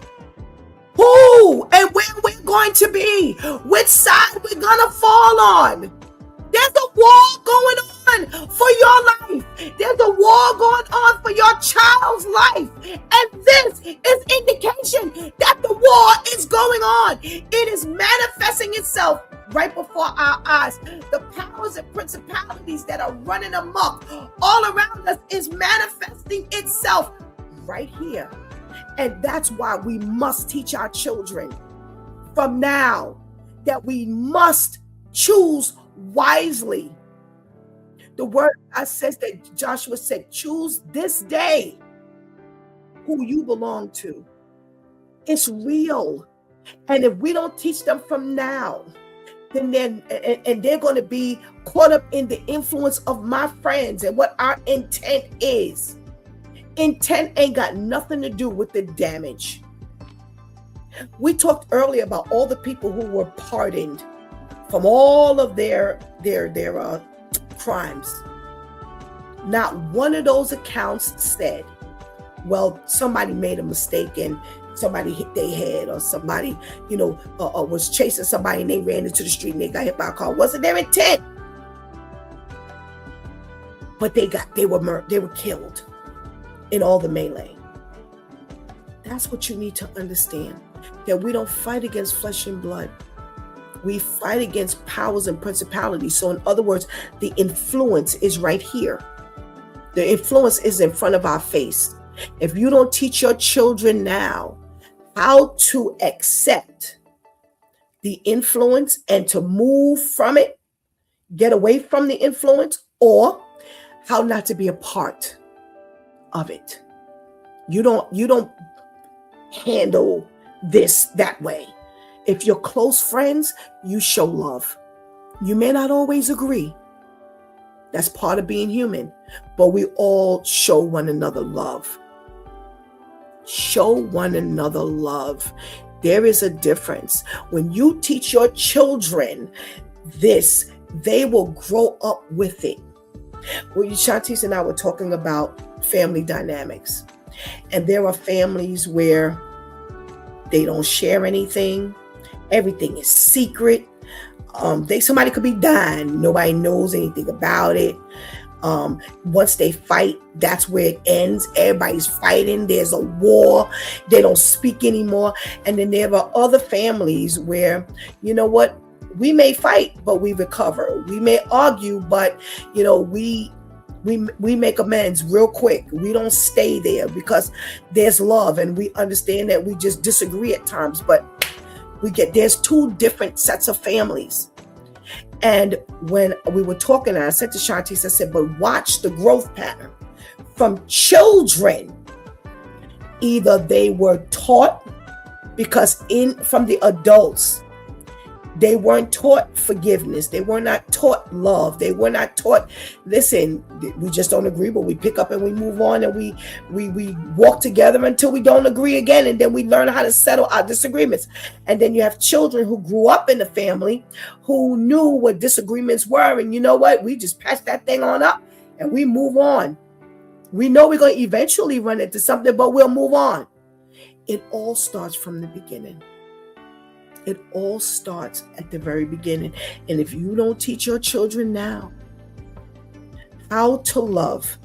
And where we're going to be, which side we're gonna fall on. There's a war going on for your life. There's a war going on for your child's life. And this is indication that the war is going on. It is manifesting itself right before our eyes. The powers and principalities that are running amok all around us is manifesting itself right here. And that's why we must teach our children from now that we must choose wisely. The word says that Joshua said, choose this day who you belong to. It's real. And if we don't teach them from now, then they're going to be caught up in the influence of my friends and what our intent is. Intent ain't got nothing to do with the damage. We talked earlier about all the people who were pardoned from all of their crimes. Not one of those accounts said, well, somebody made a mistake and somebody hit their head, or somebody, was chasing somebody and they ran into the street and they got hit by a car. Wasn't their intent. But they were killed in all the melee. That's what you need to understand. That we don't fight against flesh and blood. We fight against powers and principalities. So in other words, the influence is right here. The influence is in front of our face. If you don't teach your children now how to accept the influence and to move from it, get away from the influence, or how not to be a part of it. You don't handle this that way. If you're close friends, you show love. You may not always agree. That's part of being human. But we all show one another love. Show one another love. There is a difference. When you teach your children this, they will grow up with it. Well, Shantice and I were talking about family dynamics. And there are families where they don't share anything. Everything is secret. Somebody could be dying. Nobody knows anything about it. Once they fight, that's where it ends. Everybody's fighting. There's a war. They don't speak anymore. And then there are other families where, you know what? We may fight, but we recover. We may argue, but we make amends real quick. We don't stay there because there's love, and we understand that we just disagree at times. But there's two different sets of families. And when we were talking, I said to Shantice, I said, but watch the growth pattern from children. Either they were taught, because from the adults, they weren't taught forgiveness. They were not taught love. They were not taught, listen, we just don't agree, but we pick up and we move on, and we walk together until we don't agree again. And then we learn how to settle our disagreements. And then you have children who grew up in the family who knew what disagreements were. And you know what? We just patch that thing on up and we move on. We know we're going to eventually run into something, but we'll move on. It all starts from the beginning. It all starts at the very beginning. And if you don't teach your children now how to love,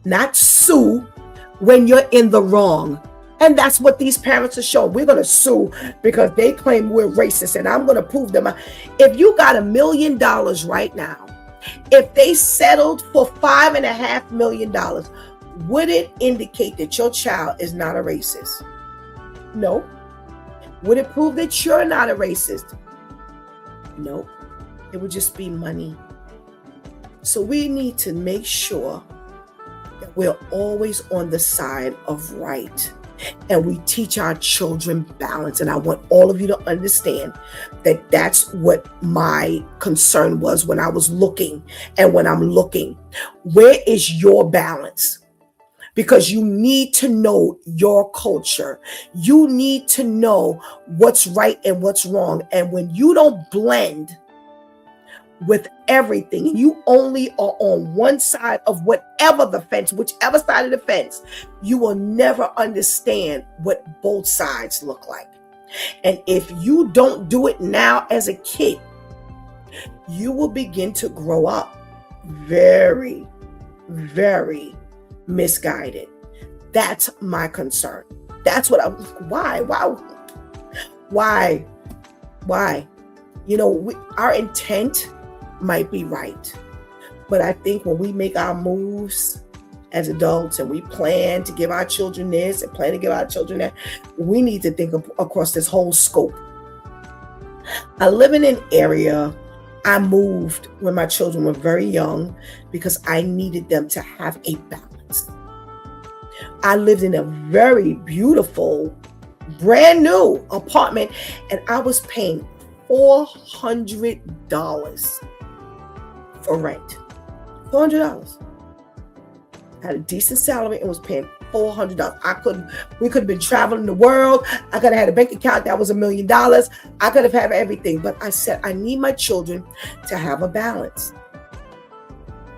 not sue when you're in the wrong. And that's what these parents are showing. We're going to sue because they claim we're racist, and I'm going to prove them. If you got $1 million right now, if they settled for $5.5 million, would it indicate that your child is not a racist? No. Would it prove that you're not a racist? No. It would just be money. So we need to make sure that we're always on the side of right. And we teach our children balance. And I want all of you to understand that that's what my concern was when I was looking, and when I'm looking. Where is your balance? Because you need to know your culture. You need to know what's right and what's wrong. And when you don't blend with everything, you only are on one side of whatever the fence, whichever side of the fence, you will never understand what both sides look like. And if you don't do it now as a kid, you will begin to grow up very, very misguided. That's my concern. That's what why? Our intent might be right, but I think when we make our moves as adults and we plan to give our children this and plan to give our children that, we need to think across this whole scope. I live in an area. I moved when my children were very young because I needed them to have a balance. I lived in a very beautiful, brand new apartment, and I was paying $400 for rent. $400. I had a decent salary and was paying $400. We could have been traveling the world. I could have had a bank account that was $1 million. I could have had everything. But I said, I need my children to have a balance.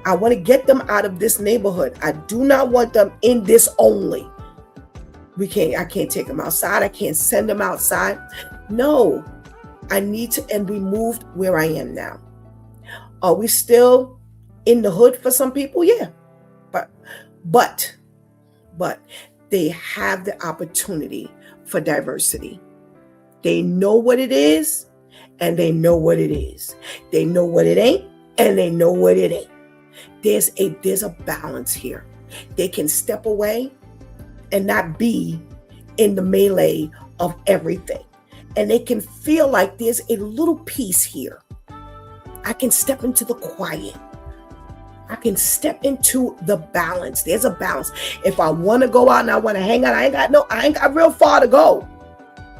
I want to get them out of this neighborhood. I do not want them in this only. I can't take them outside. I can't send them outside. No, I need to, and we moved where I am now. Are we still in the hood for some people? Yeah. But they have the opportunity for diversity. They know what it is, and they know what it is. They know what it ain't, and they know what it ain't. There's a balance here. They can step away and not be in the melee of everything. And they can feel like there's a little peace here. I can step into the quiet. I can step into the balance. There's a balance. If I want to go out and I want to hang out, I ain't got real far to go.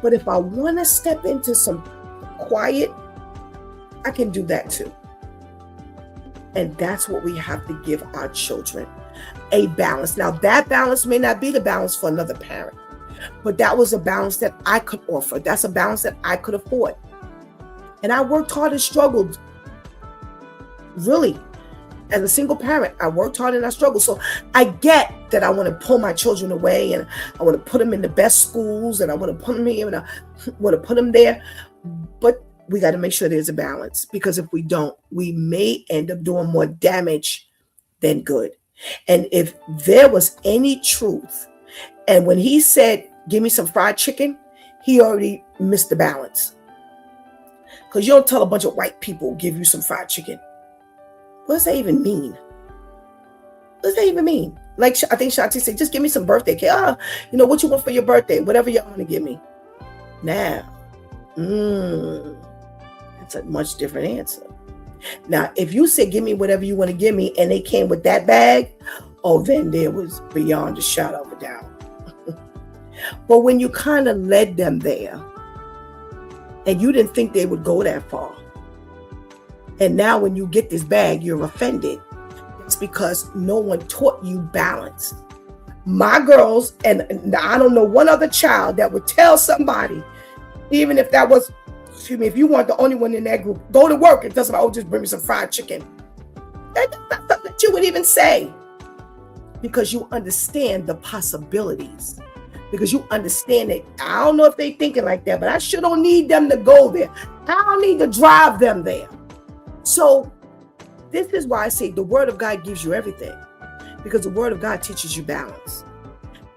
But if I want to step into some quiet, I can do that too. And that's what we have to give our children, a balance. Now, that balance may not be the balance for another parent, but that was a balance that I could offer. That's a balance that I could afford. And I worked hard and struggled. Really, as a single parent, I worked hard and I struggled. So I get that I want to pull my children away and I want to put them in the best schools and I want to put them here and I want to put them there. But we got to make sure there's a balance, because if we don't, we may end up doing more damage than good. And if there was any truth, and when he said, give me some fried chicken, he already missed the balance. Because you don't tell a bunch of white people, give you some fried chicken. What does that even mean? What does that even mean? Like, I think Shanti said, just give me some birthday cake. What you want for your birthday? Whatever you want to give me. Now, that's a much different answer. Now, if you say, give me whatever you want to give me, and they came with that bag, then there was beyond a shadow of a doubt. But when you kind of led them there, and you didn't think they would go that far, and now when you get this bag, you're offended. It's because no one taught you balance. My girls, and I don't know one other child that would tell somebody, even if that was, if you weren't the only one in that group, go to work and tell somebody, just bring me some fried chicken. That's not something that you would even say, because you understand the possibilities. Because you understand that I don't know if they thinking like that, but I sure don't need them to go there. I don't need to drive them there. So this is why I say the word of God gives you everything, because the word of God teaches you balance.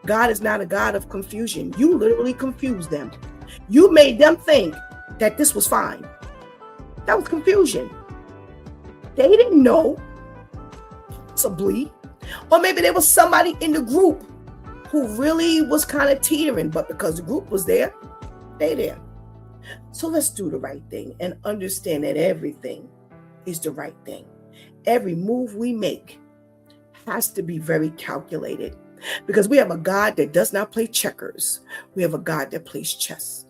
God is not a God of confusion. You literally confused them. You made them think that this was fine. That was confusion. They didn't know, possibly, or maybe there was somebody in the group who really was kind of teetering, but because the group was there, they there. So let's do the right thing and understand that everything is the right thing. Every move we make has to be very calculated, because we have a God that does not play checkers. We have a God that plays chess.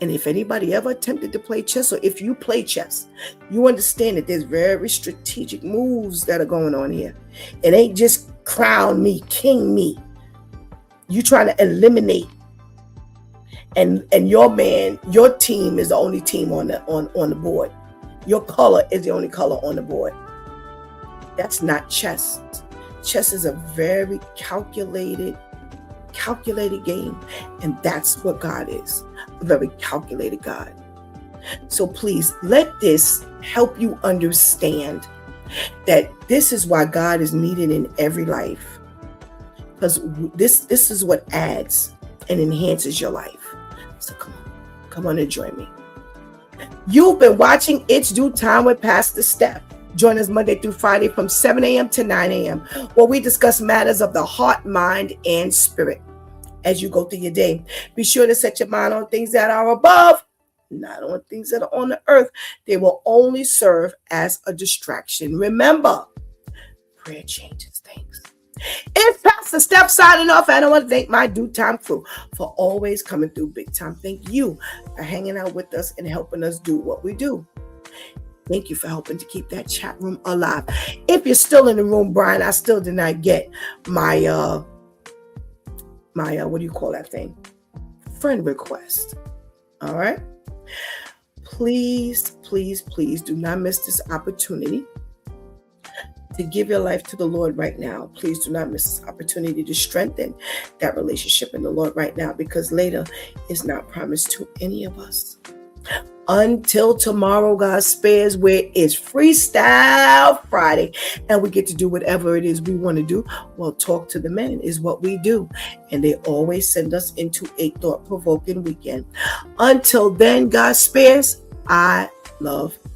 And if anybody ever attempted to play chess, or if you play chess, you understand that there's very strategic moves that are going on here. It ain't just crown me, king me. You trying to eliminate, and your team is the only team on the board. Your color is the only color on the board. That's not chess. Chess is a very calculated game, and that's what God is, a very calculated God. So please let this help you understand that this is why God is needed in every life. Because this is what adds and enhances your life. So come on and join me. You've been watching It's Due Time with Pastor Steph. Join us Monday through Friday from 7 a.m. to 9 a.m. where we discuss matters of the heart, mind, and spirit. As you go through your day, be sure to set your mind on things that are above, not on things that are on the earth. They will only serve as a distraction. Remember, prayer changes things. It's Pastor Steph signing off, and I want to thank my Due Time crew for always coming through big time. Thank you for hanging out with us and helping us do what we do. Thank you for helping to keep that chat room alive. If you're still in the room, Brian, I still did not get my what do you call that thing? Friend request. All right. Please, please, please do not miss this opportunity to give your life to the Lord right now. Please do not miss this opportunity to strengthen that relationship in the Lord right now, because later is not promised to any of us. Until tomorrow, God spares, where it's Freestyle Friday and we get to do whatever it is we want to do. Well, talk to the men is what we do. And they always send us into a thought-provoking weekend. Until then, God spares. I love you.